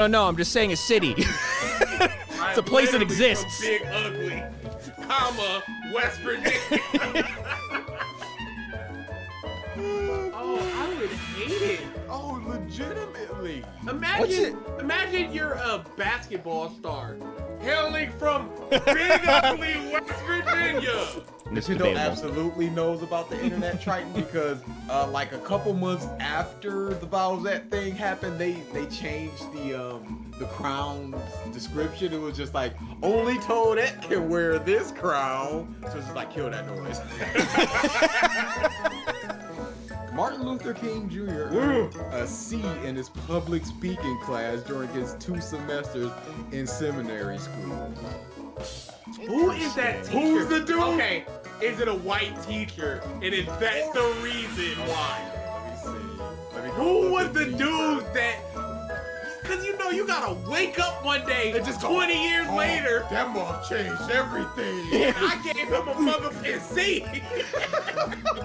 Oh, no, I'm just saying a city. It's a place that exists. Big Ugly, comma, West Virginia. Oh, I would hate it. Oh, legitimately. Imagine you're a basketball star hailing from Big Ugly, West Virginia. Nintendo absolutely knows about the internet, Triton, because like a couple months after the Bowsette thing happened, they changed the crown's description. It was just like, only Toadette can wear this crown. So it's just like, kill that noise. Martin Luther King Jr. earned a C in his public speaking class during his 2 semesters in seminary school. Who is that teacher? Who's the dude? Okay, is it a white teacher? And is that the reason why? Let me see. Who was the dude that... Because you know you gotta wake up one day, just 20 years later. That mother changed everything. And I gave him a motherfucking C.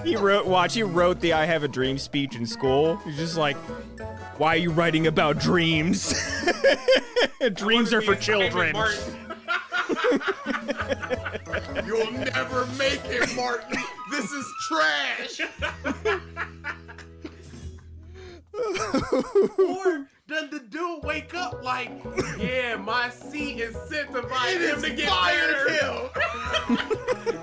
He wrote the I Have a Dream speech in school. He's just like, why are you writing about dreams? Dreams are for children. You'll never make it, Martin. This is trash. Or does the dude wake up like, yeah, my C incentivized him to get better?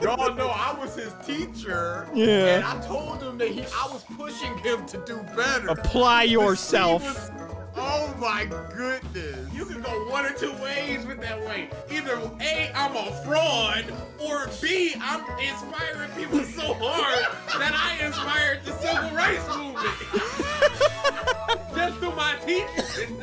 Y'all know I was his teacher. Yeah. And I told him that I was pushing him to do better. Apply yourself. Oh my goodness. You can go one or two ways with that way. Either A, I'm a fraud, or B, I'm inspiring people so hard that I inspired the civil rights movement. Just through my teaching.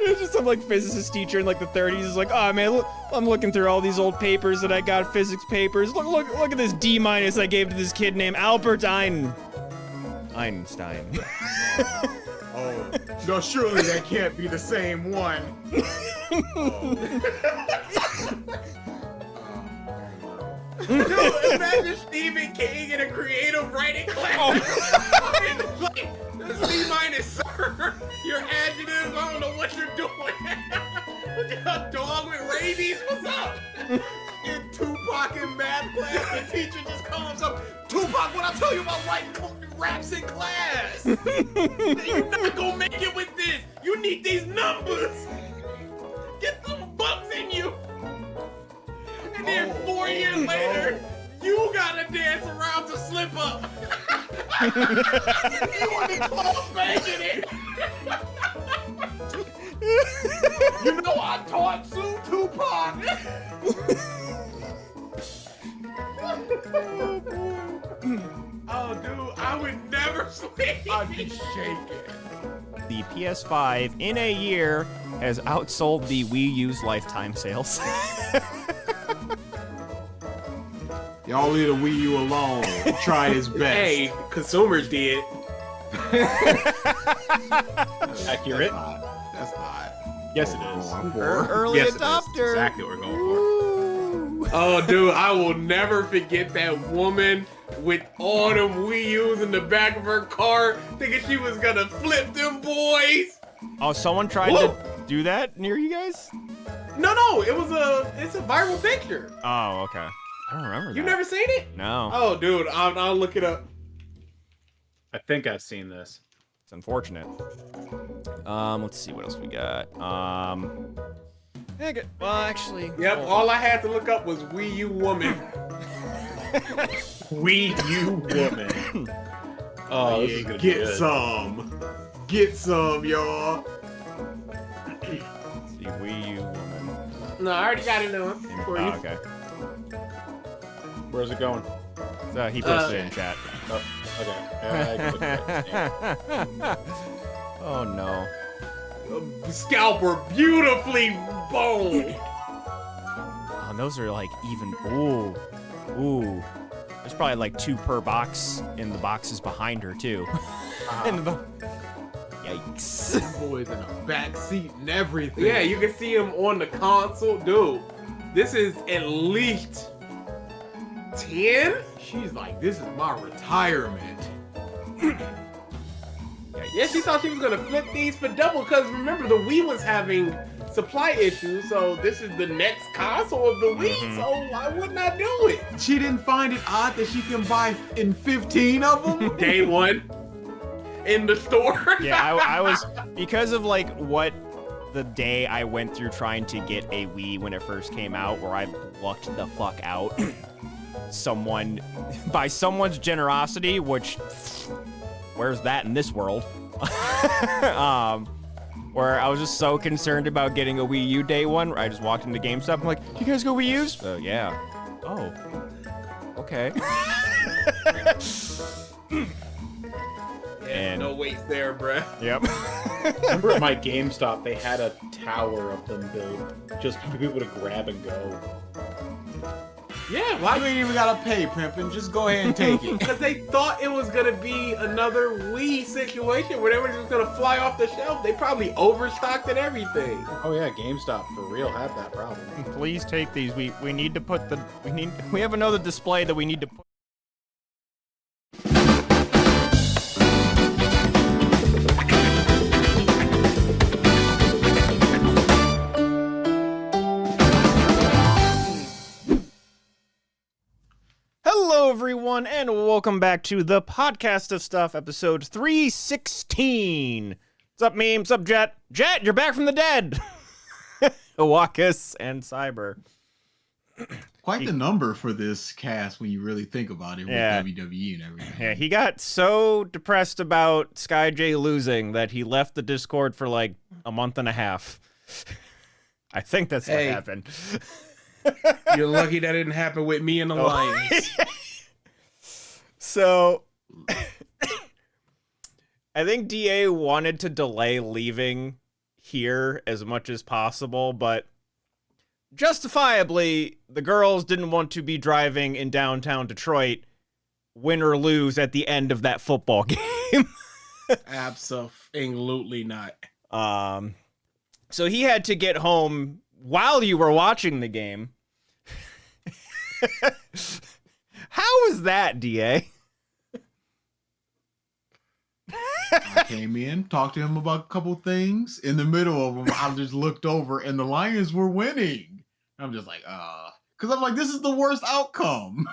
It's just some like physicist teacher in like the 30s is like, oh man, look, I'm looking through all these old papers that I got, physics papers. Look at this D- I gave to this kid named Albert Einstein. Oh, no, surely that can't be the same one. Dude, imagine Stephen King in a creative writing class. It's like, C- sir, your adjectives, I don't know what you're doing. A dog with rabies, what's up? In Tupac in math class, the teacher just comes up, Tupac, what I tell you about writing raps in class? You're not gonna make it with this. You need these numbers. Get some bucks in you. And then 4 years later, you gotta dance around to slip up. You want the club banging it. You know I taught Sue Tupac. Oh, dude, I would never sleep. I'd be shaking. The PS5 in a year has outsold the Wii U's lifetime sales. Y'all leave the Wii U alone. Try his best. Hey, consumers did. Accurate. That's not. Yes, it is. Early Yes, it is. That's adopter. exactly what we're going for. Oh, dude, I will never forget that woman with all them Wii U's in the back of her car, thinking she was gonna flip them boys. Oh, someone tried to do that near you guys? No, it's a viral picture. Oh, okay. I don't remember that. You never seen it? No. Oh, dude, I'll look it up. I think I've seen this. It's unfortunate. Let's see what else we got. Well, actually. Yep, all I had to look up was Wii U woman. Wii U woman. Oh, this is gonna be Get good. some. Get some, y'all. Let's see, Wii U woman. No, I already got it on for you. Oh, okay. Where's it going? He posted it in chat. Oh, okay. I can look at it. Oh no. Scalper beautifully boned. Oh, those are like even. Ooh. There's probably like 2 per box in the boxes behind her too. Yikes. That boy's in a back seat and everything. Yeah, you can see him on the console. Dude, this is at least 10? She's like, this is my retirement. Yikes. Right. Yeah, she thought she was gonna flip these for double because remember the Wii was having supply issues, so this is the next console of the Wii, so why wouldn't I do it? She didn't find it odd that she can buy in 15 of them? Day one in the store. Yeah, I was, because of like what the day I went through trying to get a Wii when it first came out, where I lucked the fuck out. By someone's generosity, which, where's that in this world? Where I was just so concerned about getting a Wii U day one, where I just walked into GameStop, I'm like, you guys go Wii U's? Yeah. Oh. Okay. And no waits there, bruh. Yep. Remember at my GameStop, they had a tower of them built just for people to grab and go. Yeah, why? You ain't even gotta pay, Pimpin'. Just go ahead and take it. Because they thought it was gonna be another Wii situation where they were just gonna fly off the shelf. They probably overstocked and everything. Oh yeah, GameStop for real had that problem. Please take these. We need to put we have another display that we need to put. Hello, everyone, and welcome back to the Podcast of Stuff, episode 316. What's up, Meme? What's up, Jet? Jet, you're back from the dead. Awakas and Cyber. Quite the number for this cast when you really think about it with WWE and everything. Yeah, he got so depressed about SkyJ losing that he left the Discord for like a month and a half. I think that's what happened. You're lucky that didn't happen with me and the Lions. So, I think DA wanted to delay leaving here as much as possible, but justifiably, the girls didn't want to be driving in downtown Detroit, win or lose at the end of that football game. Absolutely not. So he had to get home while you were watching the game. How was that, DA? I came in, talked to him about a couple things. In the middle of them, I just looked over and the Lions were winning. I'm just like, because I'm like, this is the worst outcome.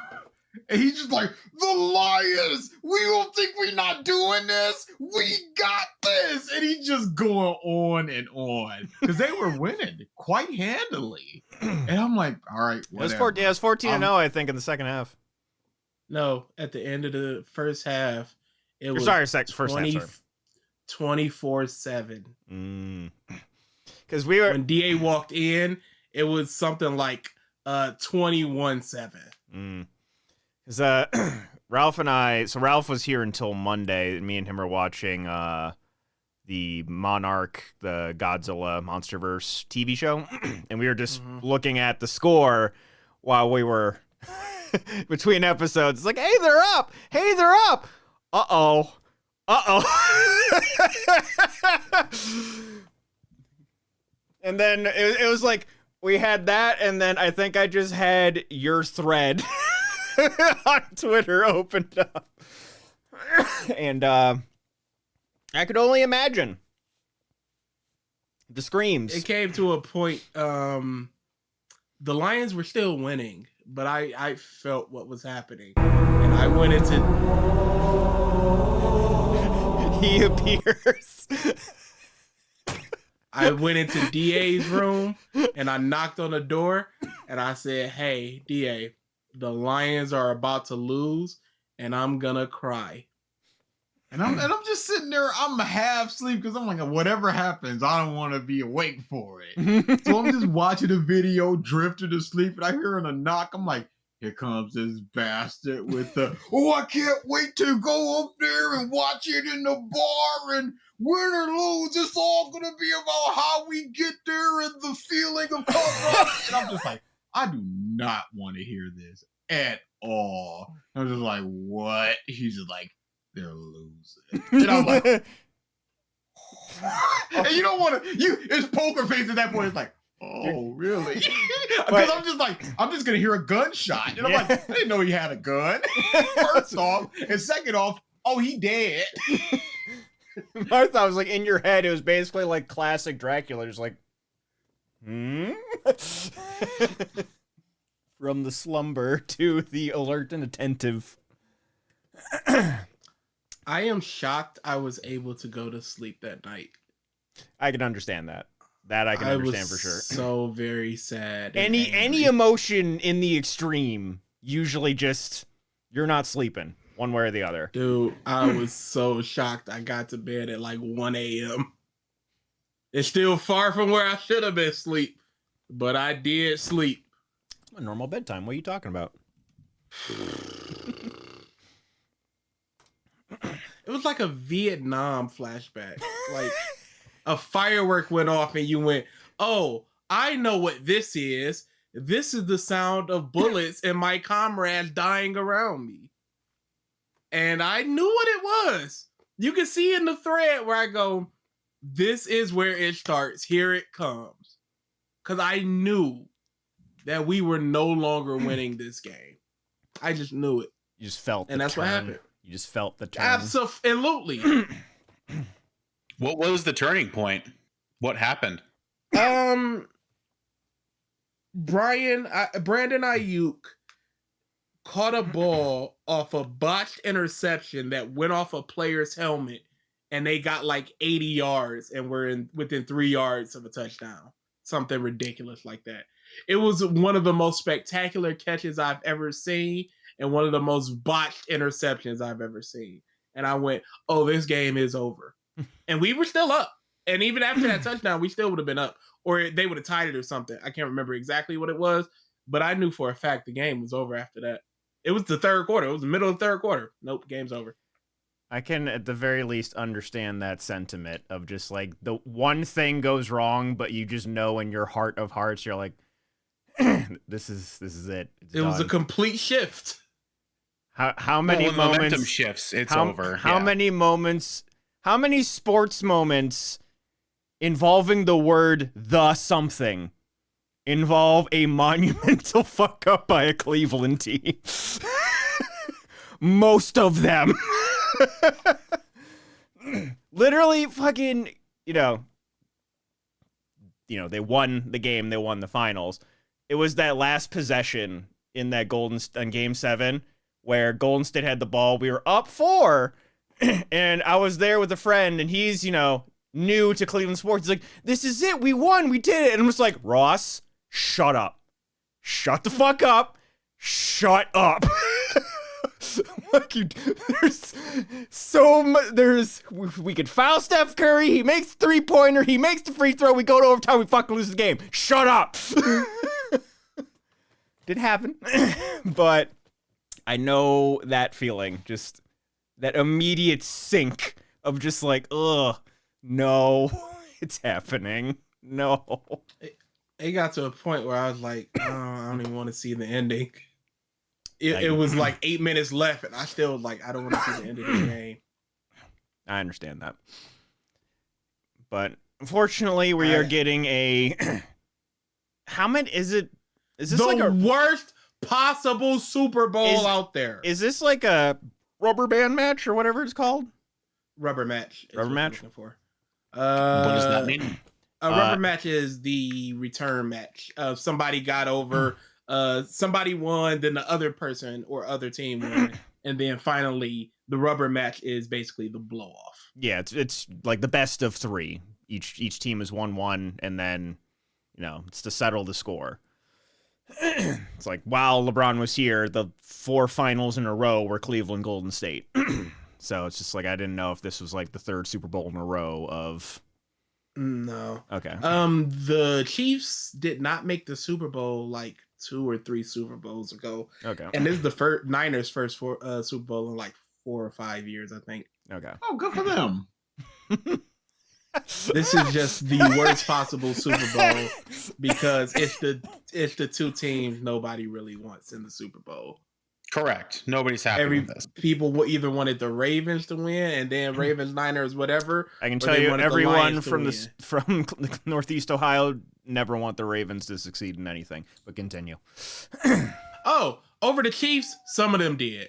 And he's just like, the Lions, we don't think we're not doing this. We got this. And he's just going on and on because they were winning quite handily. And I'm like, all right, whatever. It was 14-0, I think, in the second half. No, at the end of the first half, it was first half, sorry. 24-7. Because we were when DA walked in, it was something like 21-7. Because Ralph and I, so Ralph was here until Monday, and me and him are watching the Monarch, the Godzilla Monsterverse TV show, and we were just looking at the score while we were between episodes. It's like, hey, they're up! Hey, they're up! Uh-oh. And then it was like, we had that, and then I think I just had your thread on Twitter opened up. And I could only imagine the screams. It came to a point, the Lions were still winning, but I felt what was happening. And I went into... He appears. I went into DA's room, and I knocked on the door, and I said, hey, DA, the Lions are about to lose, and I'm gonna cry. And I'm just sitting there, I'm half asleep because I'm like, whatever happens, I don't want to be awake for it. So I'm just watching the video, drifting to sleep, and I hear a knock. I'm like, here comes this bastard with the, I can't wait to go up there and watch it in the bar and win or lose. It's all going to be about how we get there and the feeling of comfort. And I'm just like, I do not want to hear this at all. I'm just like, what? He's just like, they're losing. And I'm like, and you don't want to, it's poker face at that point. It's like, oh, really? Because I'm just like, I'm just going to hear a gunshot. And I'm like, I didn't know he had a gun. First off. And second off, oh, he dead. My thought was like in your head, it was basically like classic Dracula, just like, from the slumber to the alert and attentive. I am shocked I was able to go to sleep that night. I can understand that. That I can understand for sure. So very sad. And Any angry. emotion in the extreme, usually just you're not sleeping one way or the other. Dude, I was so shocked. I got to bed at like 1 a.m. It's still far from where I should have been asleep, but I did sleep. A normal bedtime. What are you talking about? It was like a Vietnam flashback. Like a firework went off and you went, oh, I know what this is. This is the sound of bullets and my comrades dying around me. And I knew what it was. You can see in the thread where I go, this is where it starts. Here it comes. Because I knew that we were no longer winning this game. I just knew it. You just felt and the that's turn. what happened. You just felt the turn. Absolutely. What was the turning point? What happened? Brandon Ayuk caught a ball off a botched interception that went off a player's helmet, and they got like 80 yards and were within 3 yards of a touchdown. Something ridiculous like that. It was one of the most spectacular catches I've ever seen and one of the most botched interceptions I've ever seen. And I went, oh, this game is over. And we were still up. And even after that touchdown, we still would have been up. Or they would have tied it or something. I can't remember exactly what it was. But I knew for a fact the game was over after that. It was the third quarter. It was the middle of the third quarter. Nope, game's over. I can, at the very least, understand that sentiment of just like the one thing goes wrong, but you just know in your heart of hearts, you're like, this is it. It was a complete shift. How many when moments? Momentum shifts. It's over. How many moments? How many sports moments involving the word "the" something involve a monumental fuck up by a Cleveland team? Most of them. Literally, fucking, they won the game. They won the finals. It was that last possession in that in Game 7 where Golden State had the ball. We were up 4, and I was there with a friend, and he's, new to Cleveland sports. He's like, this is it. We won. We did it. And I'm just like, Ross, shut up. Shut the fuck up. Shut up. There's so much. We could foul Steph Curry. He makes the 3-pointer. He makes the free throw. We go to overtime. We fucking lose the game. Shut up. Didn't happen, but I know that feeling. Just that immediate sink of just like, ugh, no, it's happening. No. It got to a point where I was like, oh, I don't even want to see the ending. It was like 8 minutes left, and I still was like, I don't want to see the end of the game. I understand that. But unfortunately, we are getting a... How many... Is this the like a... worst possible Super Bowl out there. Is this like a rubber band match or whatever it's called? Rubber match. Rubber match? For. What does that mean? A rubber match is the return match. Somebody got over... somebody won, then the other person or other team won, and then finally the rubber match is basically the blow off. Yeah, it's like the best of 3. Each team has won 1, and then it's to settle the score. It's like while LeBron was here, the 4 finals in a row were Cleveland Golden State. So it's just like I didn't know if this was like the 3rd Super Bowl in a row of. No. Okay. The Chiefs did not make the Super Bowl like 2 or 3 Super Bowls ago. Okay. And this is the Niners' first Super Bowl in like 4 or 5 years, I think. Okay. Oh, good for them. This is just the worst possible Super Bowl because it's the 2 teams nobody really wants in the Super Bowl. Correct. Nobody's happy with this. People either wanted the Ravens to win, and then Ravens, Niners, whatever. I can tell you, everyone from from Northeast Ohio never want the Ravens to succeed in anything. But continue. Oh, over the Chiefs, some of them did.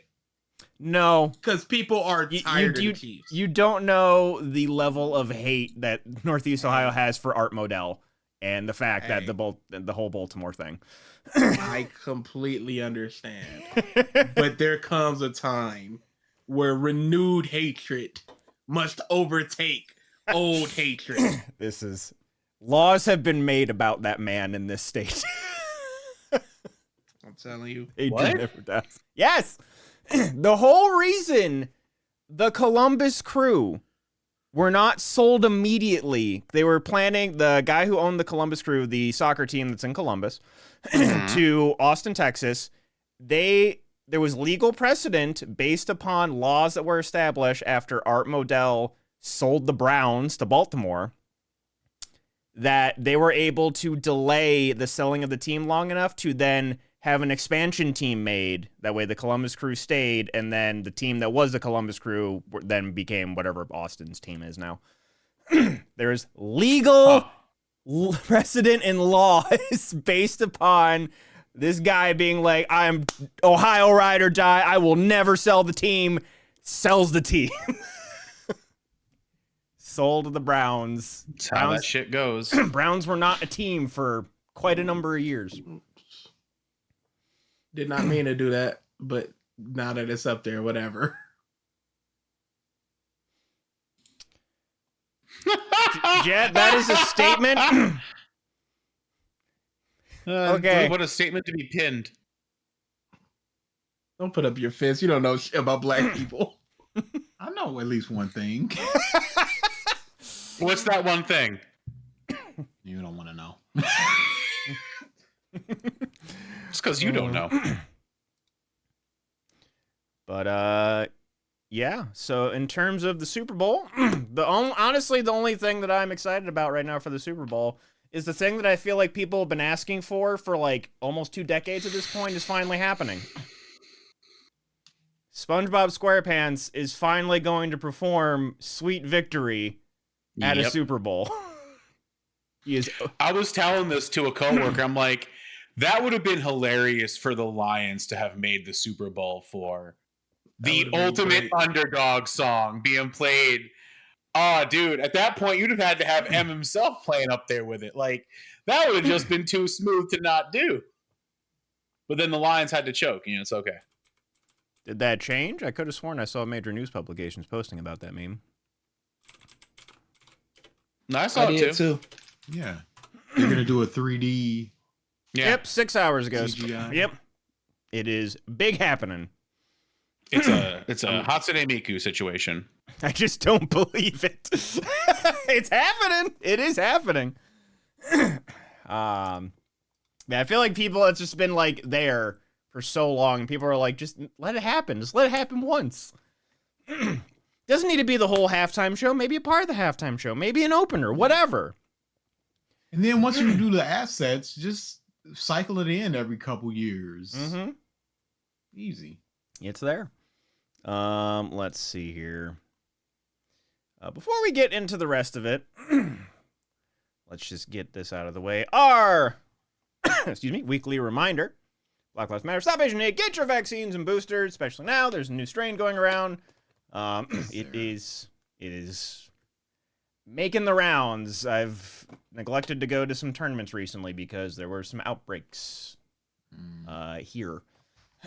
No. Because people are tired of the Chiefs. You don't know the level of hate that Northeast Ohio has for Art Modell and the fact that the whole Baltimore thing. I completely understand. But there comes a time where renewed hatred must overtake old hatred. Laws have been made about that man in this state. I'm telling you. What? Never does. Yes! The whole reason the Columbus Crew were not sold immediately, they were planning, the guy who owned the Columbus Crew, the soccer team that's in Columbus, to Austin, Texas, there was legal precedent based upon laws that were established after Art Modell sold the Browns to Baltimore, that they were able to delay the selling of the team long enough to then have an expansion team made. That way the Columbus Crew stayed, and then the team that was the Columbus Crew then became whatever Austin's team is now. There's legal precedent in laws based upon this guy being like, I'm Ohio ride or die, I will never sell the team, sells the team. Sold to the Browns. That's how that shit goes. Browns were not a team for quite a number of years. Did not mean to do that, but now that it's up there, whatever. Jet, that is a statement. Okay. What a statement to be pinned. Don't put up your fist. You don't know shit about black people. I know at least one thing. What's that one thing? You don't want to know. It's because you don't know. But yeah. So in terms of the Super Bowl, honestly, the only thing that I'm excited about right now for the Super Bowl is the thing that I feel like people have been asking for like almost 2 decades at this point is finally happening. SpongeBob SquarePants is finally going to perform Sweet Victory at a Super Bowl. I was telling this to a coworker. I'm like, that would have been hilarious for the Lions to have made the Super Bowl for the ultimate underdog song being played. Oh, dude, at that point, you'd have had to have M himself playing up there with it. Like, that would have just been too smooth to not do. But then the Lions had to choke. It's okay. Did that change? I could have sworn I saw major news publications posting about that meme. No, I saw it too. Yeah. They're going to do a 3D. Yeah. Yep, 6 hours ago. CGI. Yep. It is big happening. It's a Hatsune Miku situation. I just don't believe it. It's happening. It is happening. I feel like people, it's just been like there for so long. And people are like, just let it happen. Just let it happen once. Doesn't need to be the whole halftime show. Maybe a part of the halftime show. Maybe an opener. Whatever. And then once you do the assets, just cycle it in every couple years. Mm-hmm. Easy. It's there. Let's see here. Before we get into the rest of it, let's just get this out of the way. Our weekly reminder. Black Lives Matter. Stop Asian hate. Get your vaccines and boosters, especially now. There's a new strain going around. It is making the rounds. I've neglected to go to some tournaments recently because there were some outbreaks here.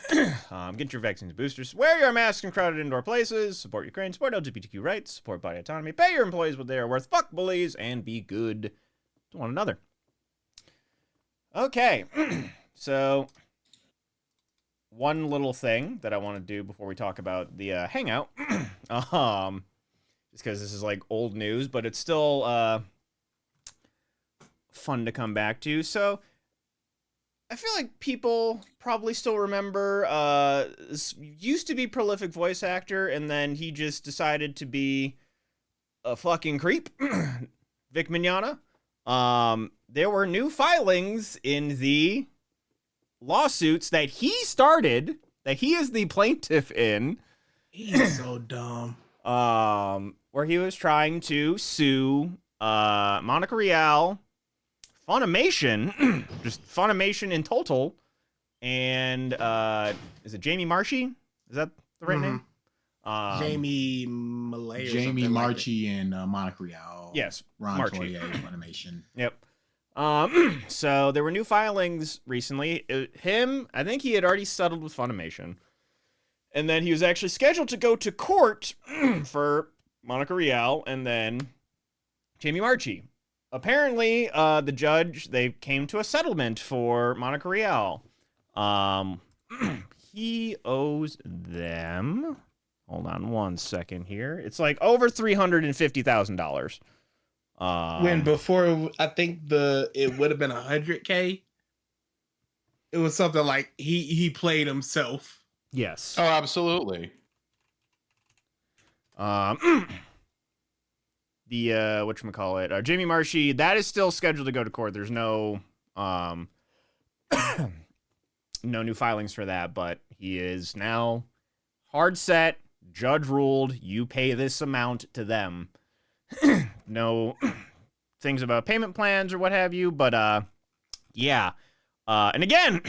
Get your vaccines and boosters. Wear your mask in crowded indoor places. Support Ukraine. Support LGBTQ rights. Support body autonomy. Pay your employees what they are worth. Fuck bullies. And be good to one another. Okay. So, one little thing that I want to do before we talk about the hangout. Just because this is like old news, but it's still fun to come back to. So, I feel like people probably still remember used to be prolific voice actor, and then he just decided to be a fucking creep. Vic Mignogna. There were new filings in the lawsuits that he started, that he is the plaintiff in. He's so dumb. Where he was trying to sue Monica Rial, Funimation, just Funimation in total, and is it Jamie Marshy? Is that the right name? Jamie Malay. Jamie Marchi and Monica Rial. Yes, Ron Marchi. Toye, Funimation. Yep. So there were new filings recently. I think he had already settled with Funimation. And then he was actually scheduled to go to court for Monica Rial and then Jamie Marchi. Apparently, the judge, they came to a settlement for Monica Rial. He owes them... Hold on one second here. It's like over $350,000. When before, I think it would have been $100K. It was something like he played himself. Yes. Oh, absolutely. The whatchamacallit, Jamie Marchi, that is still scheduled to go to court. There's no no new filings for that, but he is now hard set. Judge ruled, you pay this amount to them. No things about payment plans or what have you, but yeah. And again,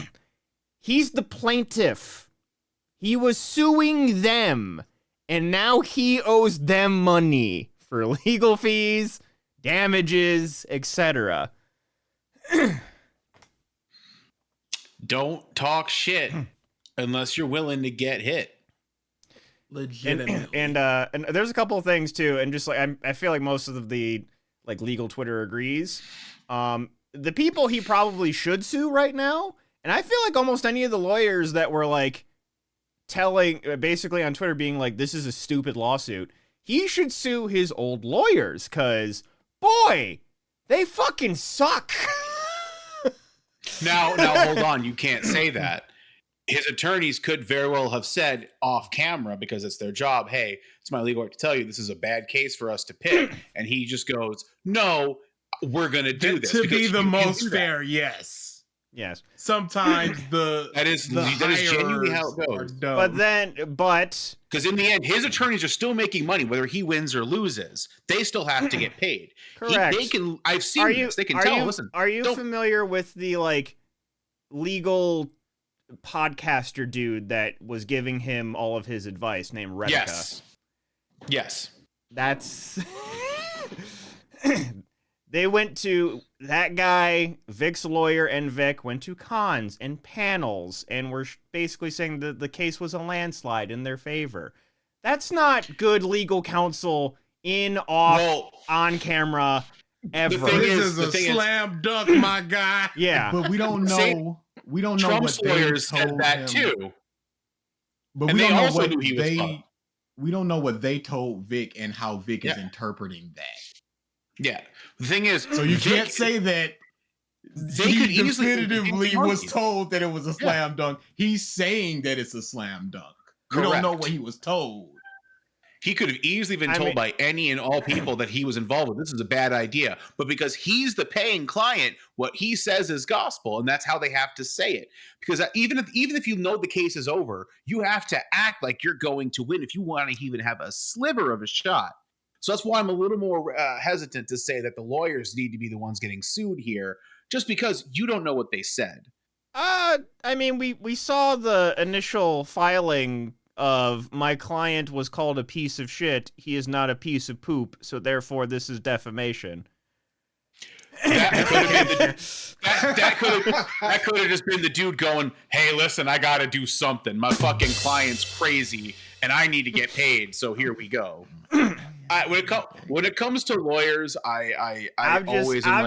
he's the plaintiff. He was suing them, and now he owes them money for legal fees, damages, etc. Don't talk shit unless you're willing to get hit. Legitimately. And there's a couple of things too, and just like I feel like most of the like legal Twitter agrees. The people he probably should sue right now, and I feel like almost any of the lawyers that were like telling basically on Twitter being like, this is a stupid lawsuit, he should sue his old lawyers, because boy, they fucking suck. Now hold on, you can't say that. His attorneys could very well have said off camera, because it's their job, hey, it's my legal work to tell you this is a bad case for us to pick. And he just goes, no, we're going to do this. To be the most fair, yes. Yes. Sometimes that is genuinely how it goes. But because in the end, his attorneys are still making money, whether he wins or loses. They still have to get paid. Correct. I've seen this. They can tell. Listen, are you familiar with the like legal podcaster dude that was giving him all of his advice named Redica? Yes. That's they went to that guy, Vic's lawyer, and Vic went to cons and panels and were basically saying that the case was a landslide in their favor. That's not good legal counsel on camera ever. This is a slam dunk, my guy. Yeah. But we don't know. We don't know Trump's what lawyers they said told that him. too. But And we they don't know also what knew he was fucked. we don't know what they told Vic and how Vic is interpreting that. Yeah. The thing is, So you can't say that they he could easily definitively was told that it was a slam dunk. He's saying that it's a slam dunk. We don't know what he was told. He could have easily been told by any and all people that he was involved with, this is a bad idea. But because he's the paying client, what he says is gospel, and that's how they have to say it. Because even if you know the case is over, you have to act like you're going to win if you want to even have a sliver of a shot. So that's why I'm a little more hesitant to say that the lawyers need to be the ones getting sued here, just because you don't know what they said. I mean, we saw the initial filing of my client was called a piece of shit. He is not a piece of poop, so therefore this is defamation. That could have just been the dude going, hey, listen, I got to do something. My fucking client's crazy, and I need to get paid, so here we go. When it comes to lawyers, I'm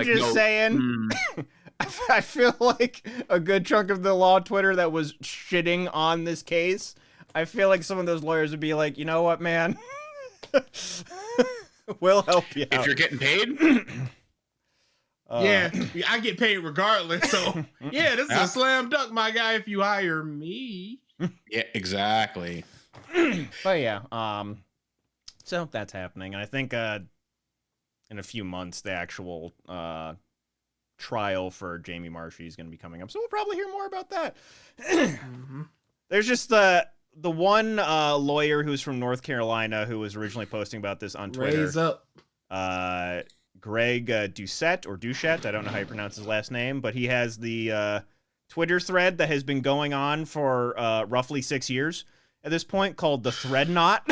just saying. I feel like a good chunk of the law Twitter that was shitting on this case, I feel like some of those lawyers would be like, you know what, man? We'll help you out. If you're getting paid? Yeah, I get paid regardless. So, yeah, this is a slam dunk, my guy, if you hire me. Yeah, exactly. But yeah, so that's happening. And I think in a few months, the actual trial for Jamie Marchi is going to be coming up. So we'll probably hear more about that. There's just the one lawyer who's from North Carolina who was originally posting about this on Twitter. Raise up. Greg Doucette. I don't know how you pronounce his last name, but he has the Twitter thread that has been going on for roughly 6 years. at this point called the Thread Knot.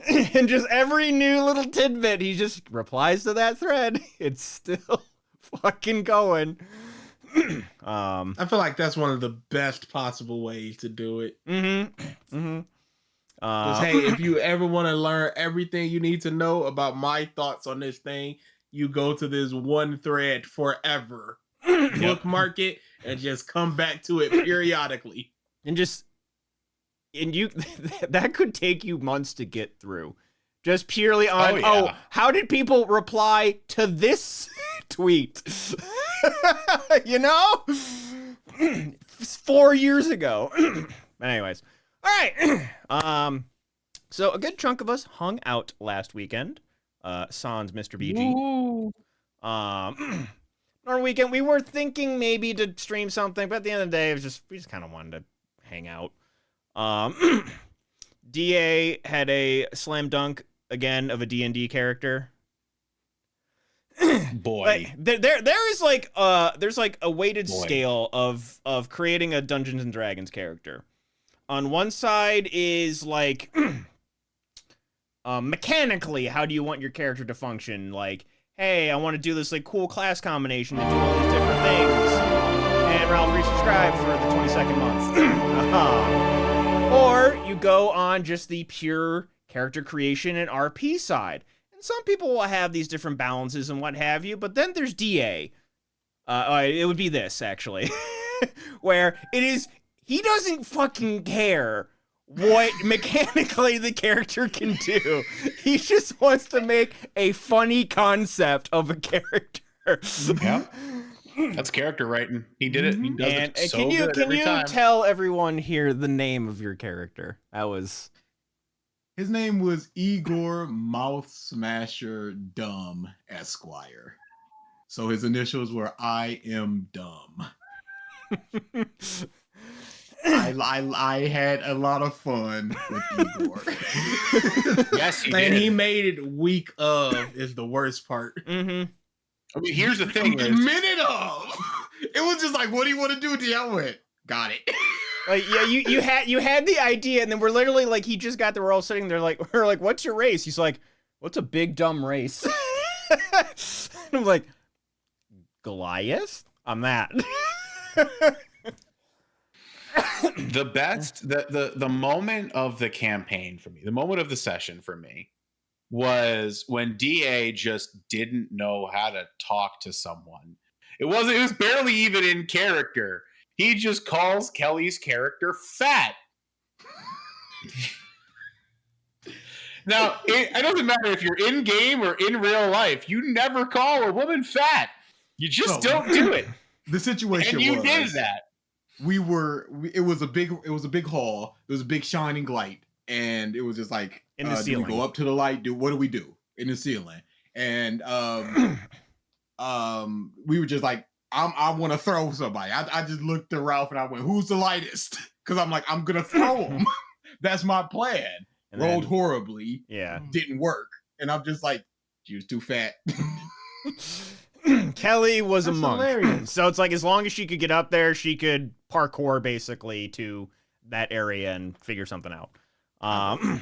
And just every new little tidbit, he just replies to that thread. It's still fucking going. I feel like that's one of the best possible ways to do it. Just, hey, if you ever want to learn everything you need to know about my thoughts on this thing, you go to this one thread forever. Bookmark it and just come back to it periodically. And you that could take you months to get through. Just purely on how did people reply to this tweet? You know? 4 years ago. But anyways. All right. So a good chunk of us hung out last weekend. Sans Mr. BG. Our weekend, we were thinking maybe to stream something, but at the end of the day, we just kind of wanted to hang out. DA had a slam dunk again of a D&D character. Boy, there is there's like a weighted scale of creating a Dungeons and Dragons character. On one side is like mechanically, how do you want your character to function? Like, hey, I want to do this like cool class combination to do all these different things. And Ralph resubscribe for the 22nd month. Or you go on just the pure character creation and RP side. And some people will have these different balances and what have you, but then there's DA. It would be this, actually. Where it is, he doesn't fucking care what mechanically the character can do. He just wants to make a funny concept of a character. Yeah. That's character writing. He did it. He does it so good every time. Can you tell everyone here the name of your character? His name was Igor Mouth Smasher Dumb Esquire. So his initials were I am dumb. I had a lot of fun with Igor. Yes, he did. And he made it week of is the worst part. Mm-hmm. I mean, here's the thing: minute of it was just like, what do you want to do? And I went, got it. Like, yeah, you had the idea, and then we're literally like, he just got there. We're all sitting there, like, we're like, what's your race? He's like, what's a big dumb race? And I'm like, Goliath. I'm that. The moment of the campaign for me, the moment of the session for me, was when DA just didn't know how to talk to someone. It was barely even in character. He just calls Kelly's character fat. Now, it doesn't matter if you're in game or in real life. You never call a woman fat. You just don't do it. The situation and you did that. It was a big hall. There was a big shining light, and it was just like, in the ceiling. Do we go up to the light? What do we do in the ceiling? And we were just like, I want to throw somebody. I just looked at Ralph and I went, who's the lightest? Because I'm like, I'm gonna throw him. That's my plan. And rolled horribly. Yeah, didn't work. And I'm just like, she was too fat. Kelly was That's a monk. hilarious. So it's like, as long as she could get up there, she could parkour basically to that area and figure something out. And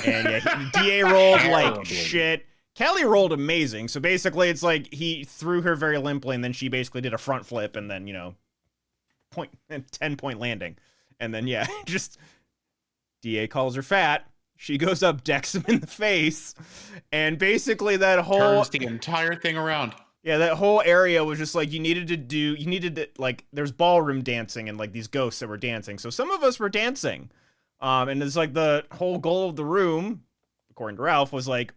yeah, DA rolled like shit. Kelly rolled amazing. So basically it's like he threw her very limply, and then she basically did a front flip, and then, 10-point landing. And then, yeah, just DA calls her fat. She goes up, decks him in the face, and basically that whole turns the entire thing around. Yeah, that whole area was just like, there's ballroom dancing and like these ghosts that were dancing. So some of us were dancing. And it's like the whole goal of the room, according to Ralph, was like,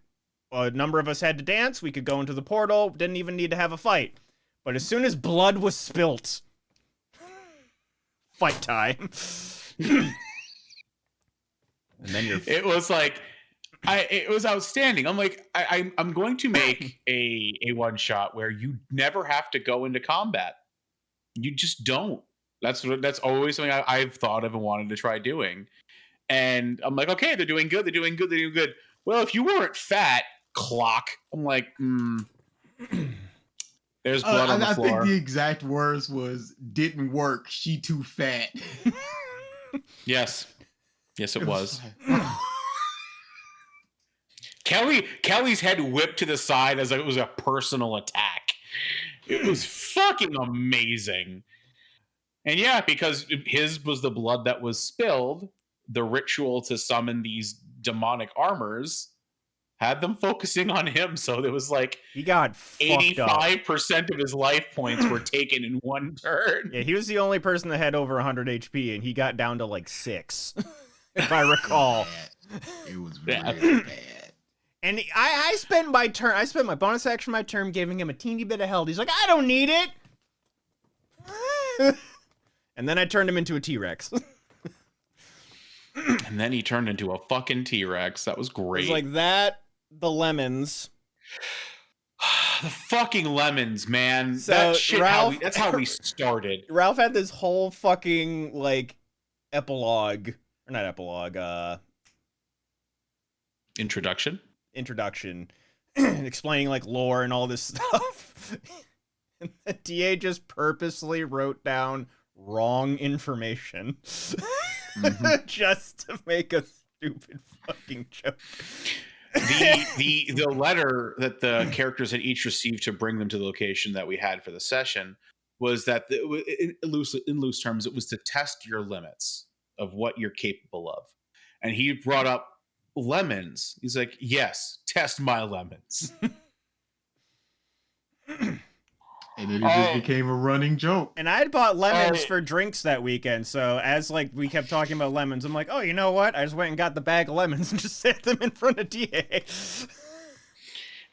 a number of us had to dance. We could go into the portal. Didn't even need to have a fight. But as soon as blood was spilt, fight time. And then it was like, it was outstandanding. I'm like, I'm going to make a one shot where you never have to go into combat. You just don't. That's always something I've thought of and wanted to try doing. And I'm like, okay, they're doing good. Well, if you weren't fat, clock. I'm like, there's blood on the floor. I think the exact words was, didn't work. She too fat. Yes, it was. Kelly's head whipped to the side as if it was a personal attack. It was fucking amazing. And yeah, because his was the blood that was spilled, the ritual to summon these demonic armors had them focusing on him. So there was like He got 85% of his life points were taken in one turn. Yeah, he was the only person that had over 100 HP, and he got down to like 6, if I recall. It was really bad. And I spent my bonus action, my turn, giving him a teeny bit of health. He's like, I don't need it. And then I turned him into a T-Rex. And then he turned into a fucking T-Rex. That was great. It was like that, the lemons. The fucking lemons, man. So, that shit, Ralph, that's how we started. Ralph had this whole fucking, like, epilogue. Or not epilogue, Introduction, explaining, like, lore and all this stuff. And the DA just purposely wrote down wrong information. Just to make a stupid fucking joke. The letter that the characters had each received to bring them to the location that we had for the session was that in loose terms, it was to test your limits of what you're capable of. And he brought up lemons. He's like, yes, test my lemons. And then it just became a running joke. And I had bought lemons for drinks that weekend, so as like we kept talking about lemons, I'm like, oh, you know what? I just went and got the bag of lemons and just set them in front of DA. And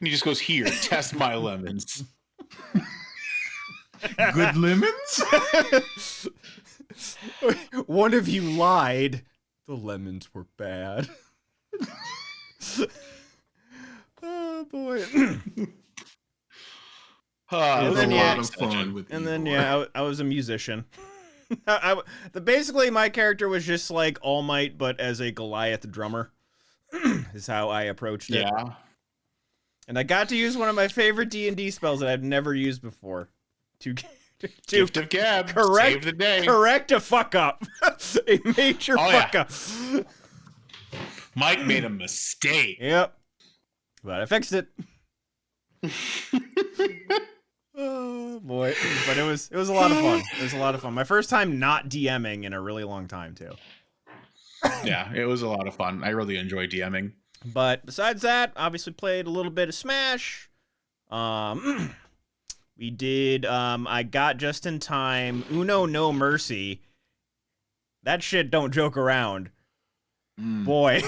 he just goes, here, test my lemons. Good lemons? One of you lied. The lemons were bad. Oh, boy. It was a lot of fun with and Igor. then I was a musician. Basically my character was just like All Might, but as a Goliath drummer. Is how I approached it. Yeah. And I got to use one of my favorite D&D spells that I've never used before. Gift of Gab. Correct, Save the day. correct a fuck up. A major fuck up. Mike made a mistake. Yep. But I fixed it. Oh boy. But it was a lot of fun. It was a lot of fun. My first time not DMing in a really long time too. Yeah, it was a lot of fun. I really enjoy DMing. But besides that, obviously played a little bit of Smash. We did I got just in time Uno No Mercy. That shit don't joke around. Boy.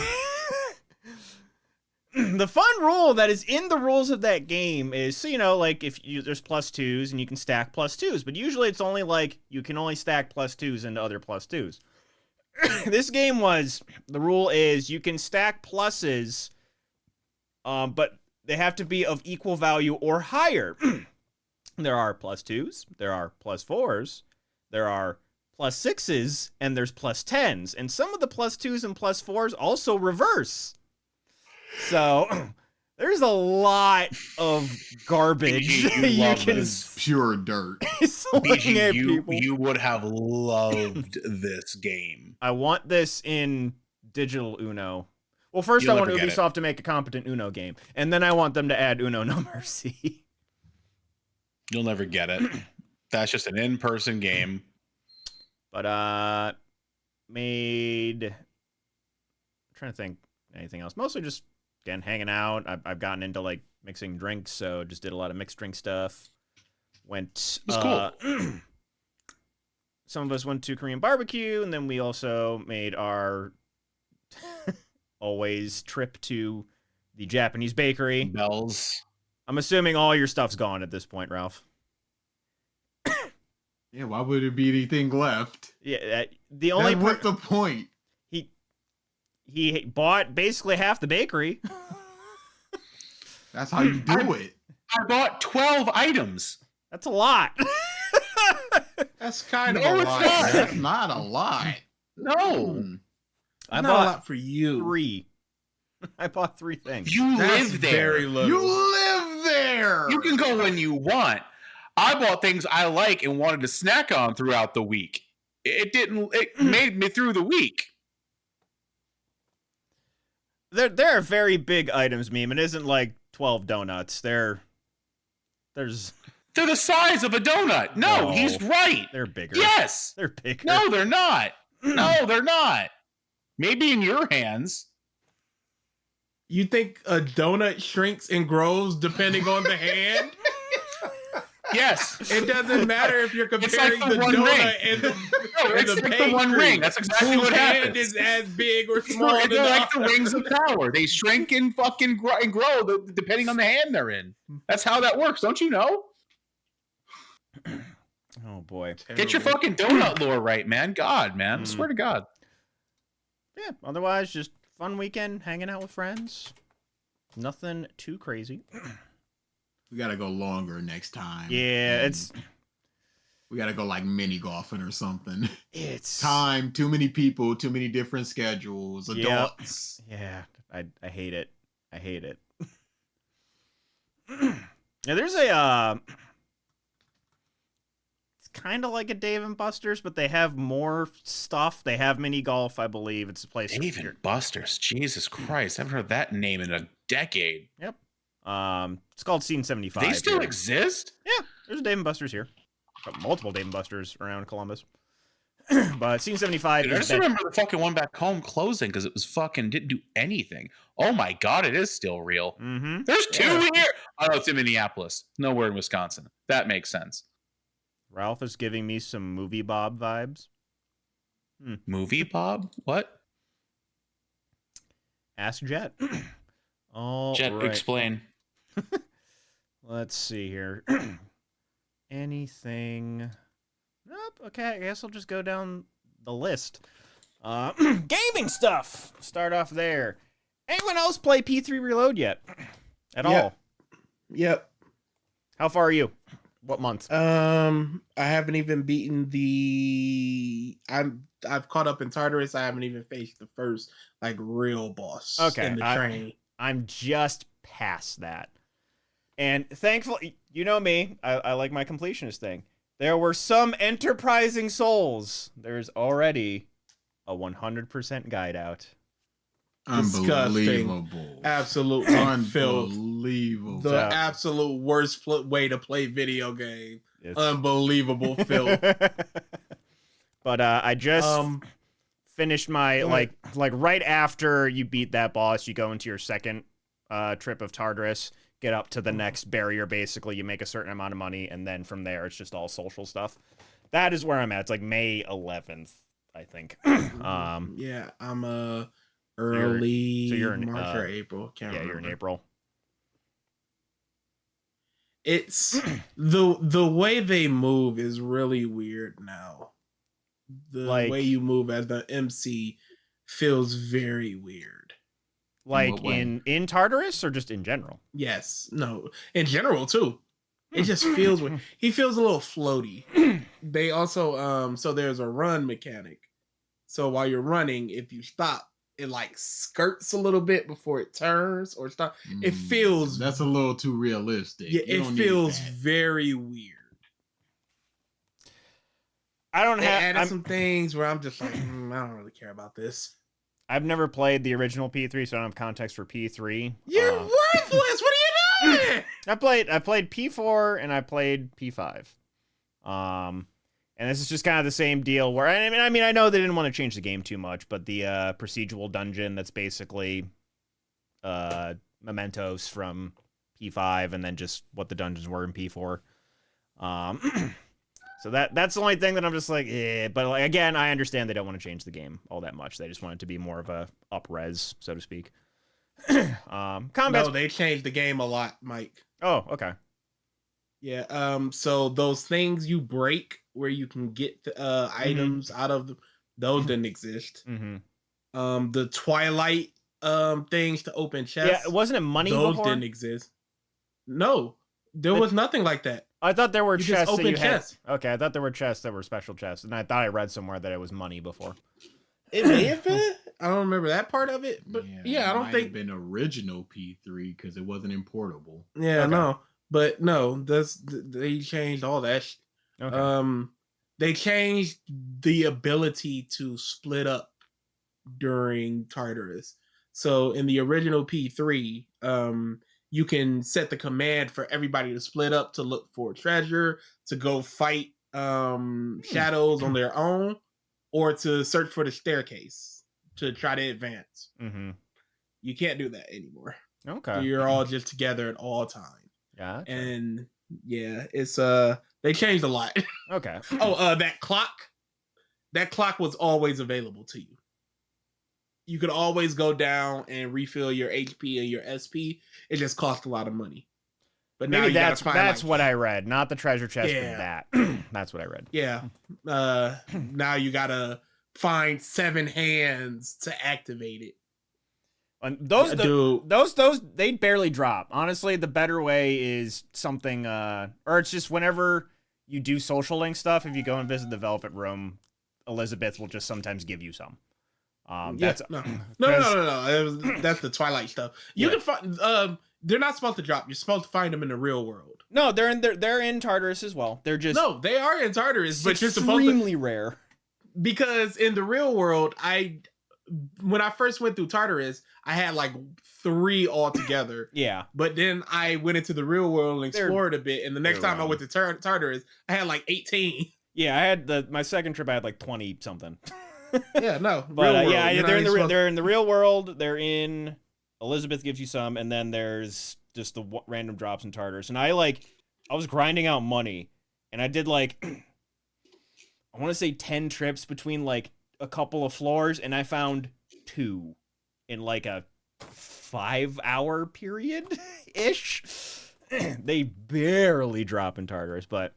The fun rule that is in the rules of that game is, so, you know, like if there's +2s and you can stack +2s, but usually it's only like you can only stack +2s into other +2s. This game the rule is you can stack pluses, but they have to be of equal value or higher. There are +2s, there are +4s, there are +6s, and there's +10s, and some of the +2s and +4s also reverse. So there's a lot of garbage you can pure dirt. You would have loved this game. I want this in digital Uno. Well, first I want Ubisoft to make a competent Uno game, and then I want them to add Uno No Mercy. You'll never get it. That's just an in-person game. But I'm trying to think anything else. Mostly just again hanging out. I've gotten into like mixing drinks, so just did a lot of mixed drink stuff. That's cool. Some of us went to Korean barbecue, and then we also made our always trip to the Japanese bakery. Bells. I'm assuming all your stuff's gone at this point, Ralph. Yeah, why would there be anything left? Yeah, the only what's the point? He bought basically half the bakery. That's how you do it. I bought 12 items. That's a lot. That's kind of a lot. That's not a lot. No. I Not bought a lot for you. 3. I bought 3 things. You That's live there. very little. You live there. You can go when you want. I bought things I like and wanted to snack on throughout the week. It didn't. It made me through the week. There are very big items, meme. It isn't like 12 donuts. There's They're the size of a donut. No, he's right. They're bigger. Yes. They're bigger. No, they're not. No, they're not. Maybe in your hands. You think a donut shrinks and grows depending on the hand? Yes. It doesn't matter if you're comparing like the the one donut ring. and the, No, and it's the like pastry. the one ring. That's exactly Whose what hand happens. is as big or They're small than the like the other. rings of power. They shrink and fucking grow depending on the hand they're in. That's how that works. Don't you know? Oh boy. Get your fucking donut lore right, man. God, man. I swear to God. Yeah. Otherwise, just fun weekend, hanging out with friends. Nothing too crazy. We gotta go longer next time. Yeah, And we gotta go like mini golfing or something. It's Time, too many people, too many different schedules, adults. Yeah, I hate it. I hate it. Yeah, there's a it's kind of like a Dave and Buster's, but they have more stuff. They have mini golf, I believe. It's a place. Dave and Buster's. Jesus Christ. I haven't heard that name in a decade. Yep. It's called Scene 75. They still here. exist? Yeah, there's a Dave and Buster's here. Got multiple Dave and Buster's around Columbus. But Scene 75 Dude, I is just that remember the fucking one back home closing because it was fucking didn't do anything. Oh my God, it is still real. Mm-hmm. There's two here. Oh, it's in Minneapolis. Nowhere in Wisconsin. That makes sense. Ralph is giving me some movie Bob vibes. Movie Bob? What? Ask Jet. All Jet, right. explain. Let's see here. Anything? Nope. Okay, I guess I'll just go down the list. Gaming stuff. Start off there. Anyone else play P3 Reload yet? At all? Yep. How far are you? What month? I haven't even beaten the. I've caught up in Tartarus. I haven't even faced the first like real boss. Okay, In the train. I'm just past that. And thankfully, you know me, I like my completionist thing. There were some enterprising souls. There's already a 100% guide out. Unbelievable. Absolutely filth. Unbelievable. The absolute worst way to play video game. It's... Unbelievable filth. But I just finished my like right after you beat that boss, you go into your second trip of Tartarus, get up to the next barrier. Basically, you make a certain amount of money, and then from there, it's just all social stuff. That is where I'm at. It's like May 11th, I think. Yeah, I'm early. So you're in March or April. Can't remember. You're in April. It's the way they move is really weird now. The way you move as the MC feels very weird. Like in Tartarus or just in general? Yes. No. In general too. It just feels weird. He feels a little floaty. They also so there's a run mechanic. So while you're running, if you stop, it like skirts a little bit before it turns or stop. It feels that's a little too realistic. Yeah, it feels very weird. I don't have added some things where I'm just like, I don't really care about this. I've never played the original P3, so I don't have context for P3. You're worthless. What are you doing? I played P4 and I played P5. And this is just kind of the same deal where I mean I know they didn't want to change the game too much, but the procedural dungeon that's basically mementos from P5 and then just what the dungeons were in P4. So that's the only thing that I'm just like, but like, again, I understand they don't want to change the game all that much. They just want it to be more of a up-res, so to speak. Combat. No, they changed the game a lot, Mike. Oh, okay. Yeah. So those things you break where you can get items out of those didn't exist. Mm-hmm. The Twilight things to open chests. Yeah, wasn't it money those before? Didn't exist. No, there was nothing like that. I thought there were chests that you had. Chests. Okay, I thought there were chests that were special chests, and I thought I read somewhere that it was money before. It may have been. I don't remember that part of it, but yeah I don't think have been original P3 because it wasn't importable. Yeah, okay. No, but no, they changed all that. Okay. they changed the ability to split up during Tartarus. So in the original P3, you can set the command for everybody to split up to look for treasure, to go fight shadows on their own, or to search for the staircase to try to advance. Mm-hmm. You can't do that anymore. Okay. You're all just together at all times. Gotcha. And yeah, it's they changed a lot. Okay. That clock was always available to you. You could always go down and refill your HP and your SP. It just cost a lot of money. But maybe now that's what I read, not the treasure chest, Yeah. but that. That's what I read. Yeah. Now you gotta find 7 hands to activate it. And those they barely drop. Honestly, the better way is something or it's just whenever you do social link stuff, if you go and visit the Velvet Room, Elizabeth will just sometimes give you some. That's no. That's the Twilight stuff. You can find they're not supposed to drop. You're supposed to find them in the real world. No, they're in Tartarus as well. They're just No, they are in Tartarus, but you're supposed to, extremely rare. because in the real world, when I first went through Tartarus, I had like 3 altogether. Yeah. But then I went into the real world and explored a bit, and the next time I went to Tartarus, I had like 18. Yeah, I had my second trip. I had like 20 something. Yeah, no, but they're in the real world. They're in Elizabeth gives you some, and then there's just the random drops in Tartarus. And I was grinding out money, and I did like I want to say 10 trips between like a couple of floors, and I found 2 in like a 5-hour period ish. They barely drop in Tartarus, but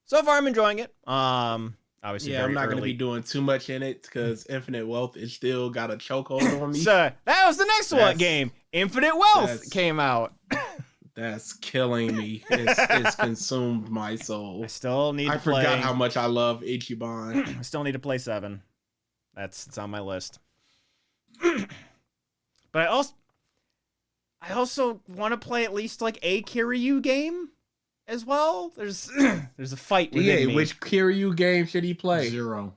so far I'm enjoying it. Obviously, I'm not going to be doing too much in it because Infinite Wealth is still got a chokehold on me. So that was the next one game. Infinite Wealth came out. That's killing me. It's consumed my soul. I still need to play. I forgot how much I love Ichiban. I still need to play 7. It's on my list. But I also want to play at least like a Kiryu game as well. There's a fight within me. Which Kiryu game should he play? 0.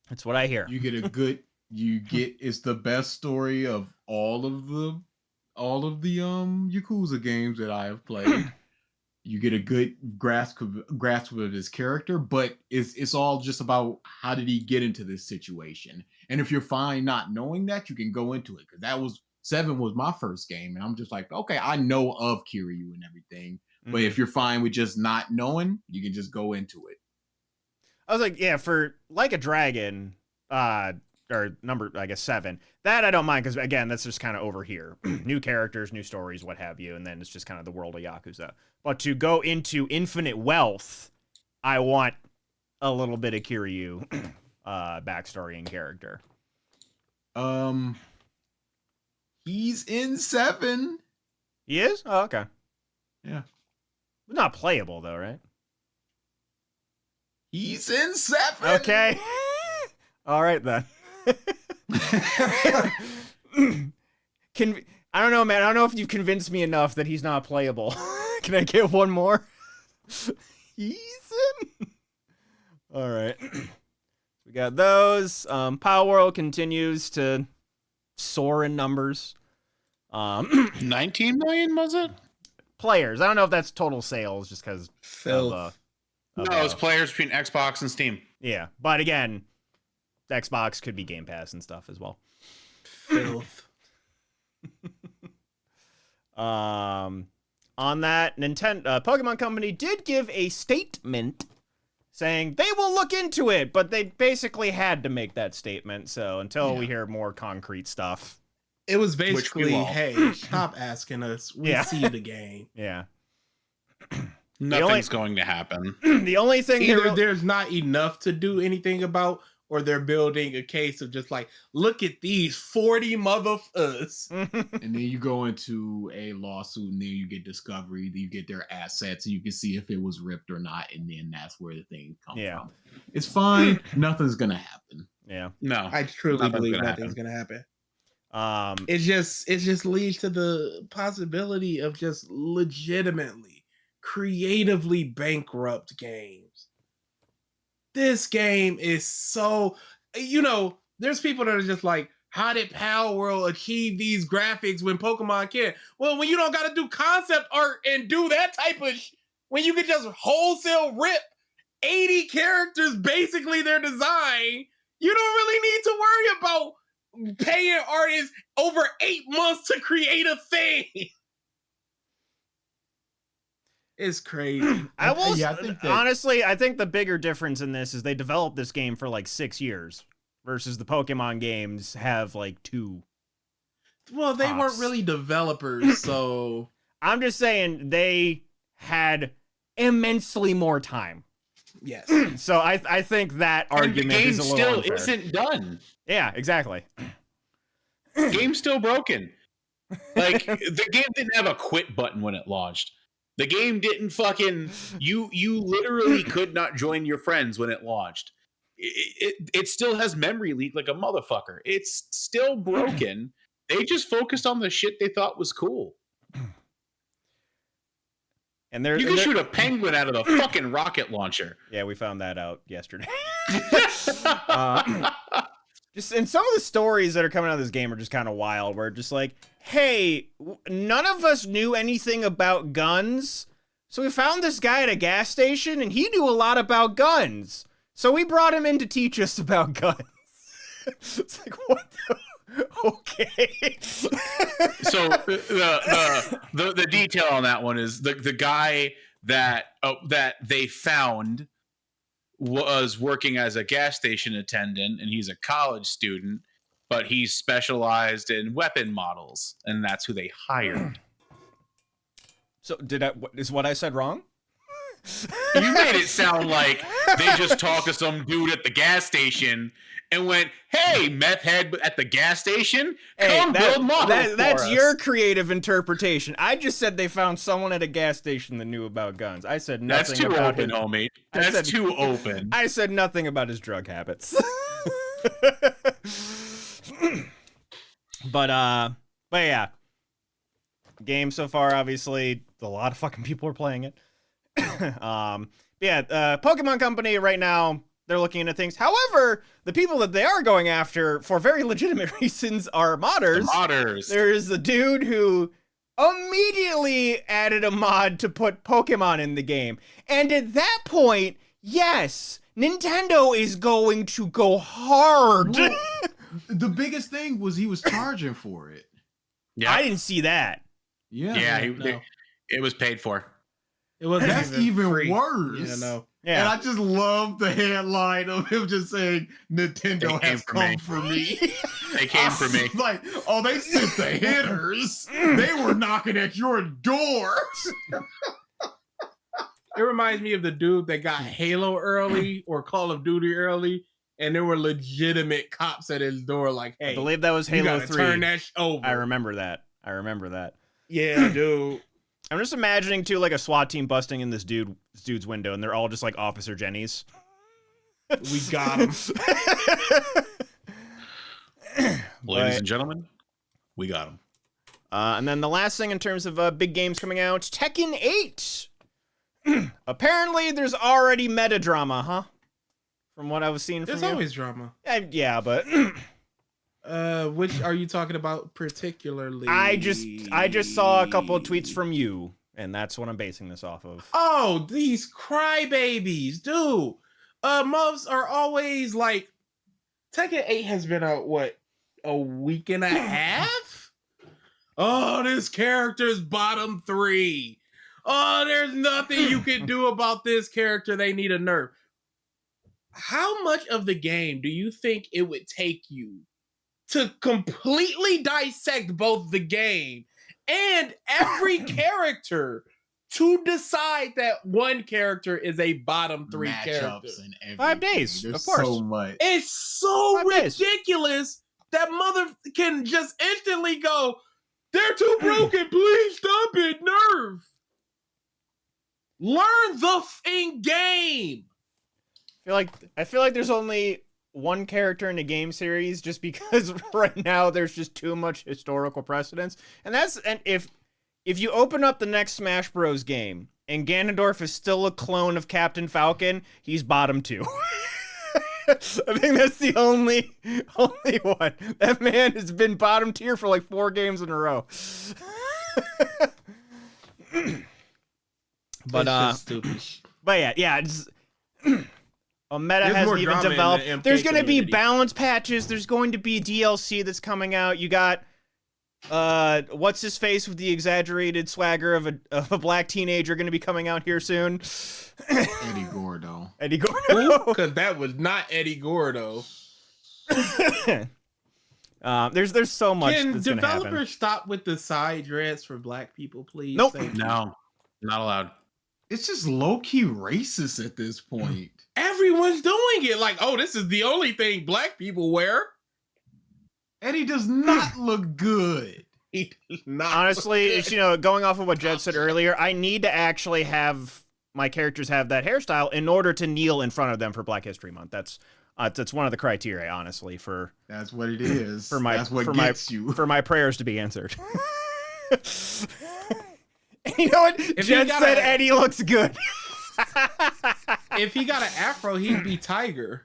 That's what I hear. You get it's the best story of all of the Yakuza games that I have played. You get a good grasp of his character, but it's all just about how did he get into this situation. And if you're fine not knowing that, you can go into it, because 7 was my first game, and I'm just like, okay, I know of Kiryu and everything, but if you're fine with just not knowing, you can just go into it. I was like, yeah, for Like a Dragon, or number, I guess 7, that I don't mind, because again, that's just kind of over here. New characters, new stories, what have you, and then it's just kind of the world of Yakuza. But to go into Infinite Wealth, I want a little bit of Kiryu backstory and character. He's in 7. He is? Oh, okay. Yeah. Not playable though, right? He's in 7. Okay. All right then. I don't know, man. I don't know if you've convinced me enough that he's not playable. Can I get one more? He's in. All right. We got those. Power World continues to soar in numbers. 19 million, was it? Players. I don't know if that's total sales, just because. No, it's players between Xbox and Steam. Yeah, but again, Xbox could be Game Pass and stuff as well. Filth. On that, Pokemon Company did give a statement saying they will look into it, but they basically had to make that statement. So until we hear more concrete stuff, it was basically, hey, stop asking us. We see the game. Yeah. Nothing's going to happen. The only thing either there's not enough to do anything about, or they're building a case of just like, look at these 40 motherfuckers. And then you go into a lawsuit, and then you get discovery, then you get their assets, and you can see if it was ripped or not, and then that's where the thing comes from. It's fine. Nothing's gonna happen. Yeah. No. I truly believe nothing's gonna happen. It just leads to the possibility of just legitimately creatively bankrupt games. This game is so, there's people that are just like, how did Pal World achieve these graphics when Pokemon can't? Well, when you don't got to do concept art and do that type of, when you can just wholesale rip 80 characters, basically their design, you don't really need to worry about paying artists over 8 months to create a thing. It's crazy. Honestly, I think the bigger difference in this is they developed this game for like 6 years versus the Pokemon games have like 2. Well, they tops. weren't really developers, so I'm just saying they had immensely more time. yes. So I think that argument is a little still unfair. isn't done. Yeah, exactly. Game's still broken. Like the game didn't have a quit button when it launched. The game didn't fucking you literally could not join your friends when it launched. It still has memory leak like a motherfucker. It's still broken. They just focused on the shit they thought was cool. And you can shoot a penguin out of a fucking rocket launcher. Yeah, we found that out yesterday. Just and some of the stories that are coming out of this game are just kind of wild. Where just like, hey, none of us knew anything about guns, so we found this guy at a gas station, and he knew a lot about guns. So we brought him in to teach us about guns. It's like, what the? Okay. So the detail on that one is the guy that they found was working as a gas station attendant, and he's a college student, but he's specialized in weapon models, and that's who they hired. So is what I said wrong? You made it sound like they just talked to some dude at the gas station and went, "Hey, meth head at the gas station, come build models That's for us." your creative interpretation. I just said they found someone at a gas station that knew about guns. I said nothing That's too about open, his, homie. That's too open. I said nothing about his drug habits. But yeah. Game so far, obviously, a lot of fucking people are playing it. Pokemon Company right now, they're looking into things. However, the people that they are going after for very legitimate reasons are modders. There's a dude who immediately added a mod to put Pokemon in the game. And at that point, yes, Nintendo is going to go hard. Well, the biggest thing was he was charging for it. Yeah, I didn't see that. Yeah, it was paid for. It wasn't that's even free. worse. Yeah, no. Yeah. And I just love the headline of him just saying, Nintendo has come for me. They came for me. Like, oh, they sent the hitters. They were knocking at your door. It reminds me of the dude that got Halo early or Call of Duty early, and there were legitimate cops at his door like, hey, I believe that was you Halo gotta 3. turn that over. I remember that. Yeah, dude. I'm just imagining too, like a SWAT team busting in this dude's window, and they're all just like Officer Jenny's. We got him. Ladies and gentlemen, we got him. And then the last thing in terms of big games coming out, Tekken 8. Apparently, there's already meta drama, huh? From what I was seeing from There's you. always drama. Yeah, but which are you talking about particularly? I just saw a couple of tweets from you, and that's what I'm basing this off of. Oh, these crybabies, dude. Muffs are always like, Tekken 8 has been out, what, a week and a half? Oh, this character's bottom 3. Oh, there's nothing you can do about this character. They need a nerf. How much of the game do you think it would take you to completely dissect both the game and every character to decide that one character is a bottom 3 character? And everything. 5 days, There's of course. so much. It's so 5 days. ridiculous that mother can just instantly go, they're too broken, please stop it, nerf. Learn the in game. I feel like there's only one character in a game series just because right now there's just too much historical precedence. And if if you open up the next Smash Bros. Game and Ganondorf is still a clone of Captain Falcon, he's bottom 2. I think that's the only one. That man has been bottom tier for like 4 games in a row. But stupid. But yeah, it's a meta hasn't even developed. There's going to be balance patches. There's going to be DLC that's coming out. You got what's his face with the exaggerated swagger of a black teenager going to be coming out here soon. Eddie Gordo. Eddie Gordo. Because that was not Eddie Gordo. There's so much. Can that's gonna happen. developers stop with the side dress for black people, please? Nope. No, not allowed. It's just low-key racist at this point. Everyone's doing it. Like, oh, this is the only thing black people wear. Eddie does not look good. He does not. Honestly, look it's, good. going off of what Jed said earlier, I need to actually have my characters have that hairstyle in order to kneel in front of them for Black History Month. That's one of the criteria, honestly, for That's what it is. That's what gets you. for my prayers to be answered. You know what? Jed said Eddie looks good. If he got an afro, he'd be Tiger.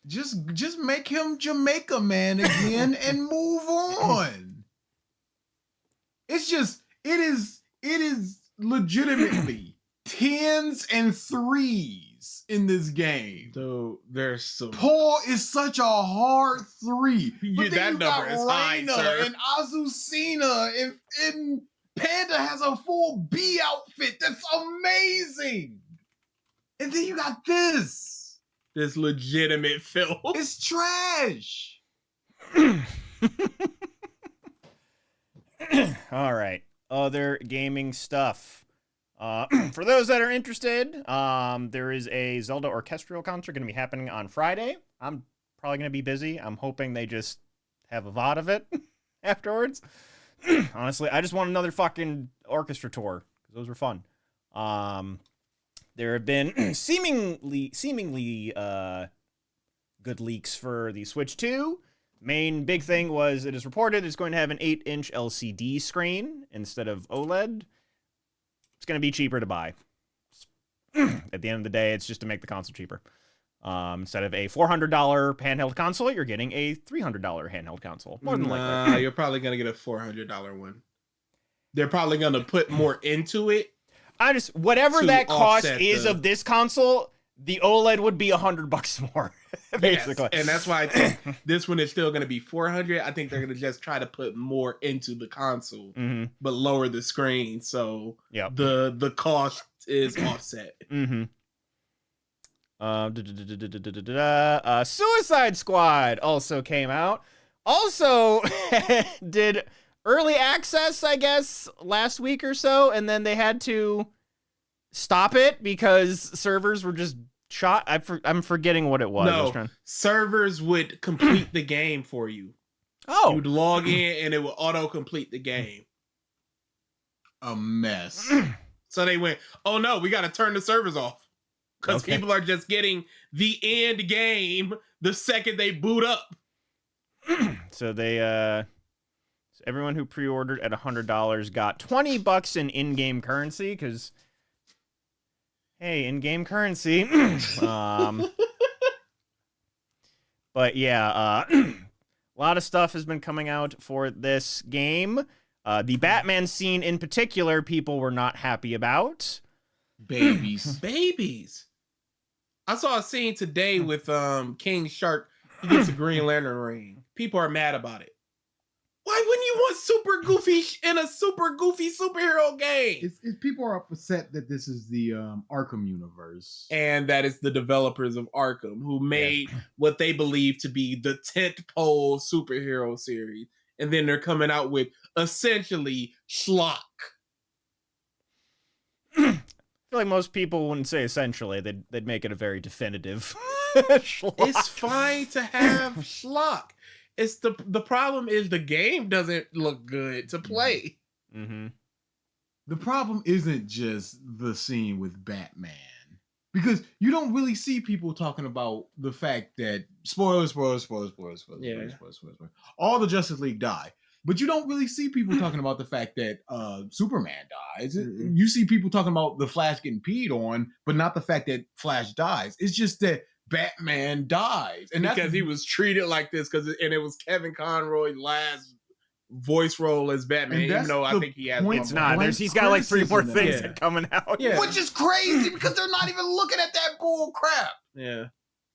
Just make him Jamaica man again and move on. It is legitimately 10s and 3s in this game. So there's some. Paul is such a hard 3. But That number is high, sir. And Azucena and Panda has a full B outfit. That's amazing. And then you got this. This legitimate film. It's trash. All right. Other gaming stuff. For those that are interested, there is a Zelda orchestral concert going to be happening on Friday. I'm probably going to be busy. I'm hoping they just have a VOD of it afterwards. Honestly, I just want another fucking orchestra tour because those were fun. There have been seemingly good leaks for the Switch 2. Main big thing was it is reported it's going to have an 8-inch LCD screen instead of OLED. It's going to be cheaper to buy. At the end of the day, it's just to make the console cheaper. Instead of a $400 handheld console, you're getting a $300 handheld console. More than likely. You're probably going to get a $400 one. They're probably going to put more into it. Whatever that cost is of this console, the OLED would be $100 more, basically. Yes, and that's why I think this one is still going to be $400. I think they're going to just try to put more into the console, but lower the screen, so the cost is offset. Suicide Squad also came out. Also did early access, I guess, last week or so, and then they had to stop it because servers were just shot. I'm forgetting what it was. No, servers would complete the game for you. Oh. You'd log in and it would auto-complete the game. A mess. So they went, oh no, we got to turn the servers off. Because people are just getting the end game the second they boot up. So they, everyone who pre-ordered at $100 got $20 in in-game currency because, hey, in-game currency. But yeah, a lot of stuff has been coming out for this game. The Batman scene in particular, people were not happy about. Babies. I saw a scene today with King Shark. He gets a Green Lantern ring. People are mad about it. Why wouldn't you want super goofy in a super goofy superhero game? People are upset that this is the Arkham universe. And that is the developers of Arkham who made what they believe to be the tentpole superhero series. And then they're coming out with essentially schlock. I feel like most people wouldn't say essentially. They'd make it a very definitive schlock. It's fine to have schlock. It's the problem is the game doesn't look good to play. The problem isn't just the scene with Batman. Because you don't really see people talking about the fact that spoilers. All the Justice League die. But you don't really see people talking about the fact that Superman dies. You see people talking about the Flash getting peed on, but not the fact that Flash dies. It's just that Batman dies, and because he was treated like this and it was Kevin Conroy's last voice role as Batman, even though I think he has It's not. He's got like 3 more things coming out. Yeah. Which is crazy because they're not even looking at that bull crap. Yeah.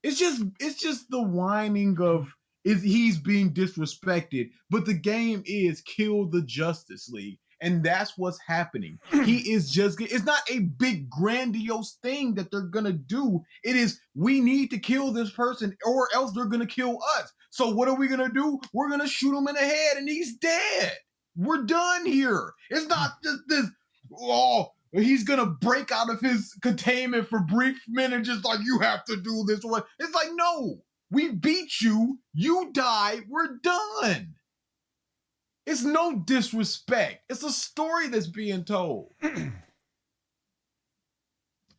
It's just the whining of he's being disrespected, but the game is kill the Justice League. And that's what's happening. He is just, it's not a big grandiose thing that they're gonna do. It is, we need to kill this person or else they're gonna kill us. So what are we gonna do? We're gonna shoot him in the head and he's dead. We're done here. It's not just this, he's gonna break out of his containment for brief minutes, just like, you have to do this one. It's like, no, we beat you, you die, we're done. It's no disrespect. It's a story that's being told.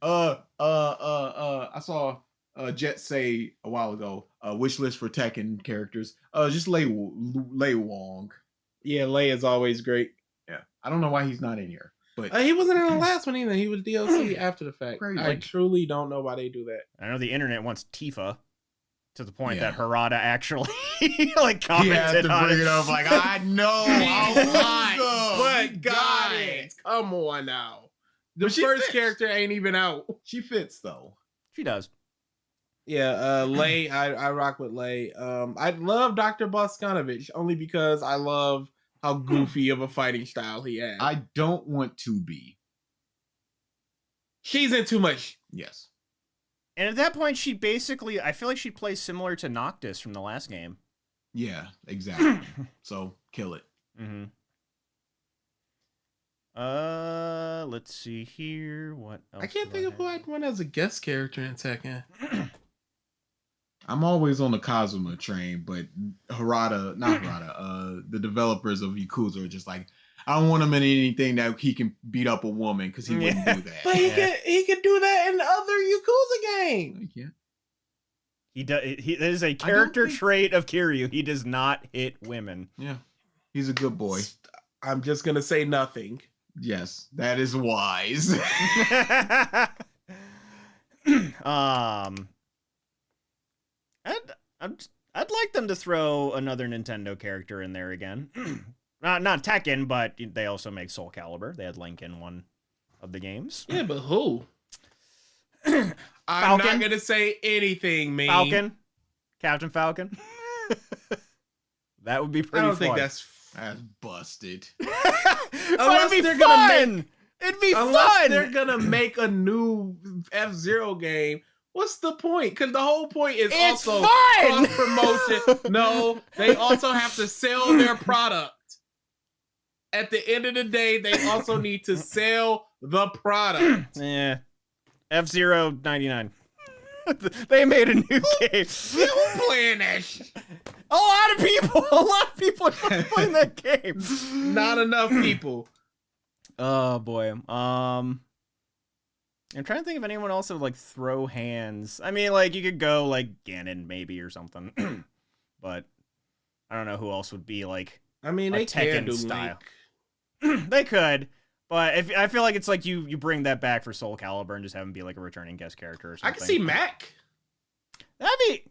I saw Jet say a while ago, wish list for Tekken characters. Just Lei Wong. Yeah, Lei is always great. Yeah, I don't know why he's not in here, but he wasn't in the last one either. He was DLC after the fact. Crazy. I truly don't know why they do that. I know the internet wants Tifa to the point that Harada actually like commented he has to bring it up. Like, I know, but got it. Come on now. The first character ain't even out. She fits though. She does. Yeah, Lei, I rock with Lei. I love Dr. Boskanovich only because I love how goofy of a fighting style he has. I don't want to be. She's in too much. Yes. And at that point, she basically, I feel like she plays similar to Noctis from the last game. Yeah, exactly. So kill it. Mm-hmm. Let's see here. What else? I can't think of who I'd want as a guest character in Tekken. I'm always on the Kazuma train, but the developers of Yakuza are just like, I don't want him in anything that he can beat up a woman because he wouldn't do that. But he could do that in other Yakuza games. Yeah. He does. That is a character trait of Kiryu. He does not hit women. Yeah. He's a good boy. I'm just gonna say nothing. Yes, that is wise. I'd like them to throw another Nintendo character in there again. Not Tekken, but they also make Soul Calibur. They had Link in one of the games. Yeah, but who? Falcon? I'm not gonna say anything, man. Falcon? Captain Falcon? That would be pretty fun. I don't think that's busted. But it'd be fun! It'd be fun! Unless they're gonna make a new F-Zero game, what's the point? Because the whole point is it's also fun! cross-promotion. No, they also have to sell their product. At the end of the day, they also need to sell the product. Yeah. F-Zero 99. They made a new game. Who's playing that shit? A lot of people are playing that game. Not enough people. Oh boy. I'm trying to think if anyone else would like throw hands. I mean, like you could go like Ganon maybe or something, but I don't know who else would be like. I mean, they can do style. They could, but I feel like it's like you bring that back for Soul Calibur and just have him be like a returning guest character or something. I can see Mac. That'd be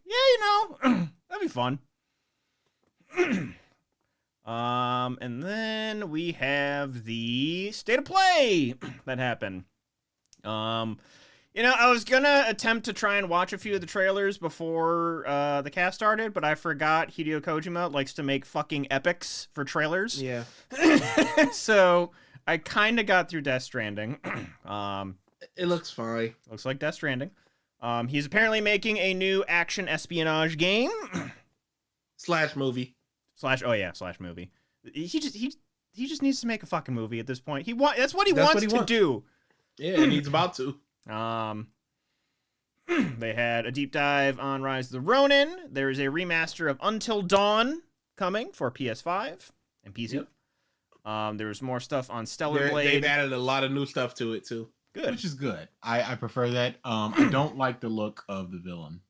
that'd be fun. And then we have the State of Play that happened. I was gonna attempt to try and watch a few of the trailers before the cast started, but I forgot Hideo Kojima likes to make fucking epics for trailers. Yeah. So I kind of got through Death Stranding. It looks fine. Looks like Death Stranding. He's apparently making a new action espionage game. Slash movie. Slash movie. He just needs to make a fucking movie at this point. That's what he wants to do. Yeah, and he's about to. They had a deep dive on Rise of the Ronin. There is a remaster of Until Dawn coming for PS5 and PC. Yep. There's more stuff on Stellar Blade. They've added a lot of new stuff to it too. Good. Which is good. I prefer that. I don't like the look of the villain.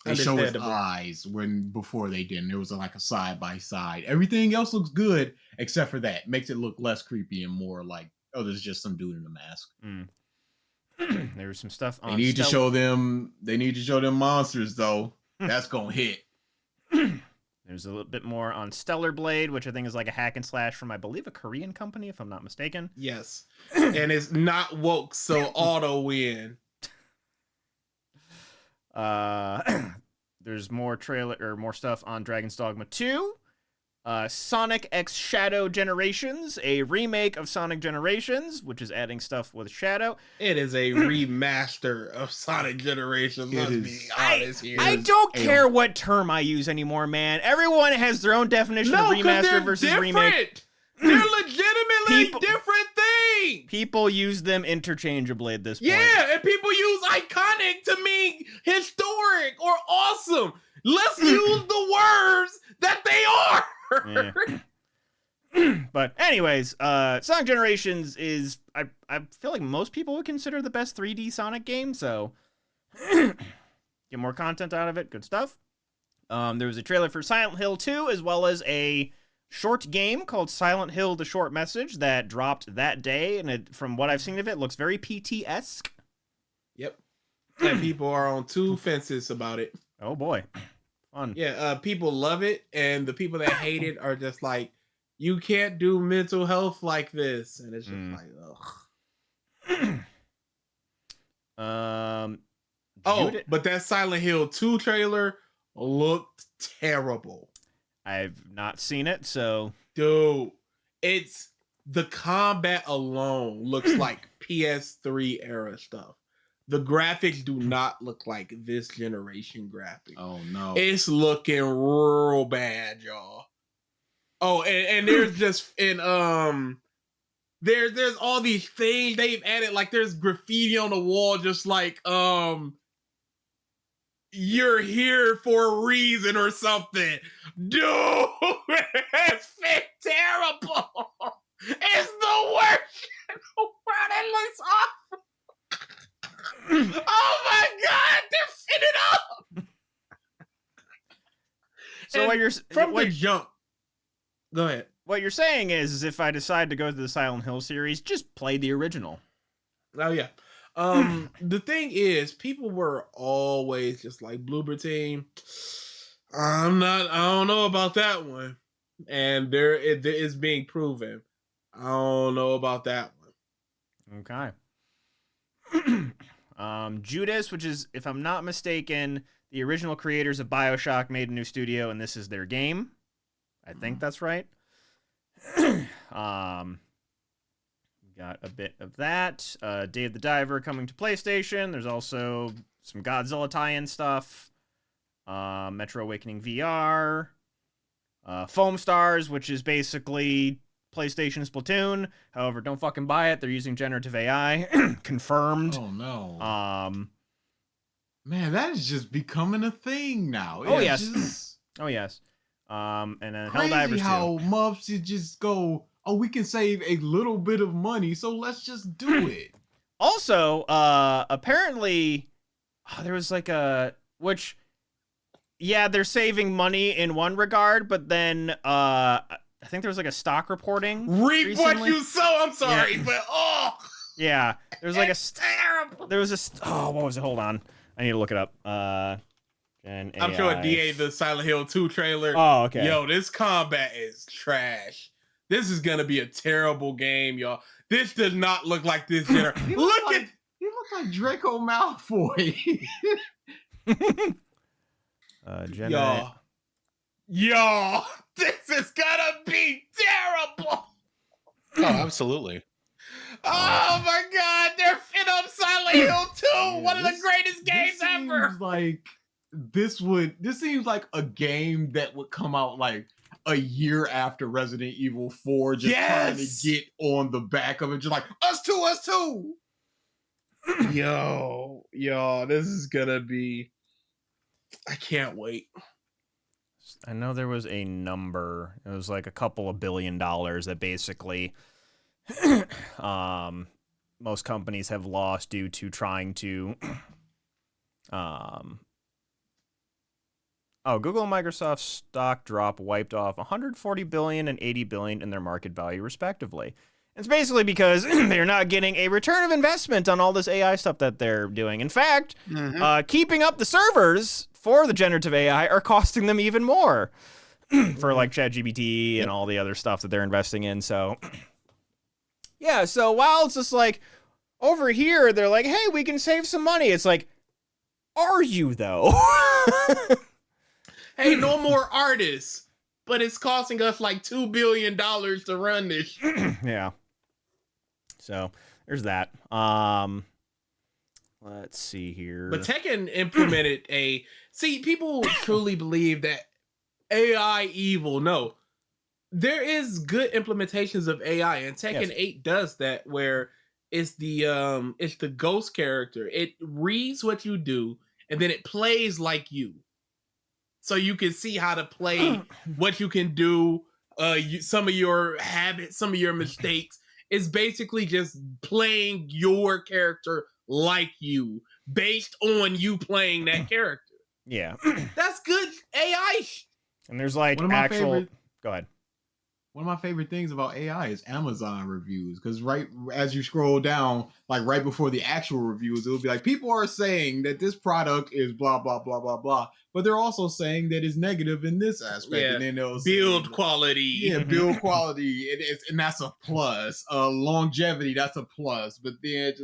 They show his Understandable. eyes before they didn't. There was like a side by side. Everything else looks good except for that. Makes it look less creepy and more like, oh, there's just some dude in a mask. There's some stuff on. They need to show them. They need to show them monsters though. That's gonna hit. There's a little bit more on Stellar Blade, which I think is like a hack and slash from, I believe, a Korean company, if I'm not mistaken. Yes. And it's not woke, so auto win. There's more more stuff on Dragon's Dogma 2. Sonic X Shadow Generations, a remake of Sonic Generations, which is adding stuff with Shadow. It is a remaster of Sonic Generations. Let's be honest here. I don't care what term I use anymore, man. Everyone has their own definition of remaster versus remake. They're legitimately different things. People use them interchangeably at this point. Yeah, and people use iconic to mean historic or awesome. Let's use the words that they are. Yeah. But anyways, Sonic Generations is I feel like most people would consider the best 3D Sonic game, so get more content out of it. Good stuff. There was a trailer for Silent Hill 2 as well as a short game called Silent Hill: The Short Message that dropped that day, and from what I've seen of it, looks very PT-esque. Yep. And people are on two fences about it. Oh boy. Fun. Yeah, people love it, and the people that hate it are just like, you can't do mental health like this. And it's just like, ugh. But that Silent Hill 2 trailer looked terrible. I've not seen it, so... Dude, it's... The combat alone looks like PS3 era stuff. The graphics do not look like this generation graphics. Oh, no. It's looking real bad, y'all. Oh, and there's just... And, there's all these things they've added. Like, there's graffiti on the wall just like, you're here for a reason or something. Dude, it's terrible. It's the worst in the world. It looks awful. Oh my God, they're fitted up. So And what you're... from the jump. Go ahead. What you're saying is if I decide to go to the Silent Hill series, just play the original. Oh, yeah. The thing is, people were always just like, Bloober Team, I don't know about that one. And it is being proven. I don't know about that one. Okay. Judas, which is, if I'm not mistaken, the original creators of BioShock made a new studio, and this is their game. I think that's right. Got a bit of that. Dave the Diver coming to PlayStation. There's also some Godzilla tie-in stuff. Metro Awakening VR. Foam Stars, which is basically PlayStation Splatoon. However, don't fucking buy it. They're using generative AI. Confirmed. Oh, no. Man, that is just becoming a thing now. Oh, yes. Oh, yes. And then crazy Helldivers 2. how much you just go, oh, we can save a little bit of money, so let's just do it. Also, apparently, there was like which, yeah, they're saving money in one regard, but then, I think there was like a stock reporting. Reap recently. what you sow. I'm sorry, Yeah. but yeah, there's like terrible. There was what was it? Hold on, I need to look it up. I'm showing DA the Silent Hill 2 trailer. Oh, okay. Yo, this combat is trash. This is gonna be a terrible game, y'all. This does not look like this generation. He look like Draco Malfoy. Y'all, this is gonna be terrible. Oh, absolutely. Oh my God, they're fit up Silent Hill 2, one of the greatest games ever. This seems like a game that would come out like a year after Resident Evil 4, just trying to get on the back of it, just like us too. Yo, this is gonna be. I can't wait. I know there was a number. It was like a couple of $1 billion that basically most companies have lost due to trying to Google and Microsoft stock drop wiped off 140 billion and 80 billion in their market value, respectively. It's basically because they're not getting a return of investment on all this AI stuff that they're doing. In fact, keeping up the servers for the generative AI are costing them even more for like ChatGPT and all the other stuff that they're investing in. So, yeah. So while it's just like over here, they're like, hey, we can save some money. It's like, are you though? Hey, no more artists, but it's costing us like $2 billion to run this. Yeah. So there's that. Let's see here. But Tekken implemented people truly believe that AI evil. No, there is good implementations of AI, and Tekken 8 does that, where it's the ghost character. It reads what you do, and then it plays like you. So you can see how to play, what you can do, some of your habits, some of your mistakes. It's basically just playing your character like you, based on you playing that character. Yeah. That's good AI. And there's like One of my actual... favorite- Go ahead. One of my favorite things about AI is Amazon reviews, because right as you scroll down, like right before the actual reviews, it will be like, people are saying that this product is blah, blah, blah, blah, blah, but they're also saying that it's negative in this aspect. Yeah. And then they'll Build say, quality. Yeah, build quality, and that's a plus. Longevity, that's a plus. But then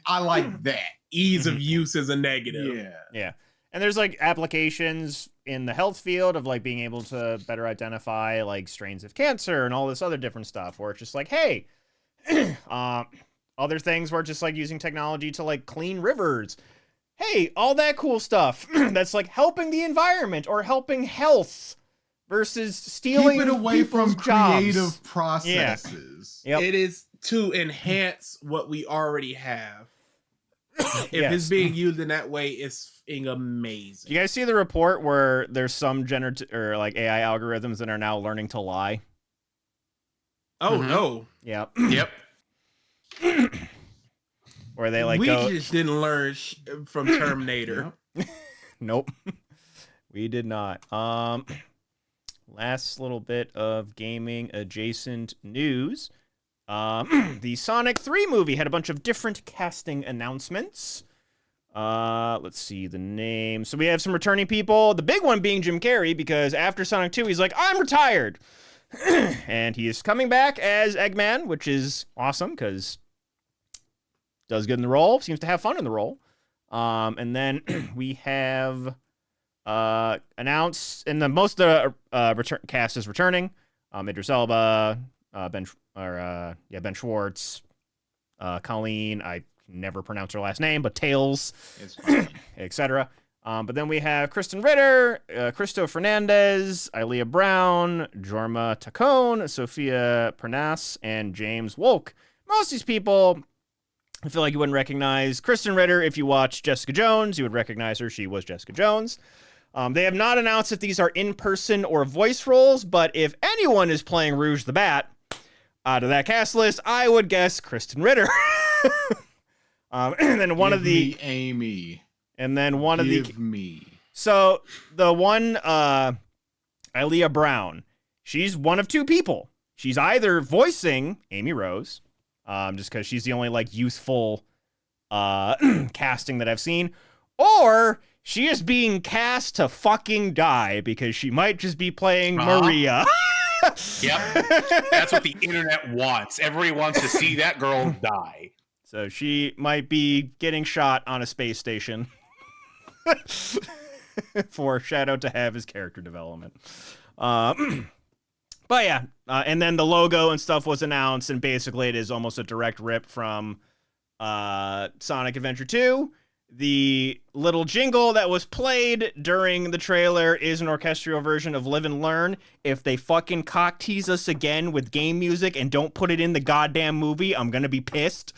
I like that. Ease of use is a negative. Yeah. Yeah. And there's like applications in the health field of like being able to better identify like strains of cancer and all this other different stuff, where it's just like, hey, other things where it's just like using technology to like clean rivers. Hey, all that cool stuff that's like helping the environment or helping health versus stealing Keep it away from jobs. creative processes. Yep. It is to enhance what we already have. If Yes. it's being used in that way, it's amazing. Do you guys see the report where there's some generative or like AI algorithms that are now learning to lie? Oh no. Yep. Yep. Where they like we go... just didn't learn from Terminator. Nope. We did not. Last little bit of gaming adjacent news. The Sonic 3 movie had a bunch of different casting announcements. Let's see the name. So we have some returning people. The big one being Jim Carrey, because after Sonic 2, he's like, I'm retired. And he is coming back as Eggman, which is awesome because does good in the role, seems to have fun in the role. And then we have announced, and the most of the cast is returning. Idris Elba, Ben Schwartz, Colleen, I can never pronounce her last name, but Tails, etc. But then we have Kristen Ritter, Cristo Fernandez, Ilea Brown, Jorma Tacone, Sophia Pernas, and James Wolk. Most of these people, I feel like you wouldn't recognize. Kristen Ritter, if you watch Jessica Jones, you would recognize her. She was Jessica Jones. They have not announced if these are in-person or voice roles, but if anyone is playing Rouge the Bat out of that cast list, I would guess Kristen Ritter. And then one of the... Amy. And then one of the... Give me. So the one, Ilea Brown, she's one of two people. She's either voicing Amy Rose, just because she's the only like youthful casting that I've seen, or she is being cast to fucking die because she might just be playing Maria. Yep. That's what the internet wants. Everybody wants to see that girl die. So she might be getting shot on a space station for Shadow to have his character development. But yeah, and then the logo and stuff was announced, and basically it is almost a direct rip from Sonic Adventure 2. The little jingle that was played during the trailer is an orchestral version of Live and Learn. If they fucking cock tease us again with game music and don't put it in the goddamn movie, I'm gonna be pissed.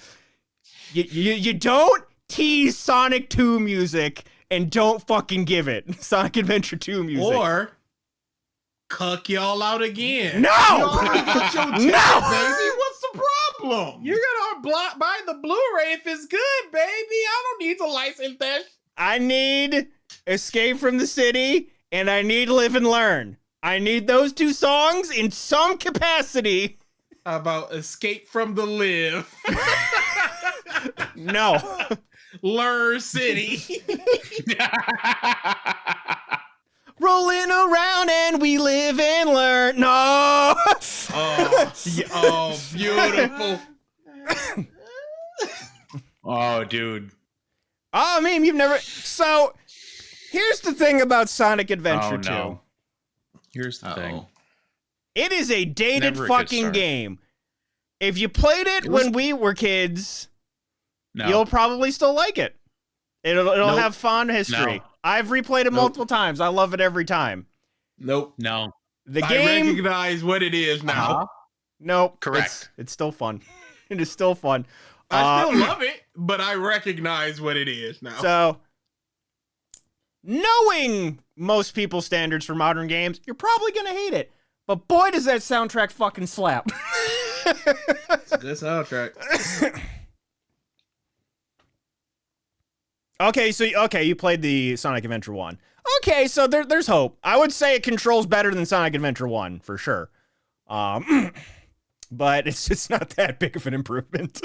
You don't tease Sonic 2 music and don't fucking give it Sonic Adventure 2 music. Or cuck y'all out again. No! No! Baby, what's the problem? You're gonna buy the Blu-ray if it's good, baby. I don't need to license that. I need Escape from the City, and I Need Live and Learn. I need those 2 songs in some capacity. How about Escape from the Live? No. Learn City. Rolling around and we live and learn. No. Oh, beautiful. Oh, dude. Oh, I mean, you've never. So, here's the thing about Sonic Adventure 2. No. Here's the thing. It is a dated Never a good fucking start. game. If you played it when we were kids, you'll probably still like it. It'll Nope. have fond history. No. I've replayed it multiple times. I love it every time. Nope. No. The I game. recognize what it is now. Uh-huh. Nope. Correct. It's still fun. It is still fun. I still love it, but I recognize what it is now. So, knowing most people's standards for modern games, you're probably going to hate it. But boy, does that soundtrack fucking slap. It's a good soundtrack. Okay, you played the Sonic Adventure 1. Okay, so there's hope. I would say it controls better than Sonic Adventure 1, for sure. But it's not that big of an improvement.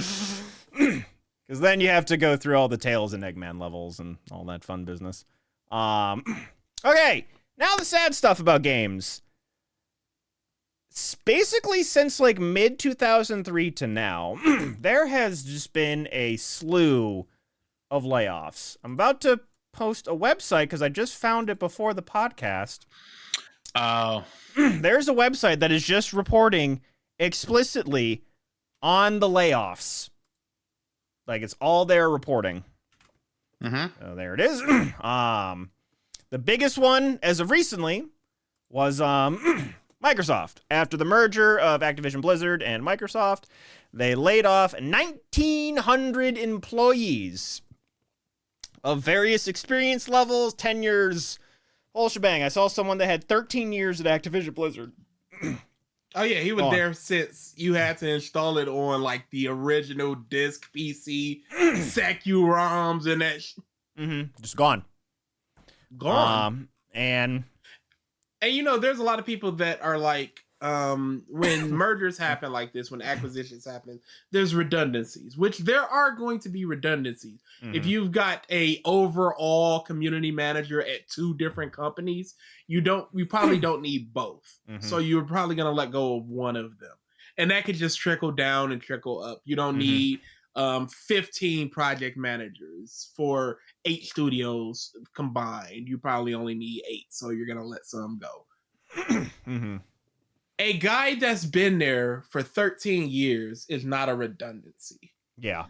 Because then you have to go through all the Tails and Eggman levels and all that fun business. Okay, now the sad stuff about games. Basically, since like mid-2003 to now, there has just been a slew of layoffs. I'm about to post a website because I just found it before the podcast. Oh. There's a website that is just reporting explicitly on the layoffs. Like, it's all there reporting. Mm-hmm. So there it is. The biggest one, as of recently, was Microsoft. After the merger of Activision Blizzard and Microsoft, they laid off 1,900 employees of various experience levels, tenures, whole shebang. I saw someone that had 13 years at Activision Blizzard. Oh yeah, he was there since you had to install it on like the original disc PC, Secu-ROMs and that. Just gone. Gone. And you know, there's a lot of people that are like, when mergers happen like this, when acquisitions happen, there's redundancies, which there are going to be redundancies. If you've got a overall community manager at 2 different companies, you probably don't need both. So you're probably going to let go of one of them. And that could just trickle down and trickle up. You don't need 15 project managers for 8 studios combined. You probably only need 8. So you're going to let some go. A guy that's been there for 13 years is not a redundancy. yeah.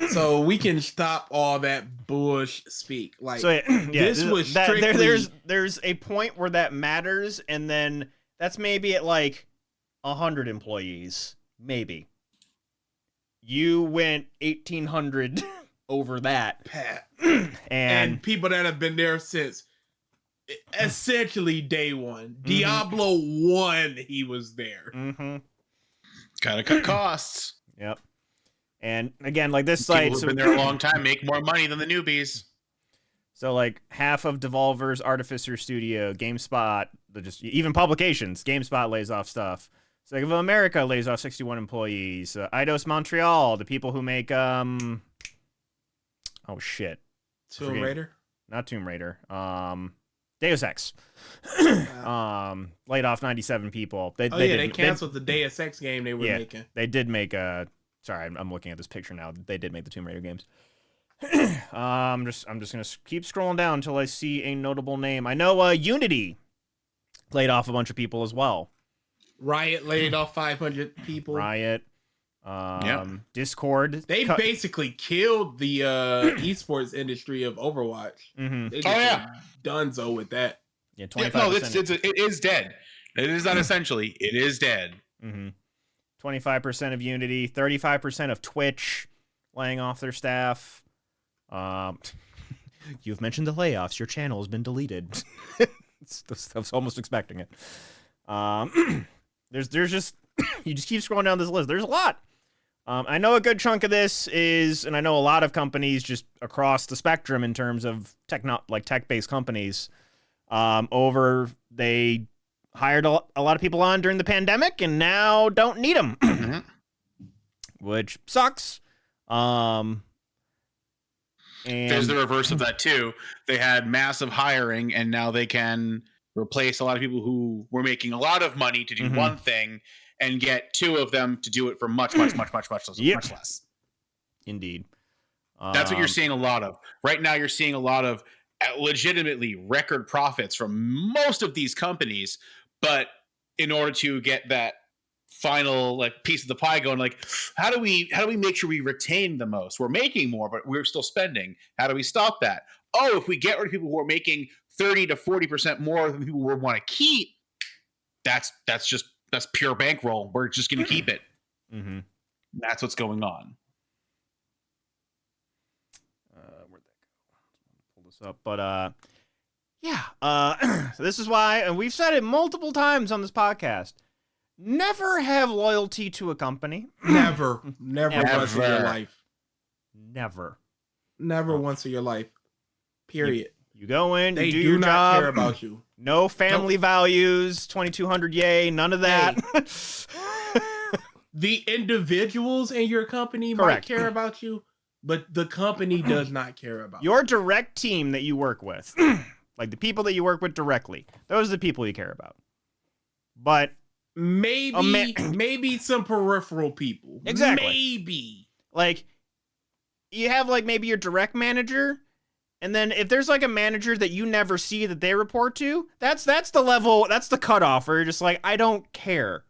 So we can stop all that bush speak. Like, So yeah, this was strictly... there's a point where that matters, and then that's maybe at like 100 employees, maybe. You went 1,800 over that, Pat. and people that have been there since essentially day one. Diablo 1, he was there. Gotta cut costs. Yep. And again, like this site, People who've been there a long time make more money than the newbies. So like half of Devolver's Artificer Studio, GameSpot, even publications, GameSpot lays off stuff. Sega of America lays off 61 employees. Eidos Montreal, the people who make oh shit, Tomb Raider? Not Tomb Raider. Deus Ex. Laid off 97 people. They canceled the Deus Ex game they were making. They did make a. Sorry, I'm looking at this picture now. They did make the Tomb Raider games. I'm just gonna keep scrolling down until I see a notable name. I know Unity laid off a bunch of people as well. Riot laid off 500 people. Riot. Discord. They basically killed the esports industry of Overwatch. They just donezo with that. Yeah, 25%. No, it is dead. It is not essentially. It is dead. 25% of Unity, 35% of Twitch laying off their staff. You've mentioned the layoffs. Your channel has been deleted. I was almost expecting it. There's just you just keep scrolling down this list. There's a lot. I know a good chunk of this is, and I know a lot of companies just across the spectrum in terms of tech-based companies, they hired a lot of people on during the pandemic and now don't need them, which sucks. And there's the reverse of that too. They had massive hiring, and now they can replace a lot of people who were making a lot of money to do one thing and get two of them to do it for much less. Indeed. That's what you're seeing a lot of. Right now, you're seeing a lot of legitimately record profits from most of these companies, but in order to get that final piece of the pie going, how do we make sure we retain the most? We're making more, but we're still spending. How do we stop that? Oh, if we get rid of people who are making 30 to 40% more than people we want to keep, that's pure bankroll. We're just going to keep it. That's what's going on. Where'd that go? Pull this up, but so this is why, and we've said it multiple times on this podcast. Never have loyalty to a company. Never once in your life. Never Once in your life. Period. You go in, they you do your not job. Care about you. No family values. 2200 yay. None of that. The individuals in your company might care about you, but the company does not care about your direct team that you work with. Like the people that you work with directly. Those are the people you care about. But maybe some peripheral people. Exactly. Maybe. Like you have maybe your direct manager, and then if there's a manager that you never see that they report to, that's the level, that's the cutoff where you're just I don't care.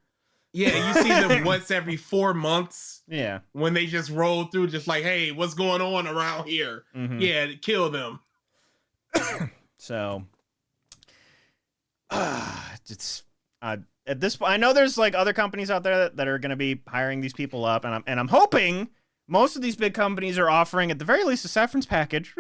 Yeah, you see them once every 4 months. Yeah. When they just roll through hey, what's going on around here? Yeah, kill them. So it's at this point, I know there's other companies out there that are going to be hiring these people up, and I'm hoping most of these big companies are offering at the very least a severance package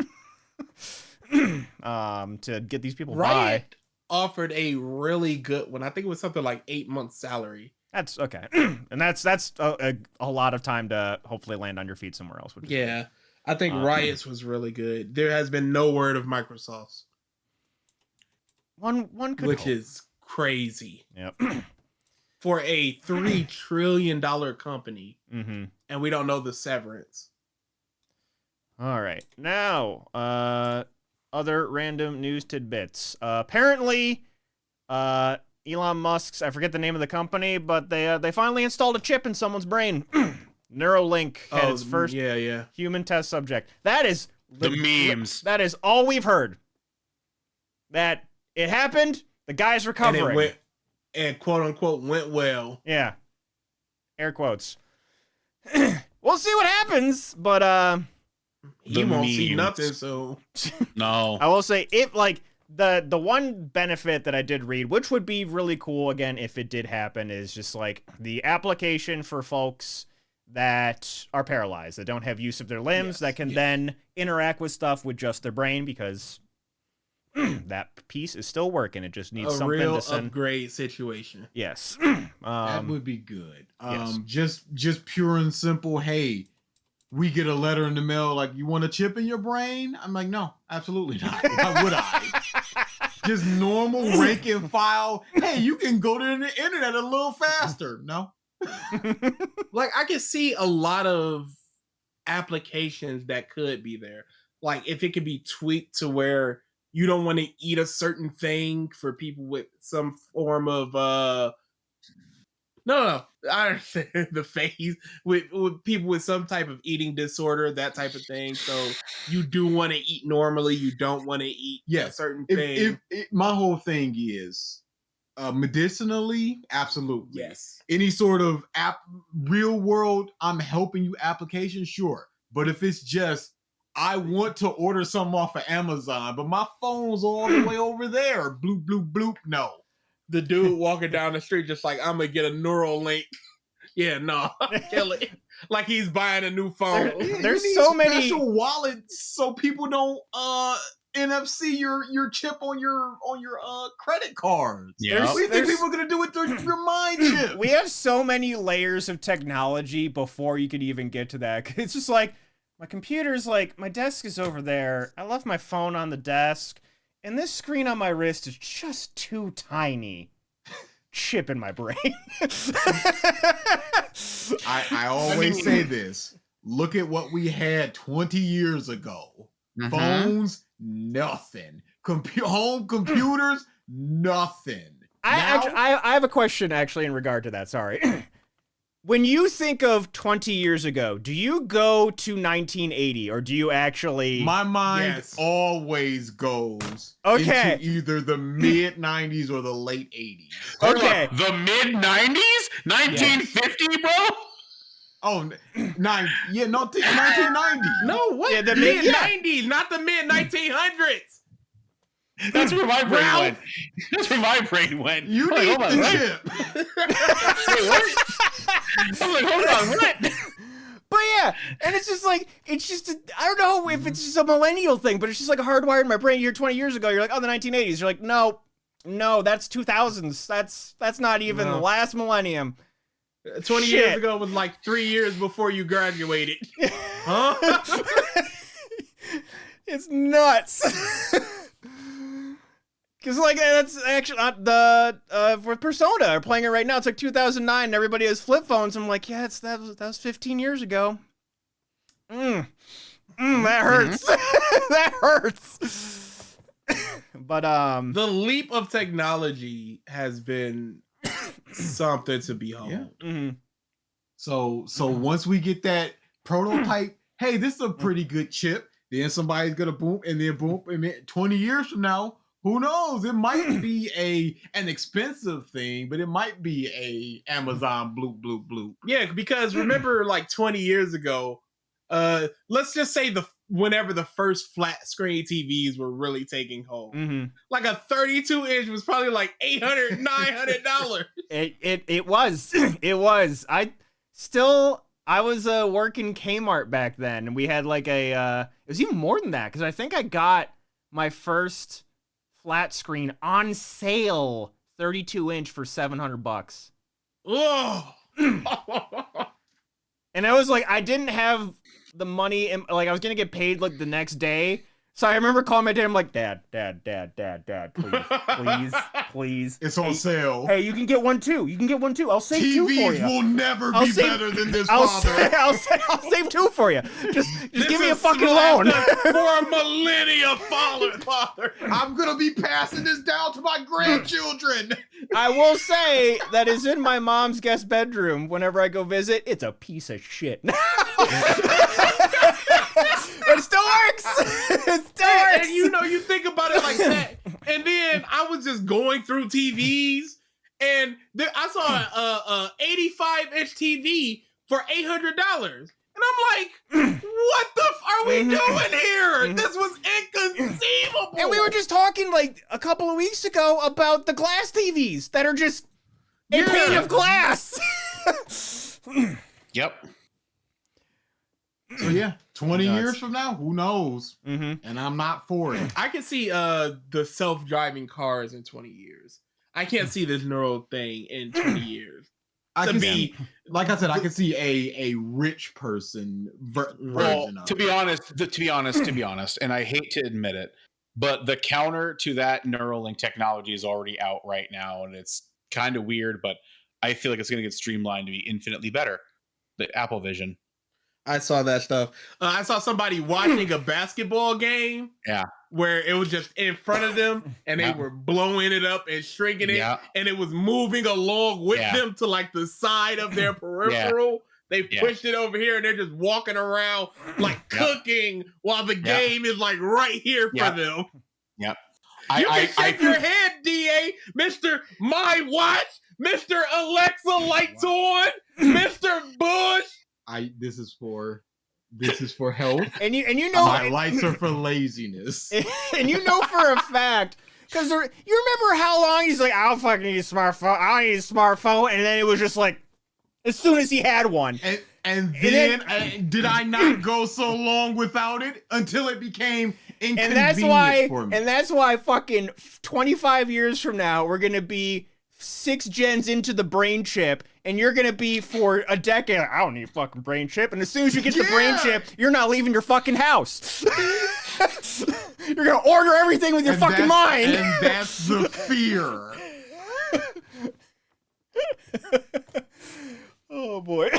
to get these people by. Offered a really good one. I think it was something like 8 months salary. That's okay, and that's a lot of time to hopefully land on your feet somewhere else. Yeah, I think Riot's was really good. There has been no word of Microsoft's. One could which hope. Is crazy. Yep. For a $3 trillion company, and we don't know the severance. All right, now other random news tidbits. Apparently, Elon Musk's, I forget the name of the company, but they finally installed a chip in someone's brain. Neuralink had its first human test subject. That is the memes. That is all we've heard. That it happened. The guy's recovering. And quote unquote went well. Yeah. Air quotes. We'll see what happens, but he won't see nothing, so no. I will say if the one benefit that I did read, which would be really cool again if it did happen, is just the application for folks that are paralyzed, that don't have use of their limbs, that can then interact with stuff with just their brain, because that piece is still working. It just needs something real to send. Upgrade situation. Yes. That would be good. Yes. Just pure and simple. Hey, we get a letter in the mail you want a chip in your brain? I'm no, absolutely not. Why would I? Just normal rank and file. Hey, you can go to the internet a little faster. No. I can see a lot of applications that could be there. If it could be tweaked to where you don't want to eat a certain thing for people with some form of No, I understand the phase with people with some type of eating disorder, that type of thing. So you do want to eat normally. You don't want to eat a certain thing. My whole thing is medicinally, absolutely. Yes. Any sort of real world, I'm helping you application, sure. But if it's just, I want to order something off of Amazon, but my phone's all the way over there. Bloop, bloop, bloop. No. The dude walking down the street just I'm going to get a Neuralink. Yeah, no. Kill it. He's buying a new phone. There's so many special wallets so people don't NFC your chip on your credit cards. Yeah. What do you think people are gonna do with your mind chip? We have so many layers of technology before you could even get to that. It's just like, my computer's like, my desk is over there. I left my phone on the desk, and this screen on my wrist is just too tiny. Chip in my brain. I always say this. Look at what we had 20 years ago. Mhm. Phones, nothing. Home computers, nothing. I have a question actually in regard to that. Sorry. When you think of 20 years ago, do you go to 1980 or do you actually... My mind Yes. always goes Okay. into either the mid 90s or the late 80s. Okay. The mid 90s, 1950, bro. Oh, 1990. No, what? Yeah, the mid mid- 90s, not the mid 1900s. That's where my brain Ralph? went. That's where my brain went. You I'm like, need hold on, the what? chip. Wait, what? I'm like, hold on, what? But yeah, and it's just like, I don't know if it's just a millennial thing, but it's just like hardwired in my brain. You're 20 years ago, you're like, oh, the 1980s. You're like, no, that's 2000s. That's not even the last millennium. 20 Shit. years ago was like 3 years before you graduated. Huh? It's nuts. Because like that's actually for Persona are playing it right now. It's like 2009 and everybody has flip phones. I'm like, yeah, that was 15 years ago. That hurts. That hurts. But The leap of technology has been something to behold. Yeah. mhm. So once we get that prototype, hey, this is a pretty good chip. Then somebody's gonna boom, and then 20 years from now, who knows? It might be an expensive thing, but it might be a Amazon bloop. Yeah, because remember, like 20 years ago, let's just say whenever the first flat screen TVs were really taking hold, Mhm. like a 32-inch was probably like $800, $900. It was. It was. I was working Kmart back then, and we had like it was even more than that because I think I got my first flat screen on sale, 32-inch for $700. Oh, And I was like, I didn't have the money, and like I was gonna get paid like the next day. So I remember calling my dad. I'm like, Dad, please. It's on sale. Hey, you can get one too. I'll save two for TVs you. will never I'll be save- better than this, I'll father. I'll save two for you. Just this give me a is fucking slapped loan. us for a millennia, father. I'm gonna be passing this down to my grandchildren. I will say that is in my mom's guest bedroom whenever I go visit. It's a piece of shit. It still works. It still works. And you think about it like that. And then I was just going through TVs, and I saw a 85-inch TV for $800. And I'm like, what the are we doing here? This was inconceivable. And we were just talking like a couple of weeks ago about the glass TVs that are just a pane of glass. Yep. So yeah, 20 years from now, who knows? Mm-hmm. And I'm not for it. I can see the self-driving cars in 20 years. I can't see this neural thing in 20 years. I To can be- see, like I said, I can see a rich person version Well, of to be honest, and I hate to admit it, but the counter to that Neuralink technology is already out right now, and it's kind of weird, but I feel like it's going to get streamlined to be infinitely better. The Apple Vision. I saw that stuff. I saw somebody watching a basketball game. Yeah. Where it was just in front of them and they were blowing it up and shrinking it. Yeah. And it was moving along with them to like the side of their peripheral. They pushed it over here and they're just walking around like cooking while the game is like right here for them. Yep. You can shake your head, DA, Mr. My Watch, Mr. Alexa Lights On, Mr. Bush. This is for health. And you know my lights are for laziness. And you know for a fact, because you remember how long he's like, I don't fucking need a smartphone, and then it was just like, as soon as he had one. And then did I not go so long without it until it became inconvenient for me. And that's why fucking 25 years from now, we're gonna be 6 gens into the brain chip, and you're gonna be for a decade. I don't need a fucking brain chip. And as soon as you get the brain chip, you're not leaving your fucking house. You're gonna order everything with your fucking mind. And that's the fear. Oh boy.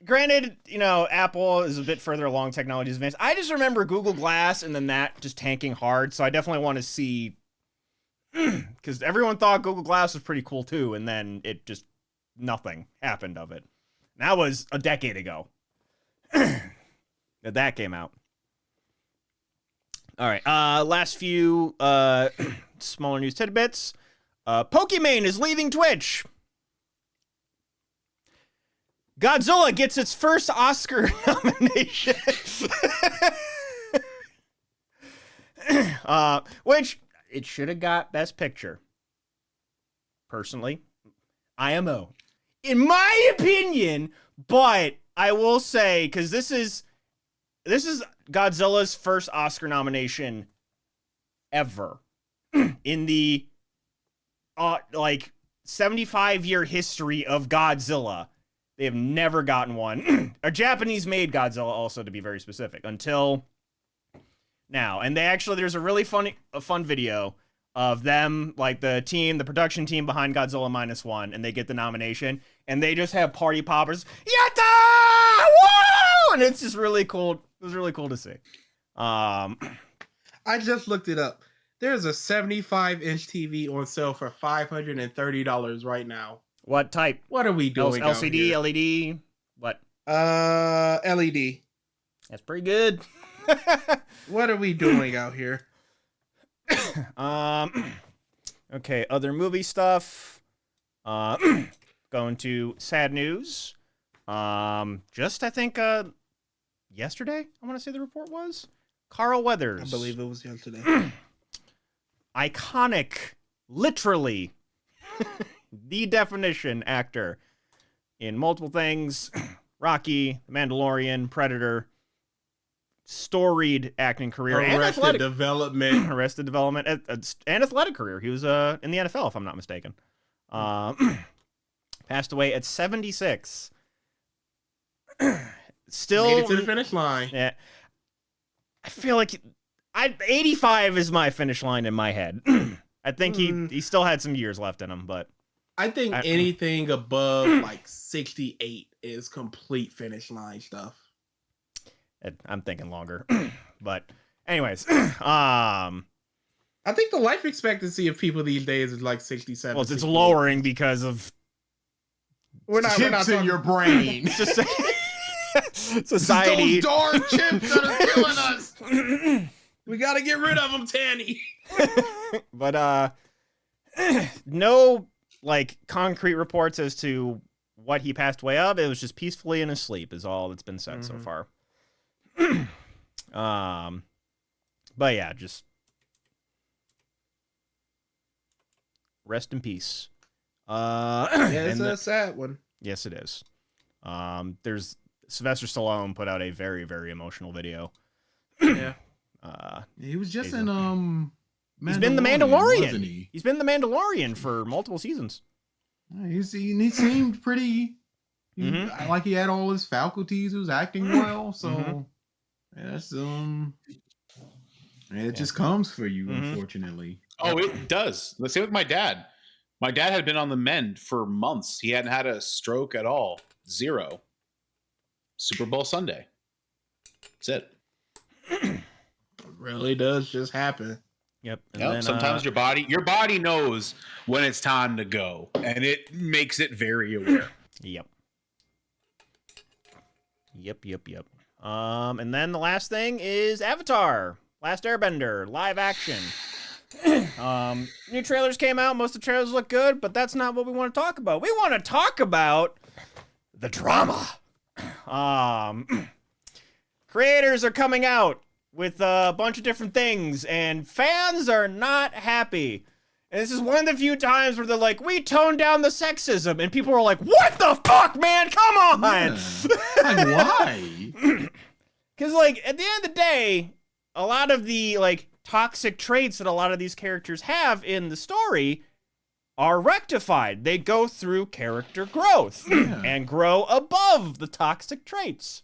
Granted, Apple is a bit further along technology's advance. I just remember Google Glass and then that just tanking hard. So I definitely want to see, because everyone thought Google Glass was pretty cool too. And then nothing happened of it. And that was a decade ago that came out. All right. Last few smaller news tidbits. Pokimane is leaving Twitch. Godzilla gets its first Oscar nomination. Which it should have got Best Picture. Personally, IMO. In my opinion, but I will say, because this is Godzilla's first Oscar nomination ever in the 75-year history of Godzilla. They have never gotten one. A Japanese-made Godzilla, also, to be very specific, until now. And there's a really fun video of them, like the production team behind Godzilla -1, and they get the nomination, and they just have party poppers. Yatta! Woo! And it's just really cool. It was really cool to see. I just looked it up. There's a 75-inch TV on sale for $530 right now. What type? What are we doing? LCD, LED, what? LED. That's pretty good. What are we doing out here? Okay, other movie stuff. Going to sad news. Just I think yesterday, I want to say the report was Carl Weathers. I believe it was yesterday. Iconic, literally the definition actor in multiple things. Rocky, The Mandalorian, Predator, storied acting career, Arrested Development, and athletic career. He was in the NFL, if I'm not mistaken. Passed away at 76. Still made it to the finish line. Yeah, I feel like 85 is my finish line in my head. I think he still had some years left in him, but I think anything above like 68 is complete finish line stuff. I'm thinking longer, but anyways, I think the life expectancy of people these days is like 67. Well, it's lowering because of we're not in your brain. Society. Those darn chips that are killing us. We got to get rid of them, Tanny. But no concrete reports as to what he passed away of. It was just peacefully in his sleep is all that's been said so far. But yeah, just rest in peace. It's a sad one. Yes, it is. There's Sylvester Stallone put out a very, very emotional video. Yeah. He was just in He's been the Mandalorian. Wasn't he? He's been the Mandalorian for multiple seasons. He seemed pretty like he had all his faculties. He was acting well, so that's it just comes for you, unfortunately. Oh, it does. Let's say with my dad. My dad had been on the mend for months. He hadn't had a stroke at all. 0. Super Bowl Sunday. That's it. It really does just happen. Yep. And then, sometimes your body knows when it's time to go, and it makes it very aware. Yep. And then the last thing is Avatar: Last Airbender live action. New trailers came out. Most of the trailers look good, but that's not what we want to talk about. We want to talk about the drama. Creators are coming out with a bunch of different things, and fans are not happy. And this is one of the few times where they're like, we toned down the sexism, and people are like, what the fuck, man? Come on! Yeah. Like, why? Because, like, at the end of the day, a lot of the, like, toxic traits that a lot of these characters have in the story are rectified. They go through character growth and grow above the toxic traits.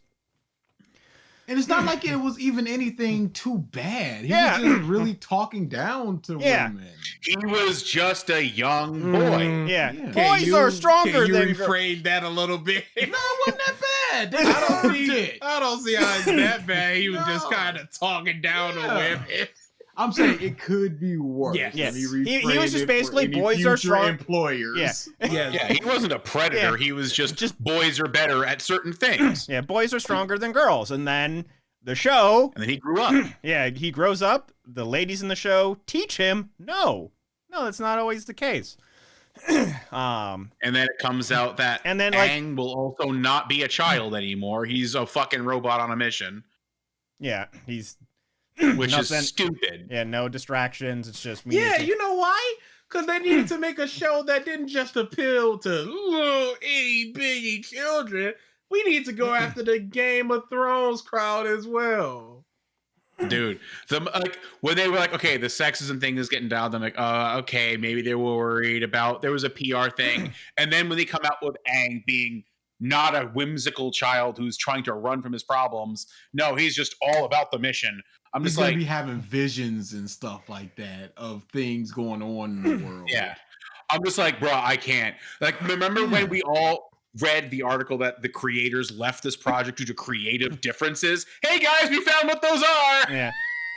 And it's not like it was even anything too bad. He Yeah. was just really talking down to women. He was just a young boy. Yeah. Yeah. Boys are stronger can you than rephrase that a little bit? No, it wasn't that bad. They I don't see. it. I don't see how it's that bad. He was just kind of talking down to women. I'm saying it could be worse. Yes. Let me He rephrase was just it for basically any boys are future strong. employers. Yeah. Yeah, he wasn't a predator. Yeah. He was just boys are better at certain things. Yeah, boys are stronger than girls. And then the show, And then he grew up. yeah, he grows up. The ladies in the show teach him, no, that's not always the case. And then it comes out that And then, like- Aang will also not be a child anymore. He's a fucking robot on a mission, Yeah, he's which Nothing. is stupid. yeah, no distractions. It's just me. Yeah, you know why? Because they needed to make a show that didn't just appeal to little itty bitty children. We need to go after the Game of Thrones crowd as well. Dude, when they were like, okay, the sexism thing is getting down, I'm like, okay, maybe they were worried about there was a PR thing. And then when they come out with Aang being not a whimsical child who's trying to run from his problems, no, he's just all about the mission. I'm He's just gonna like, be having visions and stuff like that of things going on in the world. yeah. I'm just like, bro, I can't. Like, remember when we all read the article that the creators left this project due to creative differences? Hey guys, we found what those are. Yeah.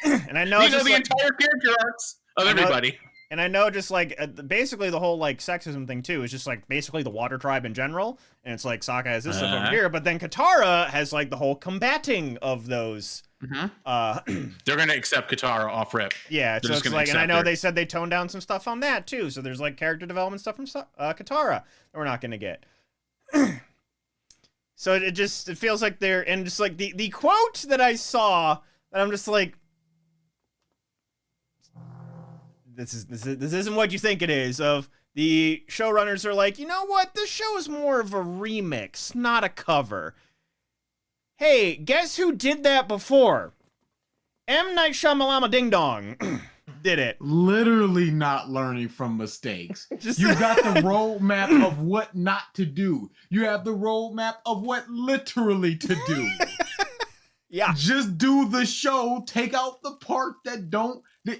And I know These just are the like, entire character arcs of I know- everybody. and I know just like basically the whole like sexism thing too is just like basically the water tribe in general. And it's like Sokka has this stuff over here, but then Katara has like the whole combating of those. They're gonna accept Katara off rip. Yeah, They're so just it's gonna like, and I accept know her. they said they toned down some stuff on that too. So there's like character development stuff from Katara that we're not gonna get. So it feels like they're, and just like the quote that I saw, that I'm just like, this isn't what you think it is. Of the showrunners are like, you know what, this show is more of a remix, not a cover. Hey, guess who did that before? M. Night Shyamalama Ding Dong did it. Literally not learning from mistakes. Just- You got the roadmap of what not to do. You have the roadmap of what literally to do. Yeah. Just do the show. Take out the part that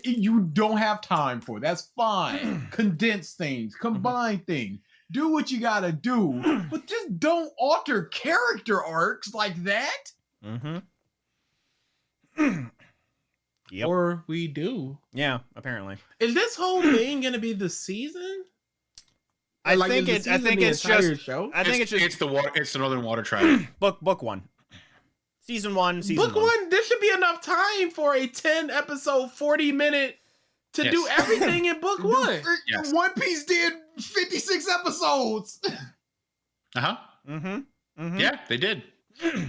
you don't have time for. That's fine. Condense things. Combine things. Do what you gotta do. But just don't alter character arcs like that. Mm-hmm. Yep. Or we do. Yeah, apparently. Is this whole thing gonna be the season? I Like, think is the I season think the it's entire just show? I think it's just it's the Northern Water Tribe. book one. Season 1, season Book 1. one. There should be enough time for a 10 episode, 40-minute to Yes. do everything in book one. Yes. One Piece did 56 episodes. Uh-huh. Mm-hmm. Mm-hmm. Yeah, they did.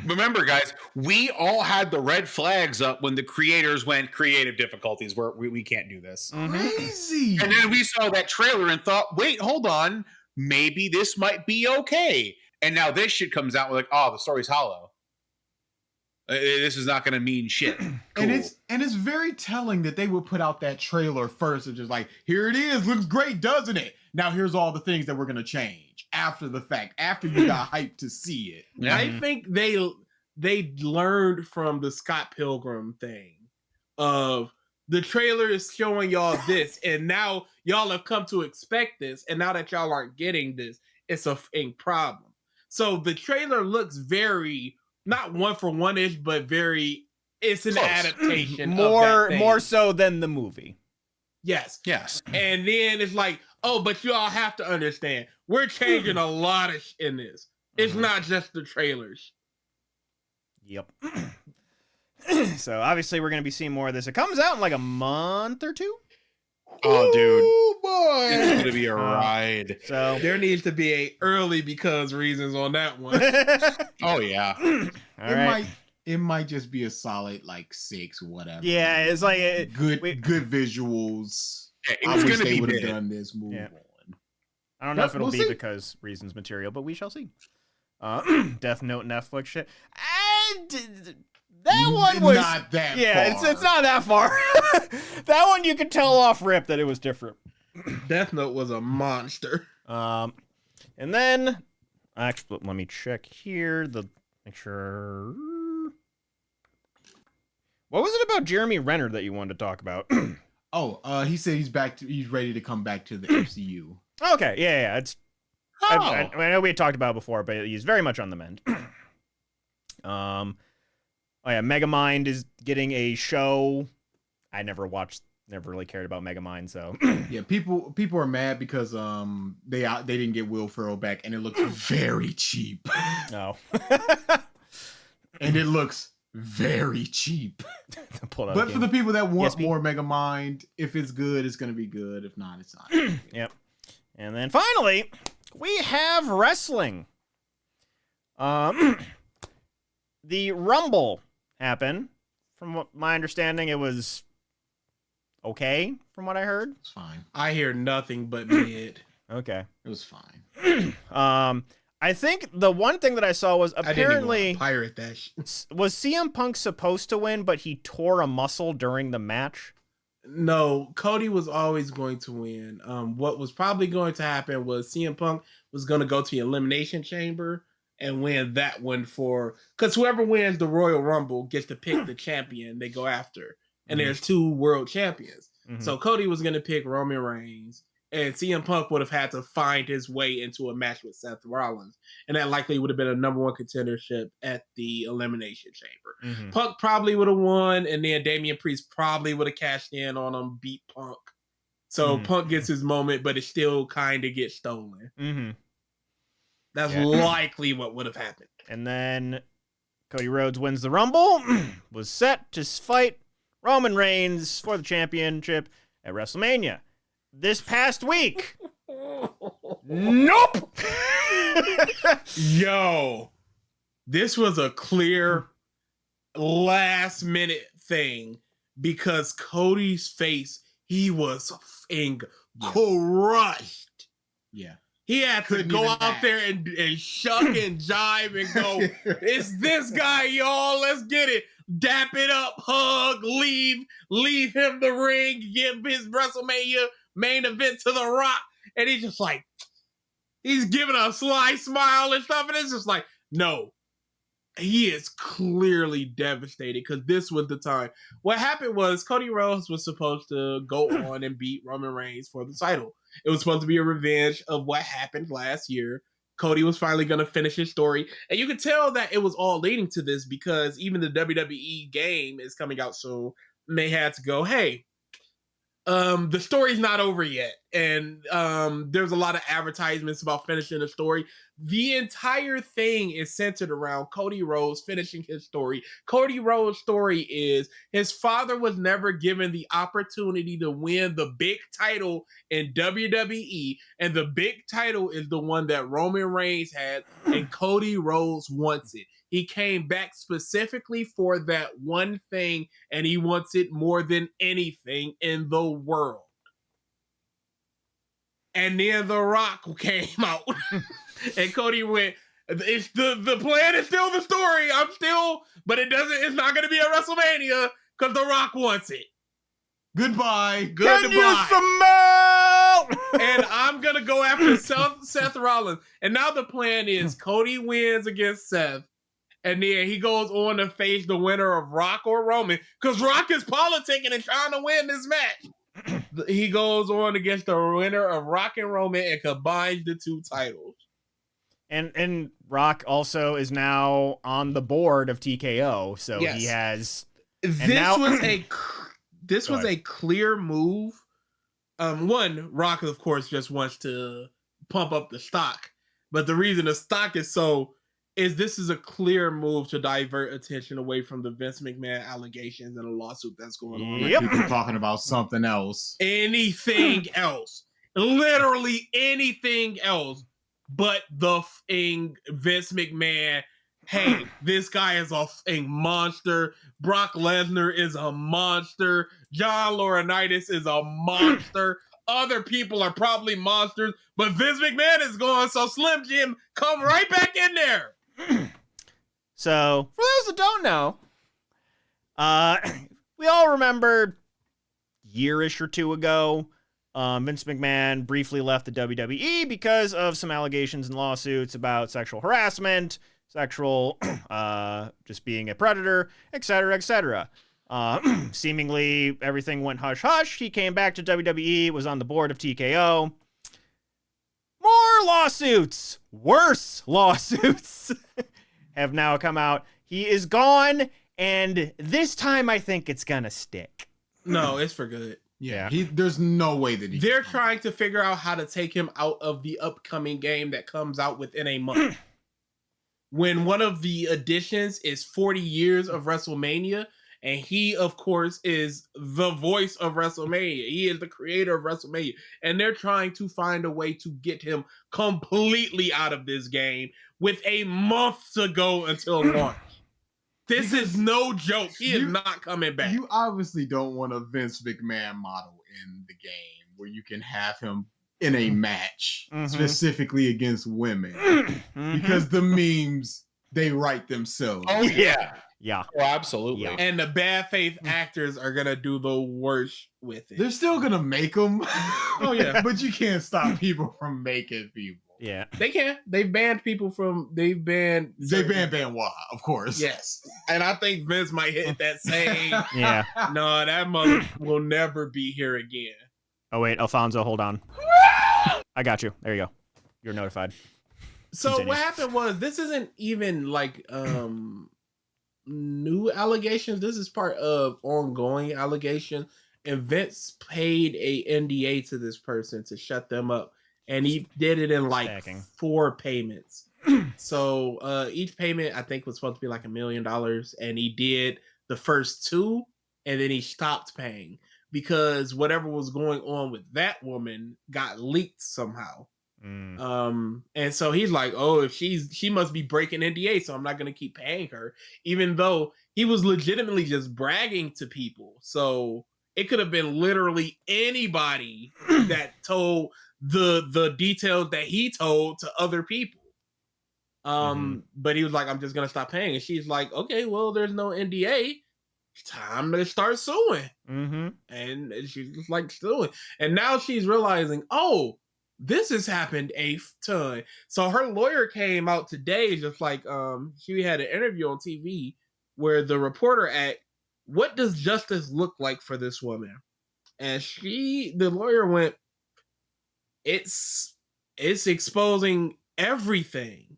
Remember, guys, we all had the red flags up when the creators went creative difficulties where we can't do this. Mm-hmm. Crazy. And then we saw that trailer and thought, wait, hold on. Maybe this might be okay. And now this shit comes out, we're like, oh, the story's hollow. This is not going to mean shit. Cool. And it's very telling that they would put out that trailer first and just like, here it is, looks great, doesn't it? Now here's all the things that we're gonna change after the fact, after you got hyped to see it. Yeah. I think they learned from the Scott Pilgrim thing of the trailer is showing y'all this, and now y'all have come to expect this, and now that y'all aren't getting this, it's a problem. So the trailer looks very not one for one-ish, but very it's an Close. adaptation. More so than the movie. Yes. Yes. And then it's like, oh, but you all have to understand, we're changing a lot of in this. It's not just the trailers. Yep. So obviously we're gonna be seeing more of this. It comes out in like a month or two. Oh, dude. Oh boy. It's going to be a ride. So There needs to be a early because reasons on that one. Oh, yeah. all right. It might just be a solid like 6, whatever. Yeah, it's like good visuals. Yeah, it I was wish going to they be would have big. done this. Move Yeah. on. I don't know if it'll We'll be see. because reasons material, but we shall see. Death Note Netflix shit. That one was not that yeah, far. it's not that far. That one you could tell off rip that it was different. Death Note was a monster. And then actually let me check here make sure. What was it about Jeremy Renner that you wanted to talk about? He said he's ready to come back to the MCU. Okay, yeah, it's. I know we had talked about it before, but he's very much on the mend. Oh yeah, Megamind is getting a show. I never really cared about Megamind, so Yeah, people are mad because they didn't get Will Ferrell back, and it looks very cheap. no. And it looks very cheap. But for the people that want more Megamind, if it's good, it's gonna be good. If not, it's not. Yep. And then finally, we have wrestling. The Rumble happened. From what my understanding, it was okay. From what I heard, It's fine. I hear nothing but mid. okay. It was fine. I think the one thing that I saw was apparently pirate that shit. was CM Punk supposed to win, but he tore a muscle during the match. No, Cody was always going to win. What was probably going to happen was CM Punk was going to go to the Elimination Chamber and win that one because whoever wins the Royal Rumble gets to pick the champion they go after. And there's 2 world champions. Mhm. So Cody was going to pick Roman Reigns, and CM Punk would have had to find his way into a match with Seth Rollins. And that likely would have been a number 1 contendership at the Elimination Chamber. Mhm. Punk probably would have won, and then Damian Priest probably would have cashed in on him, beat Punk. So Punk gets his moment, but it still kind of gets stolen. Mm-hmm. That's likely what would have happened. And then Cody Rhodes wins the Rumble, was set to fight Roman Reigns for the championship at WrestleMania. This past week, nope! Yo, this was a clear last minute thing because Cody's face, he was crushed. Yeah. He had to go out there and shuck and jive and go, it's this guy, y'all. Let's get it. Dap it up, hug, leave him the ring, give his WrestleMania main event to The Rock. And he's just like, he's giving a sly smile and stuff. And it's just like, no, he is clearly devastated because this was the time. What happened was Cody Rhodes was supposed to go on and beat Roman Reigns for the title. It was supposed to be a revenge of what happened last year. Cody was finally going to finish his story. And you could tell that it was all leading to this because even the WWE game is coming out soon. And they had to go, hey, the story's not over yet. And there's a lot of advertisements about finishing the story. The entire thing is centered around Cody Rhodes finishing his story. Cody Rhodes' story is his father was never given the opportunity to win the big title in WWE. And the big title is the one that Roman Reigns had. And Cody Rhodes wants it. He came back specifically for that one thing, and he wants it more than anything in the world. And then The Rock came out, and Cody went, "It's the plan is still the story. It's not going to be at WrestleMania because The Rock wants it. Goodbye. Can you smell? And I'm going to go after Seth Rollins. And now the plan is Cody wins against Seth. And then he goes on to face the winner of Rock or Roman because Rock is politicking and trying to win this match. He goes on against the winner of Rock and Roman and combines the 2 titles. And Rock also is now on the board of TKO, so Yes. he has. This was a clear move. One, Rock of course just wants to pump up the stock, but the reason the stock is this is a clear move to divert attention away from the Vince McMahon allegations and the lawsuit that's going on. Yep. People talking about something else. Anything else. Literally anything else but the Vince McMahon. Hey, this guy is a monster. Brock Lesnar is a monster. John Laurinaitis is a monster. Other people are probably monsters, but Vince McMahon is going, so Slim Jim, come right back in there. So, for those that don't know, We all remember year-ish or two ago, Vince McMahon briefly left the WWE because of some allegations and lawsuits about sexual harassment, sexual, just being a predator, etc., etc. Seemingly everything went hush-hush. He came back to WWE, was on the board of TKO. More lawsuits, worse lawsuits have now come out. He is gone, and this time I think it's gonna stick. No, it's for good. Yeah. There's no way that they're trying to figure out how to take him out of the upcoming game that comes out within a month. When one of the additions is 40 years of WrestleMania, and he, of course, is the voice of WrestleMania. He is the creator of WrestleMania. And they're trying to find a way to get him completely out of this game with a month to go until launch. This is no joke. He is not coming back. You obviously don't want a Vince McMahon model in the game where you can have him in a match specifically against women because the memes, they write themselves. Oh, yeah. Yeah. Oh, absolutely. Yeah. And the bad faith actors are going to do the worst with it. They're still going to make them. Oh, yeah. But you can't stop people from making people. Yeah. They can. They've banned people from. They've banned Benoit, of course. Yes. And I think Vince might hit that same. Yeah. No, that mother will never be here again. Oh, wait, Alfonso, hold on. I got you. There you go. You're notified. So Continue. what happened was, this isn't even like new allegations. This is part of ongoing allegation. And Vince paid a NDA to this person to shut them up. And he did it in like 4 payments. So each payment, I think, was supposed to be like $1 million. And he did the first 2, and then he stopped paying because whatever was going on with that woman got leaked somehow. And so he's like, oh, if she must be breaking NDA, so I'm not going to keep paying her, even though he was legitimately just bragging to people. So it could have been literally anybody that told the details that he told to other people. But he was like, I'm just gonna stop paying. And she's like, okay, well, there's no NDA. Time to start suing. And she's just like suing. And now she's realizing, oh, this has happened a ton. So her lawyer came out today, just like she had an interview on TV where the reporter asked, what does justice look like for this woman? And the lawyer went, it's exposing everything.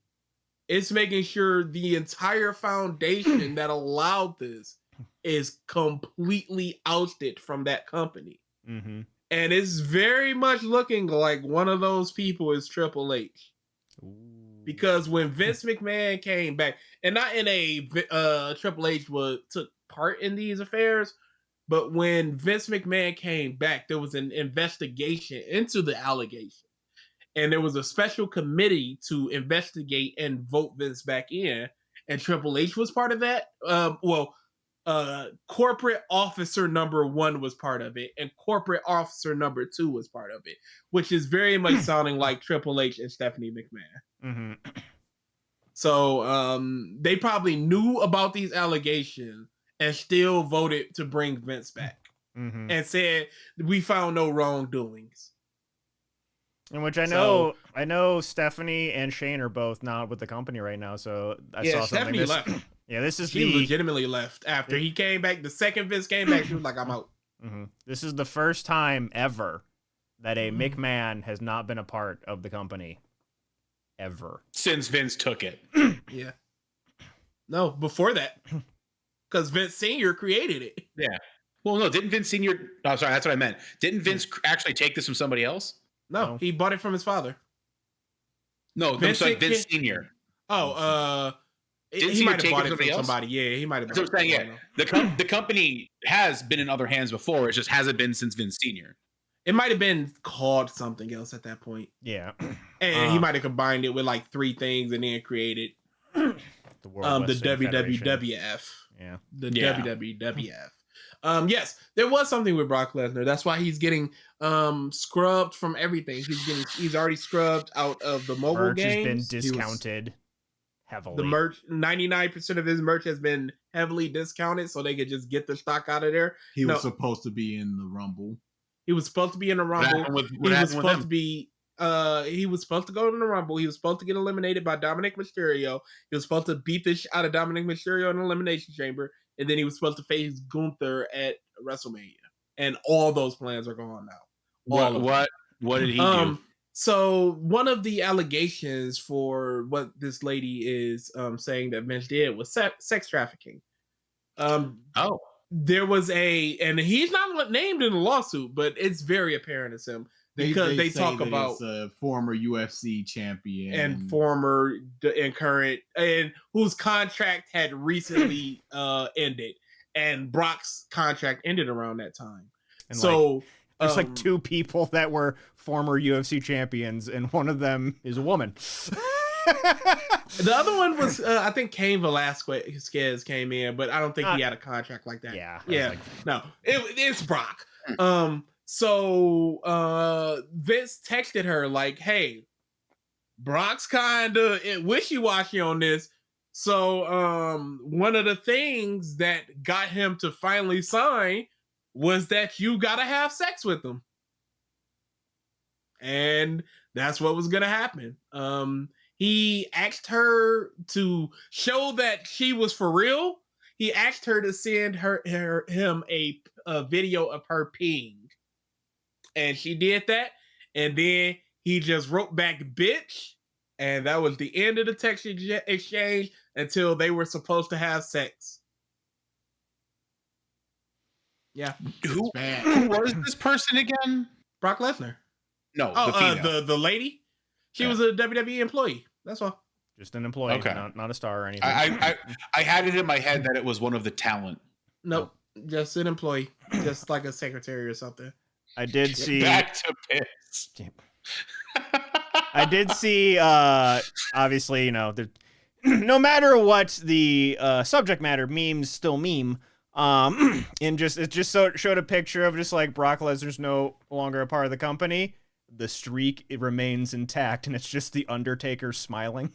It's making sure the entire foundation that allowed this is completely ousted from that company. And it's very much looking like one of those people is Triple H. Because when Vince McMahon came back, and not in a Triple H took part in these affairs, but when Vince McMahon came back, there was an investigation into the allegation. And there was a special committee to investigate and vote Vince back in. And Triple H was part of that. Corporate officer number 1 was part of it. And corporate officer number 2 was part of it. Which is very much sounding like Triple H and Stephanie McMahon. So they probably knew about these allegations and still voted to bring Vince back. And said, we found no wrongdoings. In which I know Stephanie and Shane are both not with the company right now, so I saw something. Stephanie left. Yeah, this is she legitimately left after he came back. The second Vince came back, she was like, I'm out. This is the first time ever that a McMahon has not been a part of the company. Ever. Since Vince took it. Yeah. No, before that. Because Vince Sr. created it. Yeah. Well, no, didn't Vince Sr. Oh, sorry, that's what I meant. Didn't Vince actually take this from somebody else? No, he bought it from his father. No, Vince Sr. Oh, he might have bought it from somebody. Yeah, he might have. That's what I'm saying. Yeah, the company has been in other hands before. It just hasn't been since Vince Sr. It might have been called something else at that point. Yeah, and he might have combined it with like 3 things and then created the WWF. Yeah, the WWF. Yes, there was something with Brock Lesnar. That's why he's getting scrubbed from everything. He's already scrubbed out of the mobile Merch games. has been discounted Heavily. The merch, 99% of his merch has been heavily discounted, so they could just get the stock out of there. He was supposed to be in the Rumble. He was supposed to be in the Rumble. He was supposed to be. He was supposed to go in the Rumble. He was supposed to get eliminated by Dominic Mysterio. He was supposed to beat the shit out of Dominic Mysterio in the Elimination Chamber, and then he was supposed to face Gunther at WrestleMania. And all those plans are gone now. What did he do? So one of the allegations for what this lady is saying that Vince did was sex trafficking. There was and he's not named in the lawsuit, but it's very apparent it's him because they talk about it's a former UFC champion and former and current and whose contract had recently ended, and Brock's contract ended around that time. And so there's like two people that were former UFC champions, and one of them is a woman. The other one was, I think Cain Velasquez came in, but I don't think he had a contract like that. Yeah. No, it's Brock. So Vince texted her like, "Hey, Brock's kind of wishy-washy on this. So one of the things that got him to finally sign was that you gotta have sex with him." And that's what was gonna happen. He asked her to show that she was for real. He asked her to send him a video of her peeing. And she did that. And then he just wrote back, "bitch." And that was the end of the text exchange until they were supposed to have sex. Yeah. Who was this person again? Brock Lesnar. No, the female. The lady. She was a WWE employee. That's all. Just an employee, not a star or anything. I had it in my head that it was one of the talent. Nope. Just an employee. Just like a secretary or something. I did see... Back to piss. I did see, obviously, no matter what the subject matter, memes still meme. And it just showed a picture of just like Brock Lesnar's no longer a part of the company. The streak, it remains intact, and it's just the Undertaker smiling.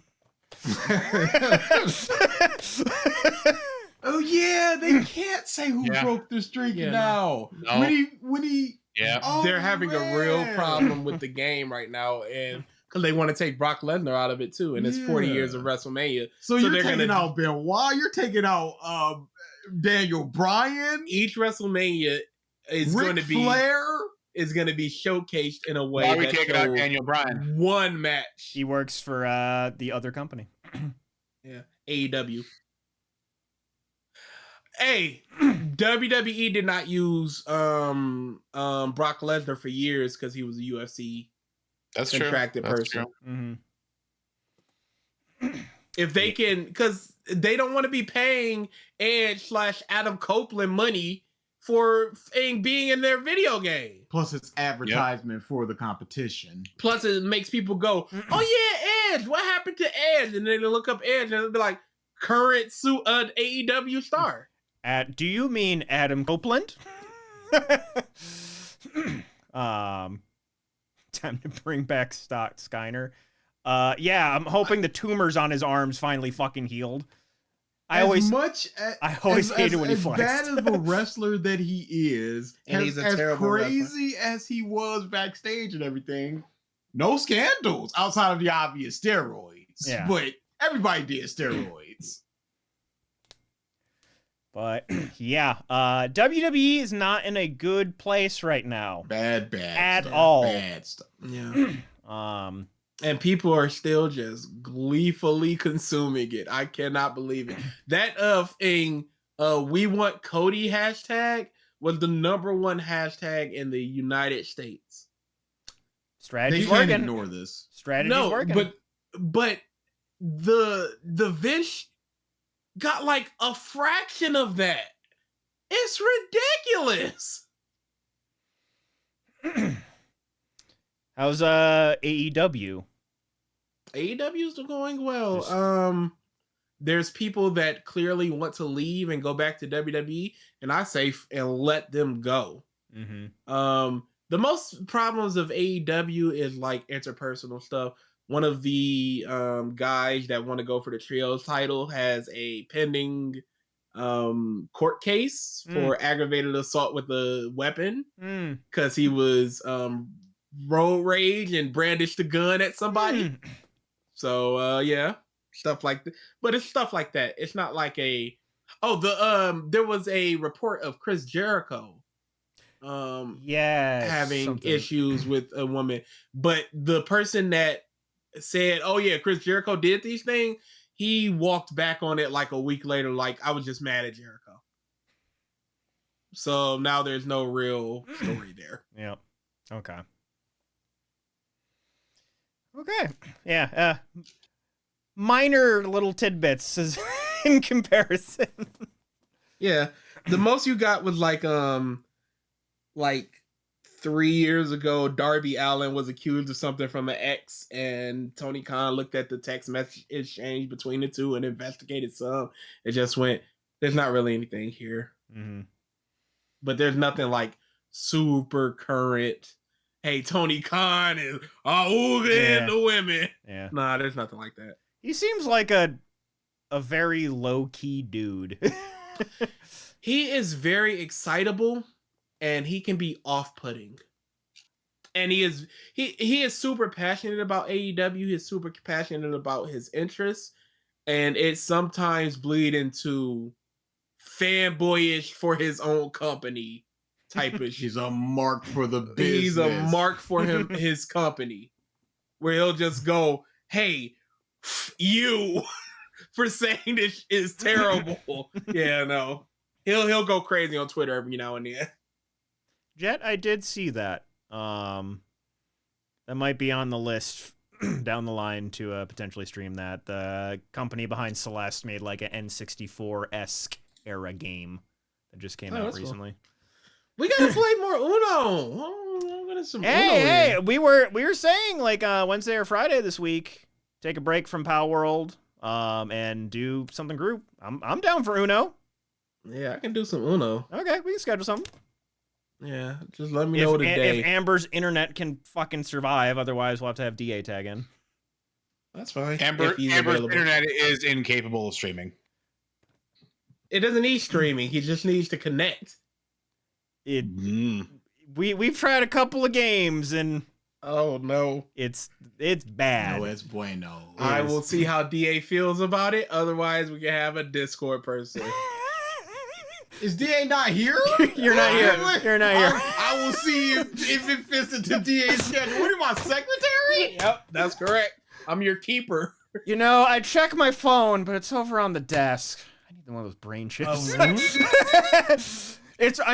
Oh yeah, they can't say who broke the streak now. No. When he they're having a real problem with the game right now, and because they want to take Brock Lesnar out of it too, and it's 40 years of WrestleMania. So you're taking out Benoit, you're taking out Daniel Bryan. Each WrestleMania is going to be Flair. Is going to be showcased in a way. Why are we taking out Daniel Bryan? One match. He works for the other company. Yeah, AEW. Hey, WWE did not use Brock Lesnar for years because he was a UFC contracted person. Mm-hmm. If they can, because they don't want to be paying Edge/Adam Copeland money for being in their video game. Plus, it's advertisement for the competition. Plus, it makes people go, "Oh yeah, Edge! What happened to Edge?" And then they look up Edge and they'll be like, "Current AEW star." Do you mean Adam Copeland? Time to bring back Skyner. Yeah, I'm hoping the tumors on his arms finally fucking healed. I always hated when he flexed. As bad of a wrestler that he is, and he's a terrible crazy wrestler as he was backstage and everything, no scandals outside of the obvious steroids. Yeah. But everybody did steroids. But yeah, WWE is not in a good place right now. Bad at all. Bad stuff. Yeah. And people are still just gleefully consuming it. I cannot believe it. That thing, we want Cody hashtag was the #1 hashtag in the United States. Strategy's they can't working. Ignore this. Strategy's working. But the Vince got like a fraction of that. It's ridiculous. How's AEW? AEW's going well. There's people that clearly want to leave and go back to WWE, and I say and let them go. Mm-hmm. The most problems of AEW is like interpersonal stuff. one of the guys that want to go for the trios title has a pending court case for aggravated assault with a weapon because he was road rage and brandished a gun at somebody. So yeah, stuff like that. But it's stuff like that. It's not like there was a report of Chris Jericho having issues with a woman, but the person that said, oh yeah, Chris Jericho did these things, he walked back on it like a week later, like, I was just mad at Jericho. So now there's no real story there. Yep. Okay. Yeah. Minor little tidbits in comparison. Yeah. The most you got was like 3 years ago, Darby Allin was accused of something from an ex, and Tony Khan looked at the text message exchange between the two and investigated some. It just went, there's not really anything here. Mm-hmm. But there's nothing like super current. Hey, Tony Khan is the women. Yeah. Nah, there's nothing like that. He seems like a very low-key dude. He is very excitable, and he can be off-putting. And he is super passionate about AEW. He's super passionate about his interests, and it sometimes bleed into fanboyish for his own company type of shit. He's a mark for the business. He's a mark for his company, where he'll just go, "Hey, you for saying this is terrible." Yeah, no, he'll go crazy on Twitter every now and then. Jet, I did see that. That might be on the list down the line to potentially stream that. The company behind Celeste made like an N64-esque era game that just came out recently. Cool. We gotta play more Uno. Hey, we were saying like Wednesday or Friday this week, take a break from Power World, and do something group. I'm down for Uno. Yeah, I can do some Uno. Okay, we can schedule something. Yeah, just let me know today. If Amber's internet can fucking survive, otherwise we'll have to have DA tag in. That's fine. Amber's internet is incapable of streaming. It doesn't need streaming. He just needs to connect. We've tried a couple of games and oh no, it's bad. No, it's bueno. I will see how DA feels about it. Otherwise, we can have a Discord person. Is DA not here? You're not here. You're not here. I will see if it fits into DA's schedule. What am I, secretary? Yep, that's correct. I'm your keeper. You know, I check my phone, but it's over on the desk. I need one of those brain chips. I'm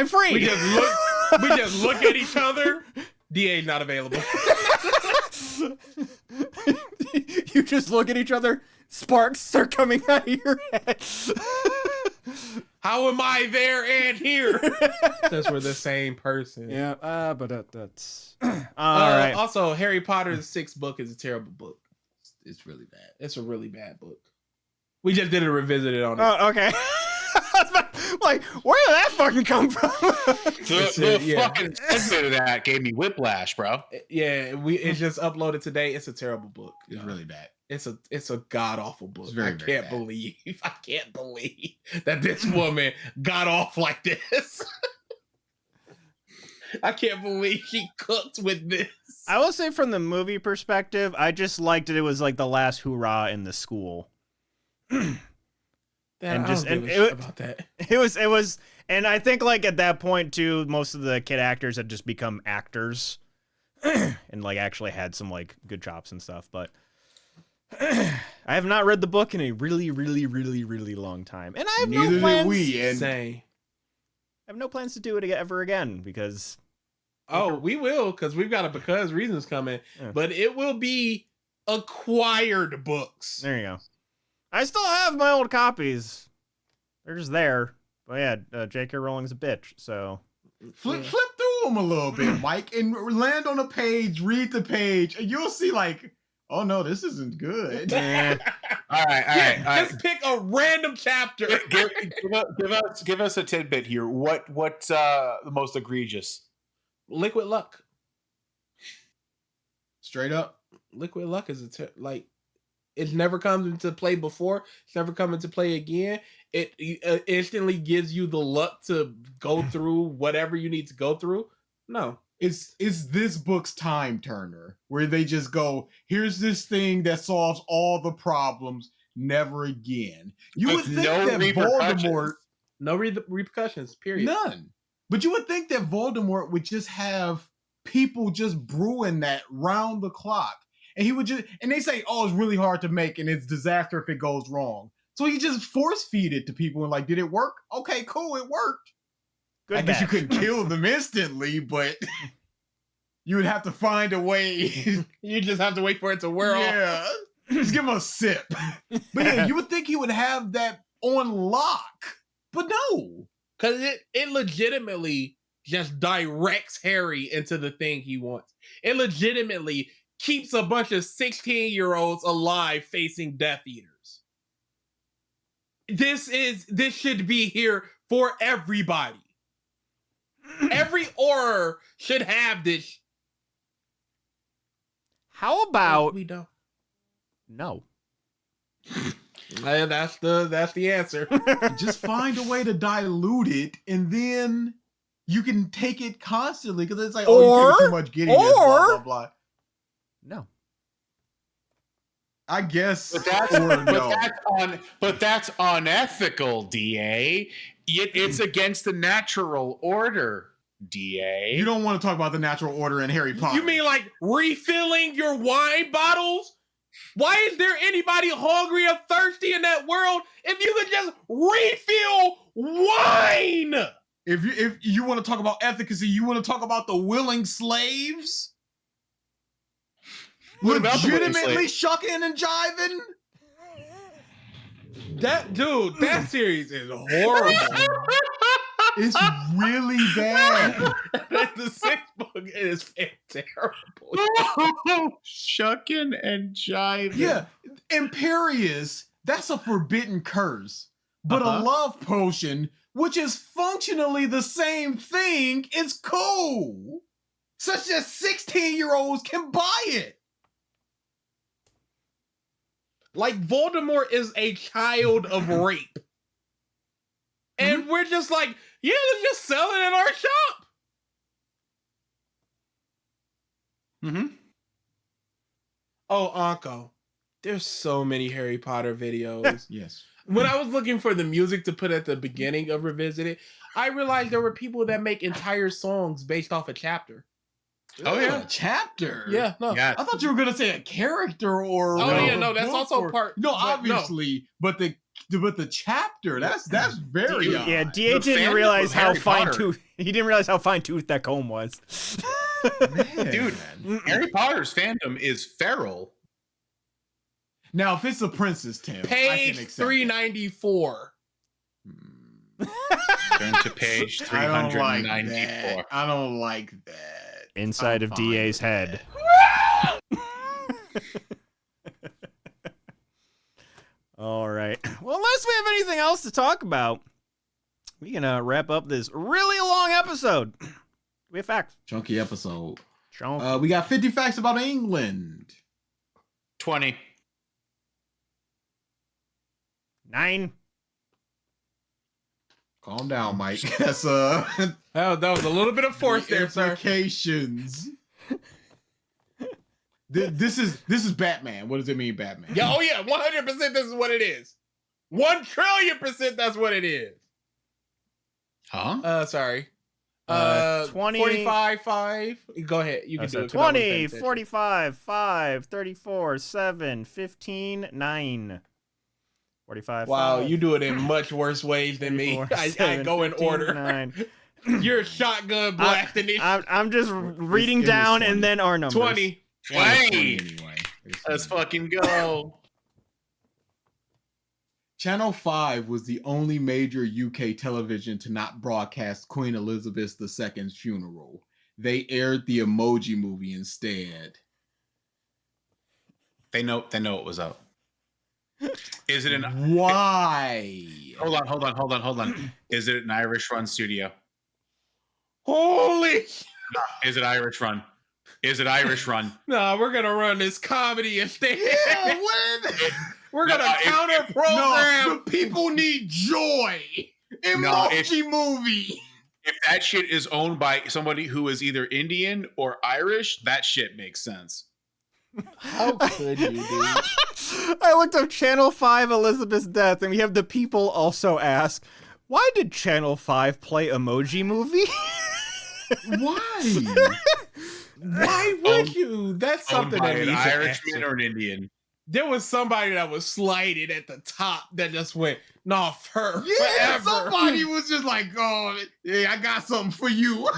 free. We just look at each other. DA not available. You just look at each other. Sparks start coming out of your head. How am I there and here? Because we're the same person. Yeah, but that's all right. Also, Harry Potter's 6th book is a terrible book. It's really bad. It's a really bad book. We just did a revisited on it. Oh, okay. Like, where did that fucking come from? The fucking segment of that gave me whiplash, bro. Yeah, it just uploaded today. It's a terrible book. It's really bad. It's a god awful book. I can't believe that this woman got off like this. I can't believe she cooked with this. I will say, from the movie perspective, I just liked it. It was like the last hoorah in the school. About that. It was, and I think like at that point too, most of the kid actors had just become actors, and like actually had some like good chops and stuff. But I have not read the book in a really, really, really, really long time, and I have no plans. I have no plans to do it ever again because. Oh, we will, because we've got a because reasons coming, but it will be acquired books. There you go. I still have my old copies. They're just there. But yeah, J.K. Rowling's a bitch, so... Flip through them a little bit, Mike, and land on a page, read the page, and you'll see like, oh no, this isn't good. All right. Just pick a random chapter. Give us a tidbit here. What's the most egregious? Liquid Luck. Straight up. Liquid Luck is like it's never come into play before. It's never come into play again. It instantly gives you the luck to go through whatever you need to go through. No, It's this book's time turner where they just go, here's this thing that solves all the problems, never again. You would think that Voldemort, no repercussions, period. none. But you would think that Voldemort would just have people just brewing that round the clock. And he would just, and they say, oh, it's really hard to make and it's disaster if it goes wrong. So he just force feed it to people and like, did it work? Okay, cool, it worked. Good I guess you batch. couldn't kill them instantly, but you would have to find a way. You just have to wait for it to wear off. Yeah. Just give him a sip. But yeah, you would think he would have that on lock. But no. Because it legitimately just directs Harry into the thing he wants. It legitimately keeps a bunch of 16-year-olds alive facing Death Eaters. This should be here for everybody. Every horror should have this. How about We don't. no? That's the answer. Just find a way to dilute it, and then you can take it constantly because it's like, oh, you take too much getting this, blah, blah, blah. No. I guess. But that's unethical, DA. It's against the natural order, DA. You don't want to talk about the natural order in Harry Potter. You mean like refilling your wine bottles? Why is there anybody hungry or thirsty in that world if you could just refill wine? If you want to talk about efficacy, you want to talk about the willing slaves? What about the willing legitimately slaves? shucking and jiving? That series is horrible. It's really bad. The sixth book is terrible. Shucking and jiving. Yeah, Imperius, that's a forbidden curse. But a love potion, which is functionally the same thing, is cool. Such that 16-year-olds can buy it. Like Voldemort is a child of rape. And we're just like, yeah, let's just sell it in our shop. Mm-hmm. Oh, Anko, there's so many Harry Potter videos. Yes. When I was looking for the music to put at the beginning of Revisited, I realized there were people that make entire songs based off a chapter. Oh, yeah. A chapter? Yeah, no. Yeah. I thought you were going to say a character or... Oh, a yeah, no, that's book also or- part... No, but obviously, but the chapter, that's very odd. Yeah, DA The didn't fandom realize of how Harry Potter. fine-tooth. He didn't realize how fine-toothed that comb was. Man. Dude, Harry Potter's fandom is feral. Now, if it's a Princess Tale, I Page can accept 394. Turn to page it. I don't like 394. that. I don't like that. Inside I'm of fine DA's with head. All right. Well, unless we have anything else to talk about, we can wrap up this really long episode. We have facts. Chunky episode. Chunk. We got 50 facts about England. 20. 9. Calm down, Mike. That's That was a little bit of force there, sir. implications. This is Batman. What does it mean, Batman? Yeah, oh yeah, 100% this is what it is. 1,000,000,000% that's what it is. Huh? Sorry. 20. 45, 5. Go ahead. You can do it. 'cause I wasn't 20, paying attention. 45, 5, 34, 7, 15, 9. 45, Wow, 5, you do it in much worse ways than me. 34, I 7, go in 15, order. 9. You're shotgun blasting it. I'm just reading it was down 20. and then our numbers. 20. 20. Anyway. Let's fucking go. Channel 5 was the only major UK television to not broadcast Queen Elizabeth II's funeral. They aired the Emoji Movie instead. They know it was out. Is it an Why? Hold on. Is it an Irish run studio? Holy. Is it Irish run? is an Irish run. No, we're gonna run this comedy instead. Yeah, when? We're gonna counter program. No, the people need joy. Emoji movie. If that shit is owned by somebody who is either Indian or Irish, that shit makes sense. How could you, dude? I looked up Channel 5 Elizabeth's death, and we have the people also ask, why did Channel 5 play Emoji Movie? Why? Why would you? That's something that an needs Irishman an or an Indian. There was somebody that was slighted at the top that just went, nah, forever. Somebody was just like, oh, yeah, I got something for you. All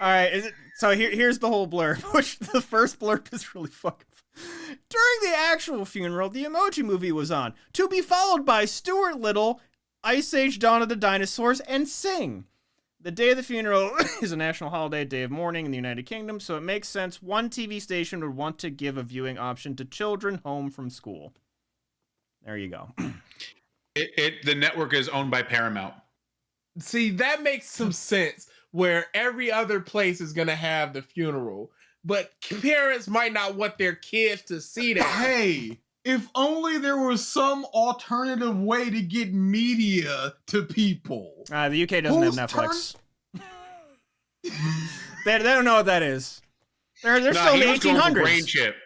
right, so here's the whole blurb, which the first blurb is really fucking. During the actual funeral, the Emoji Movie was on, to be followed by Stuart Little, Ice Age: Dawn of the Dinosaurs, and Sing. The day of the funeral is a national holiday, day of mourning in the United Kingdom, so it makes sense one TV station would want to give a viewing option to children home from school. There you go. The network is owned by Paramount. See, that makes some sense where every other place is going to have the funeral, but parents might not want their kids to see that. Hey, if only there was some alternative way to get media to people. The UK doesn't have Netflix. They don't know what that is. They're still in the 1800s. Brain chip.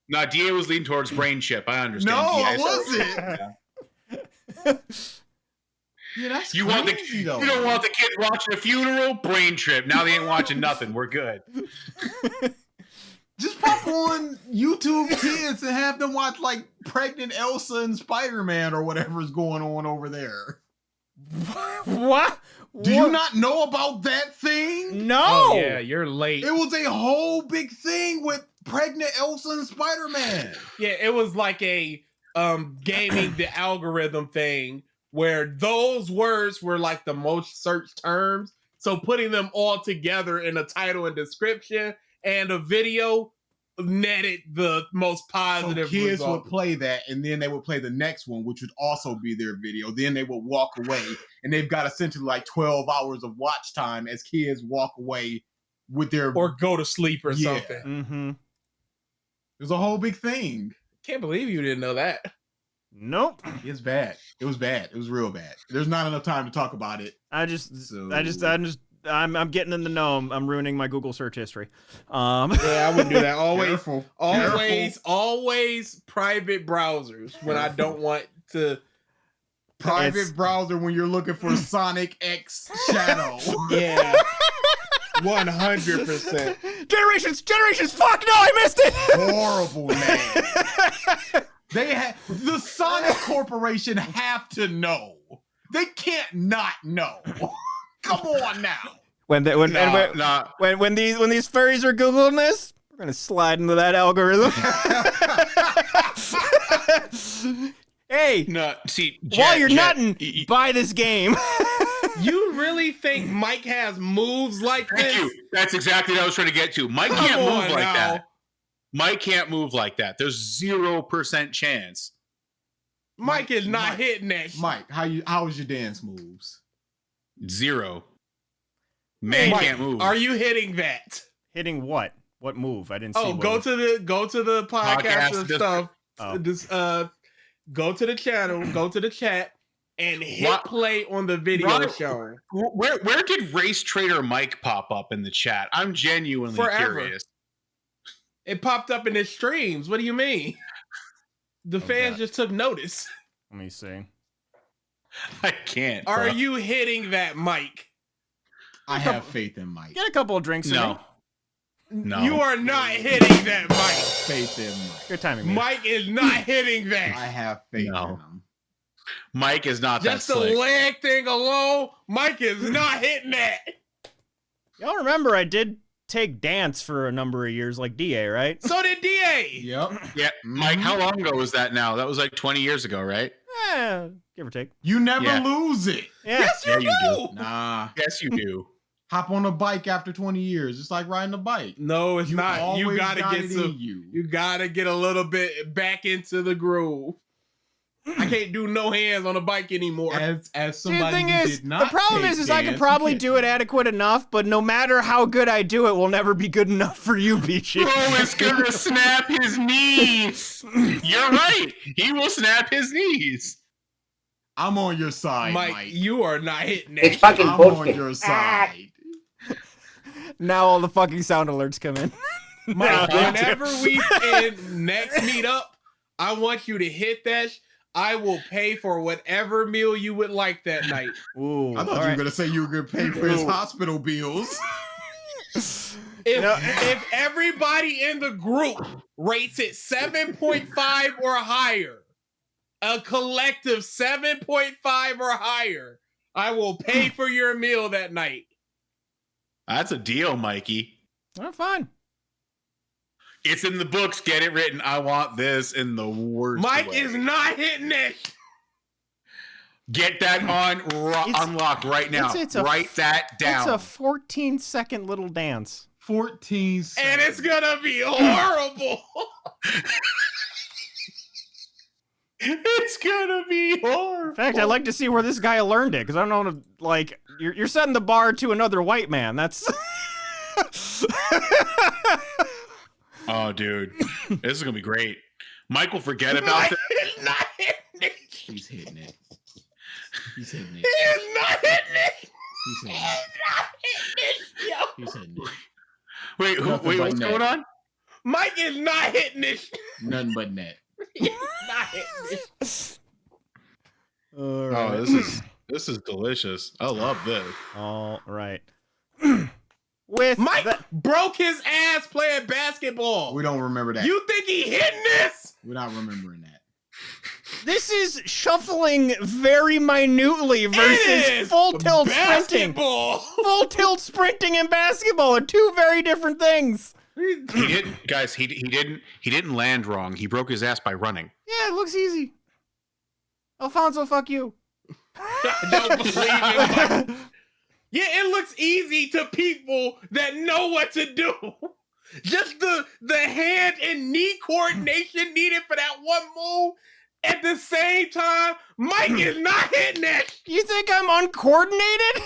No, DA was leaning towards brain chip. I understand. No, DA, it wasn't. Yeah, that's you crazy, though. You don't want the kids watching a funeral? Brain trip. Now they ain't watching nothing. We're good. Just pop on YouTube Kids and have them watch like Pregnant Elsa and Spider-Man or whatever's going on over there. What? Do you not know about that thing? No. Oh, yeah, you're late. It was a whole big thing with Pregnant Elsa and Spider-Man. Yeah, it was like a gaming the algorithm thing where those words were like the most searched terms. So putting them all together in a title and description and a video netted the most positive. So kids result. would play that, and then they would play the next one, which would also be their video. Then they would walk away, and they've got essentially like 12 hours of watch time as kids walk away with their or go to sleep or Yeah. something. Mm-hmm. It was a whole big thing. Can't believe you didn't know that. Nope. It's bad. It was bad. It was real bad. There's not enough time to talk about it. I'm getting in the know. I'm ruining my Google search history. Yeah, I wouldn't do that. Careful. Always private browsers when I don't want to. Private browser when you're looking for Sonic X Shadow. Yeah. 100%. Generations. Fuck no, I missed it. Horrible name. The Sonic Corporation have to know. They can't not know. Come on now. When these furries are Googling this, we're gonna slide into that algorithm. Hey, No, see, while you're nutting, buy this game. You really think Mike has moves like Thank this? you. That's exactly what I was trying to get to. Mike can't move like that. Mike can't move like that. There's 0% chance. Mike is not hitting that shit. Mike, how was your dance moves? 0. Man Mike, can't move. Are you hitting that? Hitting what? What move? I didn't see. Oh, go to the podcast and stuff. Go to the channel, go to the chat, and hit play on the video showing. Where did Race Trader Mike pop up in the chat? I'm genuinely curious. It popped up in his streams. What do you mean? The fans just took notice. Let me see. I can't. Are you hitting that, Mike? I have faith in Mike. Get a couple of drinks. No. No. You are not hitting that, Mike. Faith in Mike. Good timing, man. Mike is not hitting that. I have faith in him. Mike is not Just that the slick. leg thing alone, Mike is not hitting that. Y'all remember I did take dance for a number of years like DA, right? So did DA. Yep. Yeah, Mike, how long ago was that now? That was like 20 years ago, right? Give or take. You never lose it. Yeah. Yes, you do. Nah. Yes, you do. Hop on a bike after 20 years. It's like riding a bike. No, it's not. You always gotta got get it some. in you. You gotta get a little bit back into the groove. I can't do no hands on a bike anymore. As See, the somebody thing who is, did not the problem take is I dance, could probably you do it adequate enough, but no matter how good I do it, will never be good enough for you, Beachy. Bro is gonna snap his knees. You're right. He will snap his knees. I'm on your side, Mike. You are not hitting that. It's fucking I'm bullshit. on your side. Now all the fucking sound alerts come in. Mike, whenever we next meet up, I want you to hit that. I will pay for whatever meal you would like that night. Ooh, I thought you were gonna say you were gonna pay for his hospital bills. If everybody in the group rates it 7.5 or higher, a collective 7.5 or higher, I will pay for your meal that night. That's a deal, Mikey. Oh, fine. It's in the books. Get it written. I want this in the worst Mike way. is not hitting this. Get that on unlock right now. Write that down. It's a 14-second little dance. 14 seconds. And it's gonna be horrible. It's gonna be horrible. In fact, I'd like to see where this guy learned it, because I don't know, like, you're setting the bar to another white man. That's... Oh, dude. This is gonna be great. Mike will forget about this. He's not hitting it. He's hitting it. He's hitting He it. is not hitting it. He's hitting He's it. not hitting it. Yo. He's hitting it. Wait, Nothing wait, but what's net. going on? Mike is not hitting this. Nothing but net. He's not hitting this. Oh, this is delicious. I love this. All right. With Mike that, broke his ass playing basketball. We don't remember that. You think he hitting this? We're not remembering that. this is shuffling very minutely versus is full tilt sprinting. Basketball. Full tilt sprinting and basketball are two very different things. He didn't, guys. He didn't land wrong. He broke his ass by running. Yeah, it looks easy. Alfonso, fuck you. I don't believe it. Mike. Yeah, it looks easy to people that know what to do. Just the hand and knee coordination needed for that one move. At the same time, Mike is not hitting that. You think I'm uncoordinated?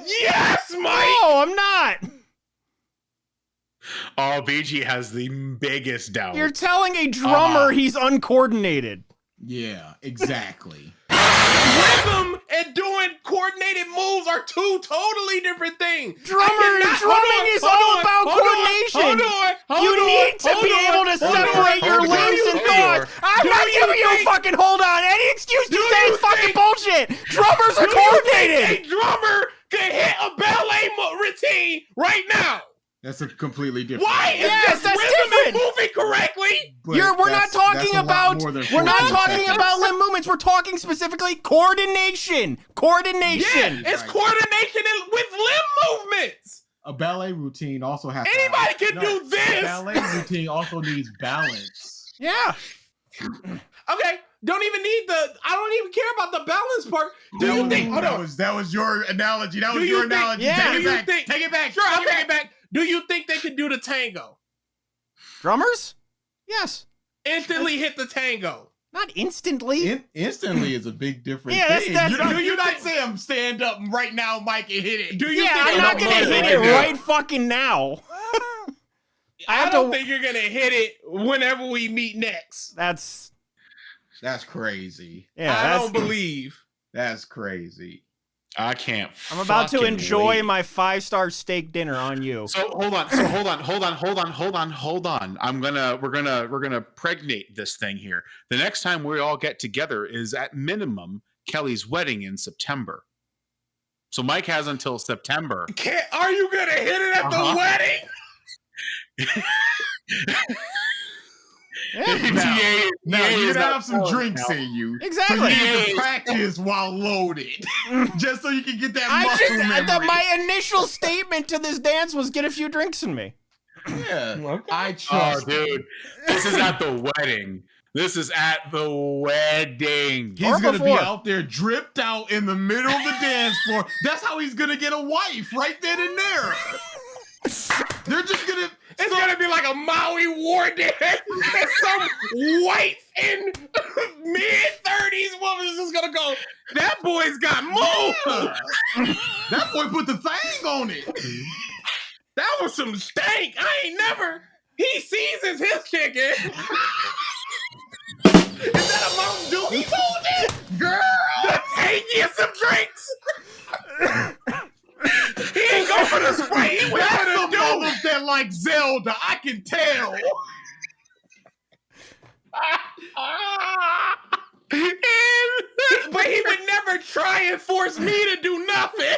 Yes, Mike. No, I'm not. Oh, BG has the biggest doubt. You're telling a drummer he's uncoordinated. Yeah, exactly. Rhythm and doing coordinated moves are two totally different things. Drumming is all about coordination. You need to be able to separate your limbs and thoughts. I'm not giving you a fucking hold on. Any excuse you say is fucking bullshit. Drummers are coordinated. A drummer can hit a ballet routine right now. That's a completely different. Why? Yes, Is that's this rhythm and different. moving correctly? But We're not that's talking a lot about more than we're not 14 talking seconds. about limb movements. We're talking specifically coordination. Yeah, Coordination. it's coordination with limb movements. A ballet routine also has. Anybody can do A this. ballet routine also needs balance. Yeah. Okay, don't even need I don't even care about the balance part. Do you think? Hold on. That was your analogy. That Do was you your think- analogy. Yeah. Take Do it you back. think- Take it back. Sure, I'll Take take it back. Do you think they could do the tango? Drummers? Yes. Instantly hit the tango. Not instantly. Instantly is a big difference. Yeah, that's- Do you not say I'm stand up right now, Mike, and hit it? Do you Yeah, think I'm not gonna hit it right fucking now. I don't think you're gonna hit it whenever we meet next. That's crazy. yeah. I That's, don't believe. That's crazy. I can't. I'm about to fucking enjoy wait. my 5-star steak dinner on you. So hold on. We're gonna pregnate this thing here. The next time we all get together is at minimum Kelly's wedding in September. So Mike has until September. Are you gonna hit it at the wedding? Yeah. Now you're gonna have some drinks in you. Exactly. So you need to practice while loaded, just so you can get that muscle memory. My initial statement to this dance was get a few drinks in me. Yeah, Okay. I Oh, trust. dude, this is at the wedding. This is at the wedding. He's Or gonna be before. out there dripped out in the middle of the dance floor. That's how he's gonna get a wife right then and there. They're just gonna. It's gonna be like a Maui war dance. And some white in mid-30s woman is just gonna go, that boy's got moves. That boy put the thing on it. That was some stank. I ain't never. He seasons his chicken. Is that a Mountain Dew he told it? Girl, the tankiest of drinks. He ain't go for the Sprite. He went for the Dew. That like Zelda, I can tell. But he would never try and force me to do nothing.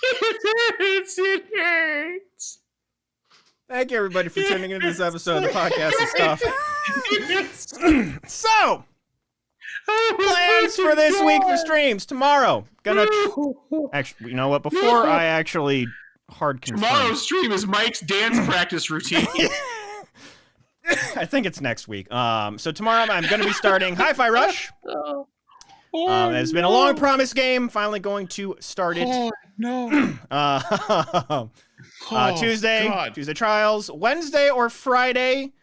It hurts. Thank you, everybody, for tuning into this episode of the podcast and stuff. So, plans for this week for streams. Tomorrow, actually, you know what? Before I actually hard confirm. Tomorrow's stream is Mike's dance practice routine. I think it's next week. So tomorrow I'm going to be starting Hi-Fi Rush. It's been a long promised game. Finally going to start it. Oh, no. Tuesday trials. Wednesday or Friday.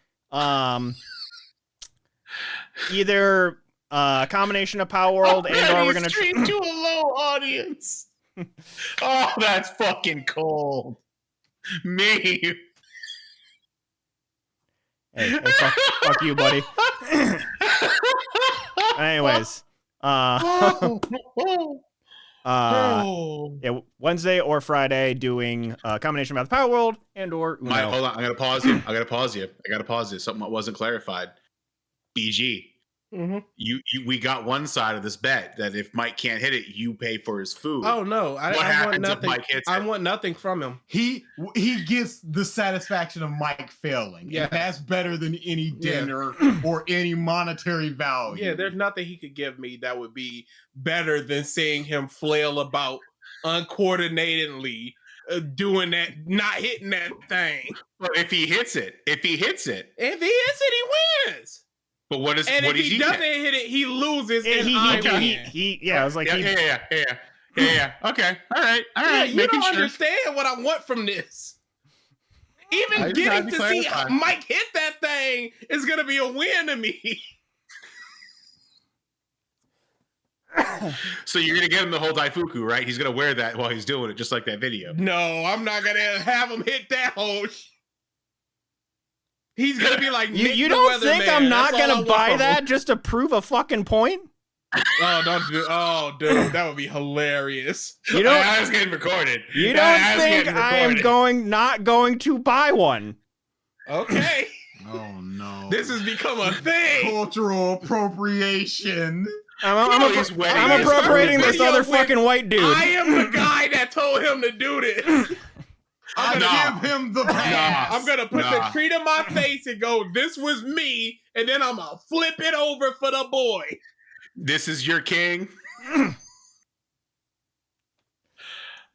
Either a combination of Power World and or we're going to stream to a low audience. Oh, that's fucking cold. Me. Hey, fuck you, buddy. Anyways. Yeah, Wednesday or Friday doing a combination of Power World and or Uno. Mike, hold on. I gotta pause you. Something that wasn't clarified. BG. Mm-hmm. We got one side of this bet that if Mike can't hit it, you pay for his food. Oh no, I want nothing. I want nothing from him. He gets the satisfaction of Mike failing. Yeah, and that's better than any dinner or any monetary value. Yeah, there's nothing he could give me that would be better than seeing him flail about uncoordinatedly doing that, not hitting that thing. But if he hits it, he wins. But what is and what if he doesn't hit it, he loses. And I was like, yeah. Okay, all right. Yeah, you don't understand what I want from this. Even getting to see Mike hit that thing is gonna be a win to me. So you're gonna get him the whole Daifuku, right? He's gonna wear that while he's doing it, just like that video. No, I'm not gonna have him hit that whole. He's gonna be like, you don't think I'm not gonna buy that just to prove a fucking point? Oh, don't do. Oh, dude, that would be hilarious. You don't. I was getting recorded. You don't think I am not going to buy one? Okay. Oh no. This has become a thing. Cultural appropriation. I'm appropriating this other fucking white dude. I am the guy that told him to do this. I'm gonna give him the pass. I'm gonna put the treat in my face and go, this was me, and then I'm gonna flip it over for the boy. This is your king.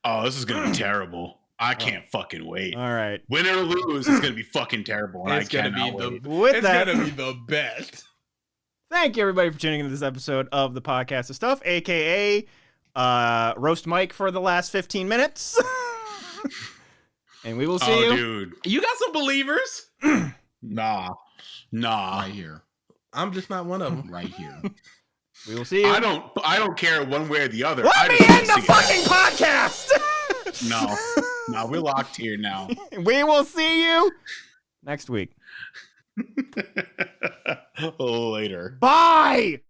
Oh, this is gonna be terrible. I can't fucking wait. All right. Win or lose, it's gonna be fucking terrible. And it's gonna be wait. gonna be the best. Thank you, everybody, for tuning into this episode of the Podcast of Stuff, aka Roast Mike for the last 15 minutes. And we will see you. Dude. You got some believers? Nah. Right here. I'm just not one of them. Right here. We will see you. I don't care one way or the other. Let me end the fucking podcast! No, we're locked here now. We will see you next week. Later. Bye!